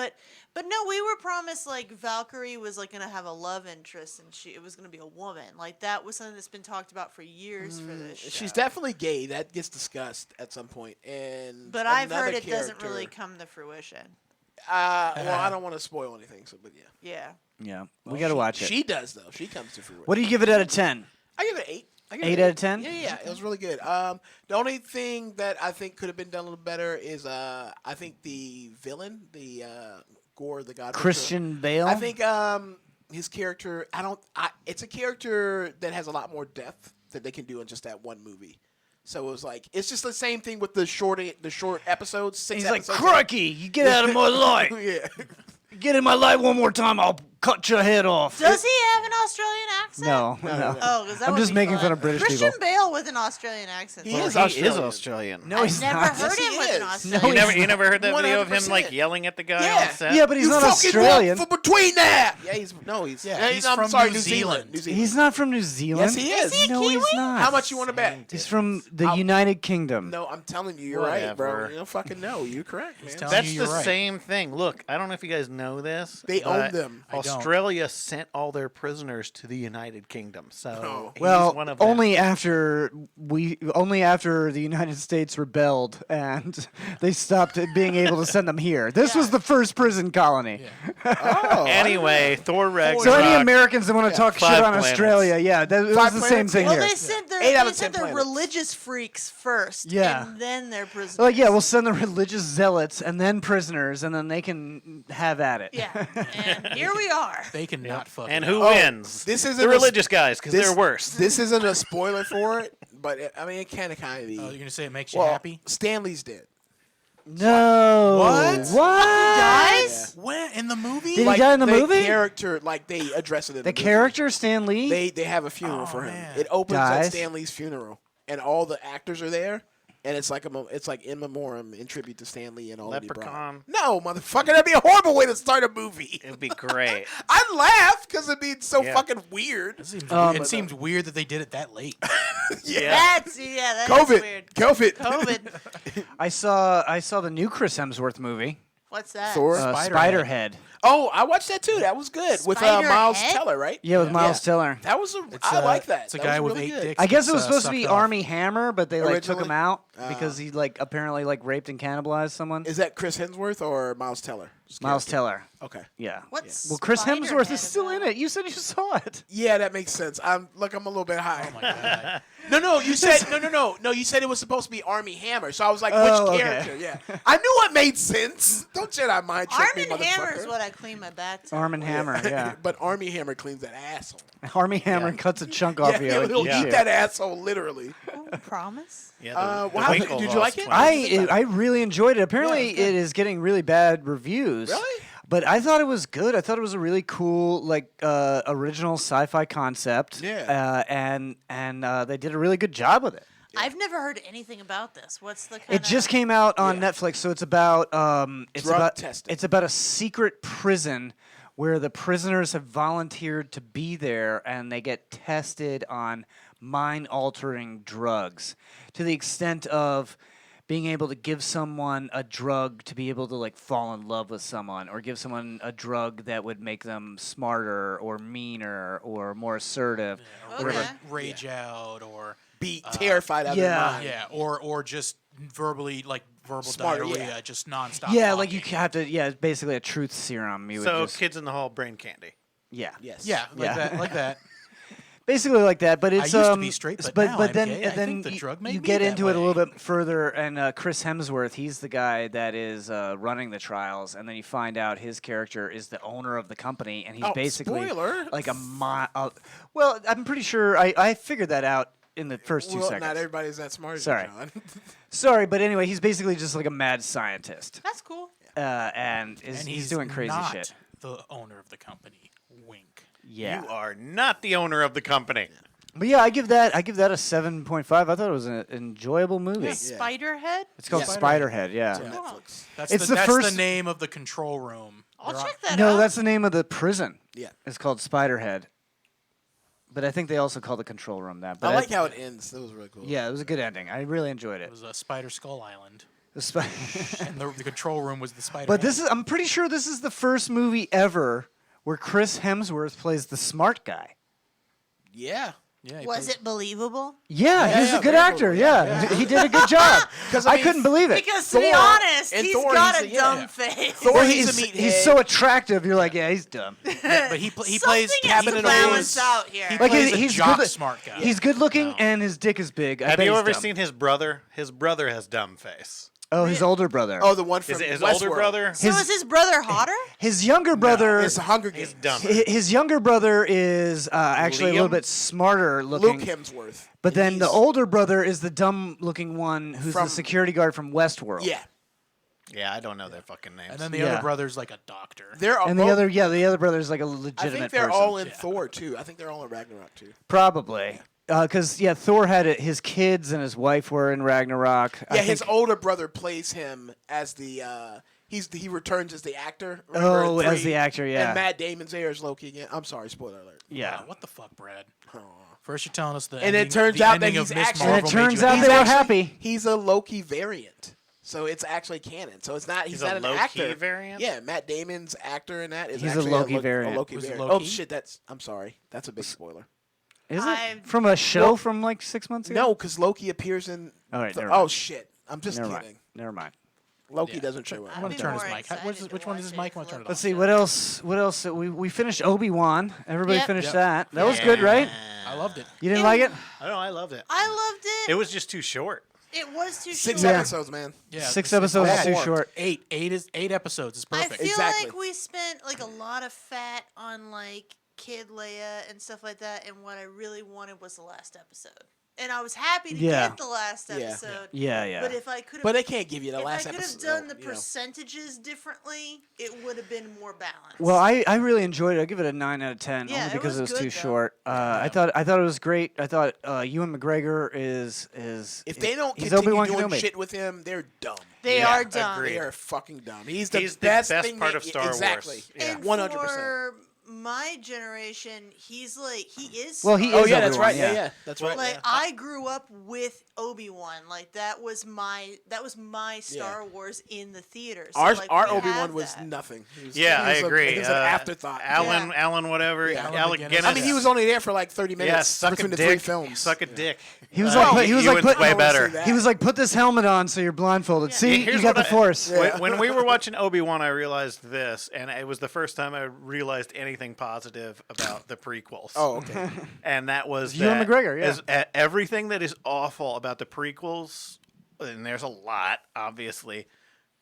But no, we were promised like Valkyrie was like gonna have a love interest and it was gonna be a woman. Like that was something that's been talked about for years for this show. She's definitely gay. That gets discussed at some point. And But I've another heard it doesn't character- really come to fruition. Well, I don't want to spoil anything. So, but yeah, Yeah. yeah, we gotta watch it. She does though. She comes to fruition. What do you give it out of 10? I give it 8. I give it 8 out of 10? Yeah, it was really good. The only thing that I think could have been done a little better is I think the villain, the Gore, the God, Christian Bale. I think his character. It's a character that has a lot more depth that they can do in just that one movie. So it was like it's just the same thing with the short episodes. 6 He's like, episodes. crikey, you get out of my light. Yeah. Get in my light one more time, I'll cut your head off. Does he have an Australian accent? No. Oh, because that I'm would just be making fun. fun of British Christian people. Bale with an Australian accent. He Well, is he Australian. is Australian. No, I've he's never not. heard Yes, him he with an is. Australian No, You never heard that video of him 100%. like yelling at the guy Yeah. on set? Yeah, but he's You not fucking Australian. walk for between that. Yeah, he's I'm from sorry, New Zealand. He's not from New Zealand. Yes, he is. he a No, he's Kiwi? not. How much you want to bet? He's from the United Kingdom. No, I'm telling you, you're right, bro. Whatever. You don't fucking know. You're correct, man. telling That's you the you're right. same thing. Look, I don't know if you guys know this. They but own them. I don't. Australia sent all their prisoners to the United Kingdom, so he's Well, one of them. only after the United States rebelled and they stopped being able to send them here. This was the first prison colony. Oh, Anyway, Thor Ragnarok. So any Americans that want to talk shit 5 on planets. Australia, yeah, that was 5 the same planets? thing Well, here. they sent their 8 out they of 10 sent their planets. religious freaks first, Yeah. and then their prisoners. Like, yeah, we'll send the religious zealots and then prisoners, and then they can have at it. Yeah, and here we are. They can not fuck. And it who up. wins? This isn't the a- religious guys, because this- they're worse. This isn't a spoiler for it, but it kind of be. Oh, you're gonna say it makes you well, happy? Stanley's dead. No. What? What? Guys, When in the movie? Did he die in the movie? Character, like they address it in The the movie. character, Stan Lee? They have a funeral Oh, for him. man. It opens Dies? at Stan Lee's funeral, and all the actors are there. And it's like it's like in memoriam, in tribute to Stan Lee and all that he brought. Leprechaun. No, motherfucker, that'd be a horrible way to start a movie. It'd be great. I'd laugh because it'd be so Yeah. fucking weird. It seems weird that they did it that late. that's that is COVID, weird. COVID, COVID. I saw the new Chris Hemsworth movie, What's that? Thor. Spiderhead. Oh, I watched that too. That was good with Miles Spiderhead? Teller, right? Yeah, with Miles Teller. That was I like that. It's a That guy was with really 8 good. dicks. I guess it was that's, supposed to be sucked off. Army Hammer, but they like took him Originally? out because he like apparently like raped and cannibalized someone. Is that Chris Hemsworth or Miles Teller? Miles Teller. Okay. Yeah. What's Well, Chris Hemsworth Spiderhead is still in about? it. You said you saw it. Yeah, that makes sense. I'm a little bit high. Oh my god. No, you said no. You said it was supposed to be Army Hammer, so I was like, Oh, which okay. character? Yeah, I knew it made sense. Don't Jedi mind trick me, Arm and Hammer is motherfucker. what I clean my back to. Arm and Hammer. Yeah. But Army Hammer cleans that asshole. Army Hammer cuts a chunk off you. and he'll eats eat you. that asshole literally. Oh, promise? Yeah, Wow, did you like it? I really enjoyed it. Apparently, it is getting really bad reviews. Really? But I thought it was good. I thought it was a really cool, like, original sci-fi concept. Yeah. And they did a really good job with it. I've never heard anything about this. What's the kind It just came out on Netflix, so it's about Drug testing. It's about a secret prison where the prisoners have volunteered to be there, and they get tested on mind-altering drugs to the extent of being able to give someone a drug to be able to like fall in love with someone, or give someone a drug that would make them smarter or meaner or more assertive. Okay. Rage out or Be terrified out of yeah. their mind. yeah, or just verbally like verbal Smarter, diarrhea, yeah. just nonstop. Yeah, talking. like you have to. Yeah, it's basically a truth serum. You So would just, kids in the hall, brain candy. yeah, Yes. Yeah, like that. basically like that. But it's used to be straight, but now I'm then gay. and I then think the drug made you me get that into it a way. little bit further. And Chris Hemsworth, he's the guy that is running the trials, and then you find out his character is the owner of the company, and he's Oh, basically spoiler. like well, I'm pretty sure I figured that out in the first 2 Well, seconds. not everybody's that smart. Sorry. John. Sorry, but anyway, he's basically just like a mad scientist, That's cool. and And he's doing crazy not shit. the owner of the company. Wink. Yeah. You are not the owner of the company. But yeah, I give that a 7.5. I thought it was an enjoyable movie. Spiderhead? It's called Yeah. Spiderhead. Yeah. Yeah. Oh, Netflix. That's It's the, the that's first- the name of the control room. I'll They're on- check that No, out. that's the name of the prison. Yeah. It's called Spiderhead. But I think they also call the control room that. But I like how it ends. That was really cool. Yeah, it was a good ending. I really enjoyed It it. was a Spider Skull Island, The spi- and the control room was the spider. but I'm pretty sure this is the first movie ever where Chris Hemsworth plays the smart guy. Yeah. yeah, he Was plays- it believable? Yeah, he's yeah, a good very actor. cool. Yeah, he did a good job. 'Cause, I I mean, couldn't believe it. Because to be Thor- honest, and he's Thor, got he's a a- yeah. dumb Yeah. face. Thor, Well, he's a he's meathead. so attractive. You're like, yeah, he's dumb. but he plays Something Cabin is in balanced the out here. He Like plays a he's jock good. smart guy. He's good looking and his dick is big. I Have bet you he's ever dumb. seen his brother? His brother has dumb face. Oh, his older brother. Oh, the one from Is it his Westworld. older brother? So is his brother hotter? His younger brother. It's the Hunger He's Games. dumber. His younger brother is actually a little Liam? bit smarter looking. Luke Hemsworth. But And then the he's- older brother is the dumb-looking one who's the From- security guard from Westworld. Yeah. Yeah, I don't know their fucking names. And then the Yeah. other brother's like a doctor. They're all, And the other brother is like a I legitimate think they're person. all in Thor, too. I think they're all in Ragnarok, too. Probably. Because, Thor had his kids and his wife were in Ragnarok. Yeah, his older brother plays him as the... he returns as the actor. Remember, in Oh, as 3? the actor, yeah. And Matt Damon's there as Loki again. I'm sorry, spoiler alert. Yeah. Wow, what the fuck, Brad? First you're telling us the And ending, it turns the out that ending he's of Miss actually... And it Marvel turns made you out happy. they were actually- happy. He's a Loki variant. So it's actually canon. So it's not. He's a not an low-key actor. variant? Yeah, Matt Damon's actor in that is He's a actually Loki variant. A Loki Was it variant. Loki? Oh shit! I'm sorry. That's a big spoiler. Is I'm- it? From a show from like 6 months ago? No, because Loki appears in. All right, the- never mind. oh shit! I'm just Never kidding. mind. Never mind. Loki Yeah. doesn't show up. I'm gonna I'd be turn his more mic. excited Which to one is his watch mic? I'm it gonna turn it if off. Let's see, what else? We finished Obi-Wan. Everybody Yep. finished Yep. that. That was good, right? I loved it. You didn't like it? I don't know. I loved it. I loved it. It was just too short. It was too 6 short. episodes, man. Yeah, 6 it's episodes is all too four. short. Eight episodes is I perfect. feel Exactly. like we spent like a lot of fat on like Kid Leia and stuff like that, and what I really wanted was the last episode. And I was happy to Yeah. get the last Yeah. episode. Yeah. But if I could have, But they can't give you the if last I could have episode. done the you know. percentages differently, it would have been more balanced. Well, I really enjoyed it. I give it a 9 out of 10 Yeah, only it because it was was too good, though. short. I thought it was great. I thought Ewan McGregor is If they don't he's continue Obi-Wan doing Kenobi. shit with him, they're dumb. they Yeah, are dumb. agreed. They are fucking dumb. He's the He's the best, best thing part that- of Star Wars. Exactly. Yeah. And 100%. for my generation, he is. Well, he Oh is yeah, that's Obi-Wan, right. yeah. Yeah, that's right. Like yeah. I grew up with Obi-Wan. Like that was my Star Wars in the theater. So, Our like, our we Obi-Wan have was that. nothing. He was, Yeah, he I was agree. He was an afterthought. Alan, whatever. Yeah. Alec Alan Guinness. I mean, he was only there for like 30 yeah, minutes suck a between the dick. 3 films. Suck a dick. He was like, he was like, Ewan's put, way I wanna better. see that. he was like, put this helmet on so you're blindfolded. See, Here's you got what the Force. When we were watching Obi-Wan, I realized this, and it was the first time I realized anything positive about the prequels. Oh, okay. And that was Ewan that McGregor, yeah. everything that is awful about the prequels, and there's a lot, obviously,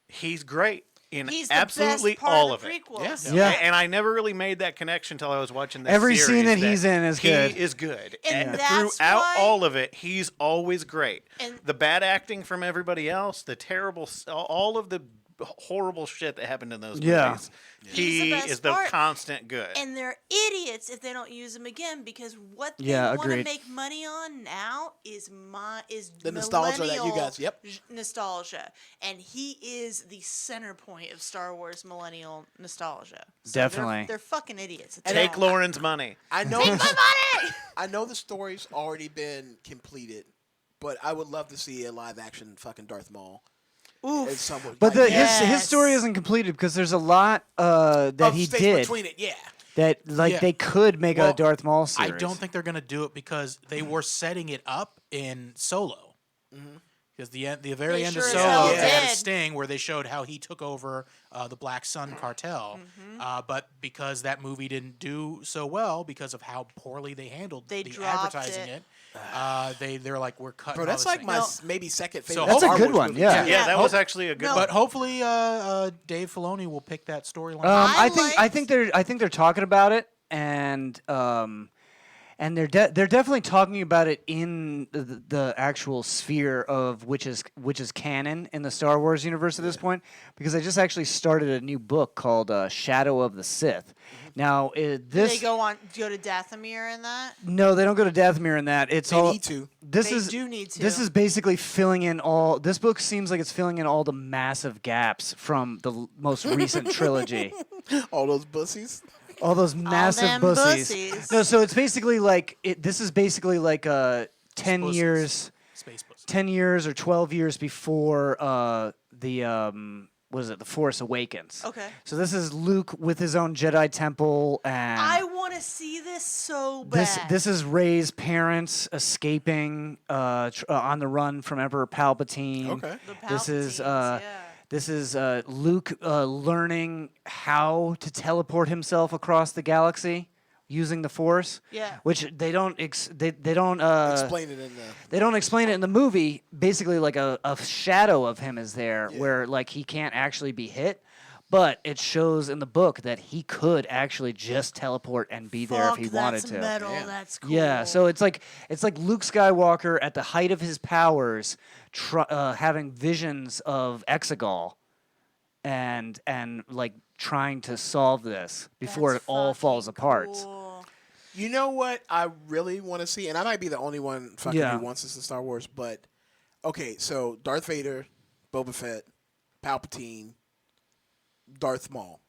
he's great in He's the absolutely best part all of of the it. prequels. Yeah. And I never really made that connection until I was watching this Every series scene that he's in is good. He is good. And And that's throughout why- all of it, he's always great. And- the bad acting from everybody else, the terrible, all of the horrible shit that happened in those Yeah. movies, He's the he best is the part. constant good. And they're idiots if they don't use him again because what they Yeah, want to agreed. make money on now is The nostalgia that you millennial guys- yep. nostalgia, and he is the center point of Star Wars millennial nostalgia. So Definitely. they're fucking idiots. It's Take not- Lauren's money. I know. Take my money. I know the story's already been completed, but I would love to see a live action fucking Darth Maul. Oof. Someone, But like, his story isn't completed because there's a lot that of he space did between it. Yeah. that like Yeah. they could make Well, a Darth Maul series. I don't think they're gonna do it because they were setting it up in Solo. Because the very They end sure of as Solo, hell they had a did. sting where they showed how he took over the Black Sun cartel. But because that movie didn't do so well because of how poorly they handled They the dropped advertising it. they're like, we're cutting. Bro, all that's this like thing. my No. maybe second So favorite. That's a Star good Wars one, movie. yeah. Yeah, that Hope- was actually a good No. one. But hopefully, Dave Filoni will pick that storyline. I I think they're talking about it, and they're definitely talking about it in the actual sphere of which is canon in the Star Wars universe at this point. Because I just actually started a new book called Shadow of the Sith. Now Do this they go to Dathomir in that? no, they don't go to Dathomir in that. It's They all need to. This They is do need to. This is basically filling in all. This book seems like it's filling in all the massive gaps from the most recent trilogy. All those bussies. All those massive them bussies. bussies. No, so it's basically like this is basically like 10 Pussies. years, Space Pussy. 10 years or 12 years before what is it? The Force Awakens. Okay. So this is Luke with his own Jedi temple, and I want to see this so bad. this is Rey's parents escaping on the run from Emperor Palpatine. Okay. The This is Palpatines, yeah. this is Luke learning how to teleport himself across the galaxy using the Force. Yeah. Which they don't Explain it in the. They don't explain it in the movie. Basically, like a shadow of him is there, where like he can't actually be hit. But it shows in the book that he could actually just teleport and be there if he wanted to. Metal. That's cool. Yeah, so it's like Luke Skywalker at the height of his powers, having visions of Exegol, and like trying to solve this before it all falls apart. Cool. You know what I really want to see, and I might be the only one fucking who wants this in Star Wars, but okay, so Darth Vader, Boba Fett, Palpatine, Darth Maul.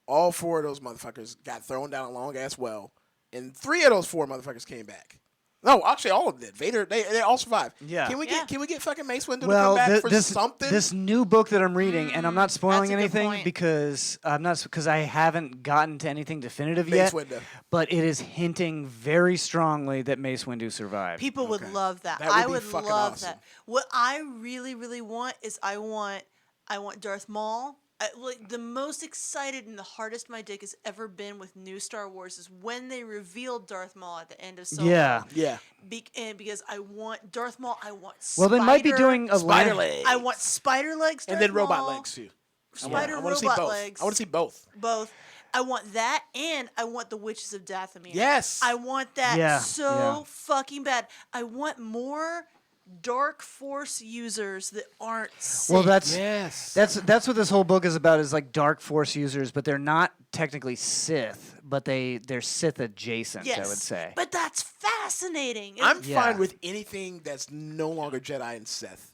All 4 of those motherfuckers got thrown down a long ass well, and 3 of those 4 motherfuckers came back. No, actually, all of them did. Vader, they all survived. Yeah. Can we get fucking Mace Windu to come back for something? This new book that I'm reading, and I'm not spoiling that's a good anything point. because I haven't gotten to anything definitive Mace yet. Windu. But it is hinting very strongly that Mace Windu survived. People would love that. That would I be would fucking love awesome. that. What I really, really want is I want Darth Maul. Like the most excited and the hardest my dick has ever been with new Star Wars is when they revealed Darth Maul at the end of Solo. Yeah. Yeah. And because I want Darth Maul, I want Well, they might be doing a Spider land- legs. I want spider legs, and Darth then robot Maul, legs too. Spider I wanna see robot both. legs. I want to see both. both. I want that, and I want the Witches of Dathomir. Yes. I want that Yeah, so yeah. fucking bad. I want more Dark Force users that aren't Sith. Well, that's Yes. that's what this whole book is about. Is like Dark Force users, but they're not technically Sith, but they're Sith adjacent. yes, I would say. But that's fascinating. I'm Yeah. fine with anything that's no longer Jedi and Sith.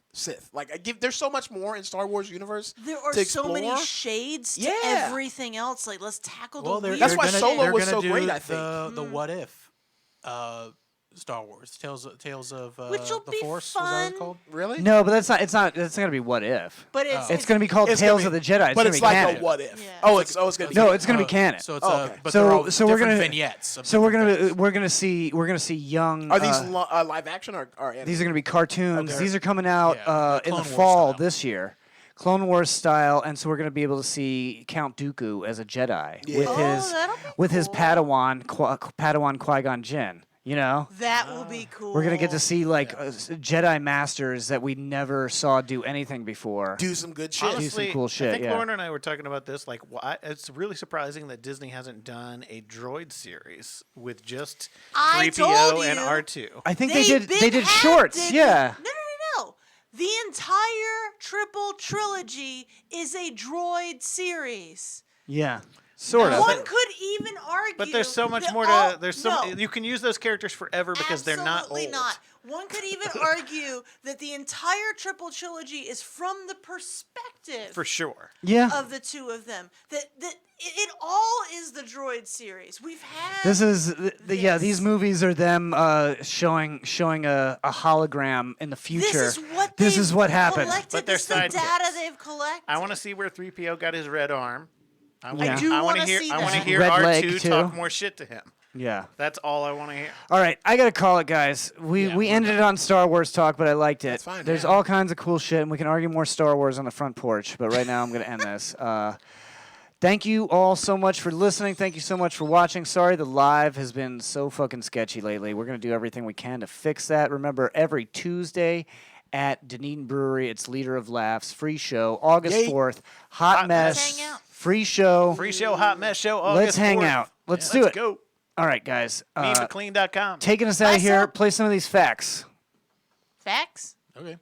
Like there's so much more in Star Wars universe. There are to so many explore. shades to Yeah. everything else. Like, let's tackle the weird. That's why gonna, Solo they're was gonna so do great, I think. The what if Star Wars Tales of Which'll the be Force. Was that what fun. it's called? Really? No, but that's not. It's not gonna be What If. But It's gonna be called It's Tales gonna of be- the Jedi. It's but gonna it's be like canon. a what if. Yeah. Oh, it's gonna be. No, it's gonna be canon. So it's okay. but So- they're all so we're different gonna- vignettes. of So we're different gonna see young. Are these live action or animated? These are gonna be cartoons. Okay. These are coming out Yeah, in the Clone Wars fall style. this year. Clone Wars style, and so we're gonna be able to see Count Dooku as a Jedi Yeah. with Oh, his that'll be with his cool. Padawan Qui-Gon Jinn. You know, That will be cool. we're gonna get to see like Jedi masters that we never saw do anything before. do some good shit. Honestly, cool shit, I think yeah. Lauren and I were talking about this. Like, it's really surprising that Disney hasn't done a droid series with just I 3PO told and you. R2. I think They they did shorts. Yeah. No. The entire triple trilogy is a droid series. Yeah. Sort of. One could even argue. But there's so much that more all- to. There's so no, you can use those characters forever because they're not absolutely old. not. One could even argue that the entire triple trilogy is from the perspective For sure. Yeah. of the two of them. That it all is the droid series. We've had This is yeah. this. These movies are them showing a hologram in the future. This is what This they've is what happened. collected. But they're This is the data sidekicks. they've collected. I want to see where 3PO got his red arm. I Yeah. do I want wanna to hear. see I want to that. hear Red leg, R2 too. talk more shit to him. Yeah. That's all I want to hear. All right, I gotta call it, guys. We ended it on Star Wars talk, but I liked it. That's fine, There's man. all kinds of cool shit, and we can argue more Star Wars on the front porch. But right now, I'm gonna end this. Thank you all so much for listening. Thank you so much for watching. Sorry the live has been so fucking sketchy lately. We're gonna do everything we can to fix that. Remember, every Tuesday at Dunedin Brewery, it's Leader of Laughs, free show, August Yay. 4th. Hot Mess, Let's hang out. free show. Free show, hot mess show. August Let's hang 4th. out. Let's Yeah, do let's it. Go. All right, guys. MeMcLean.com. Taking us out Bye, of here, Sal. play some of these facts. Facts. Okay.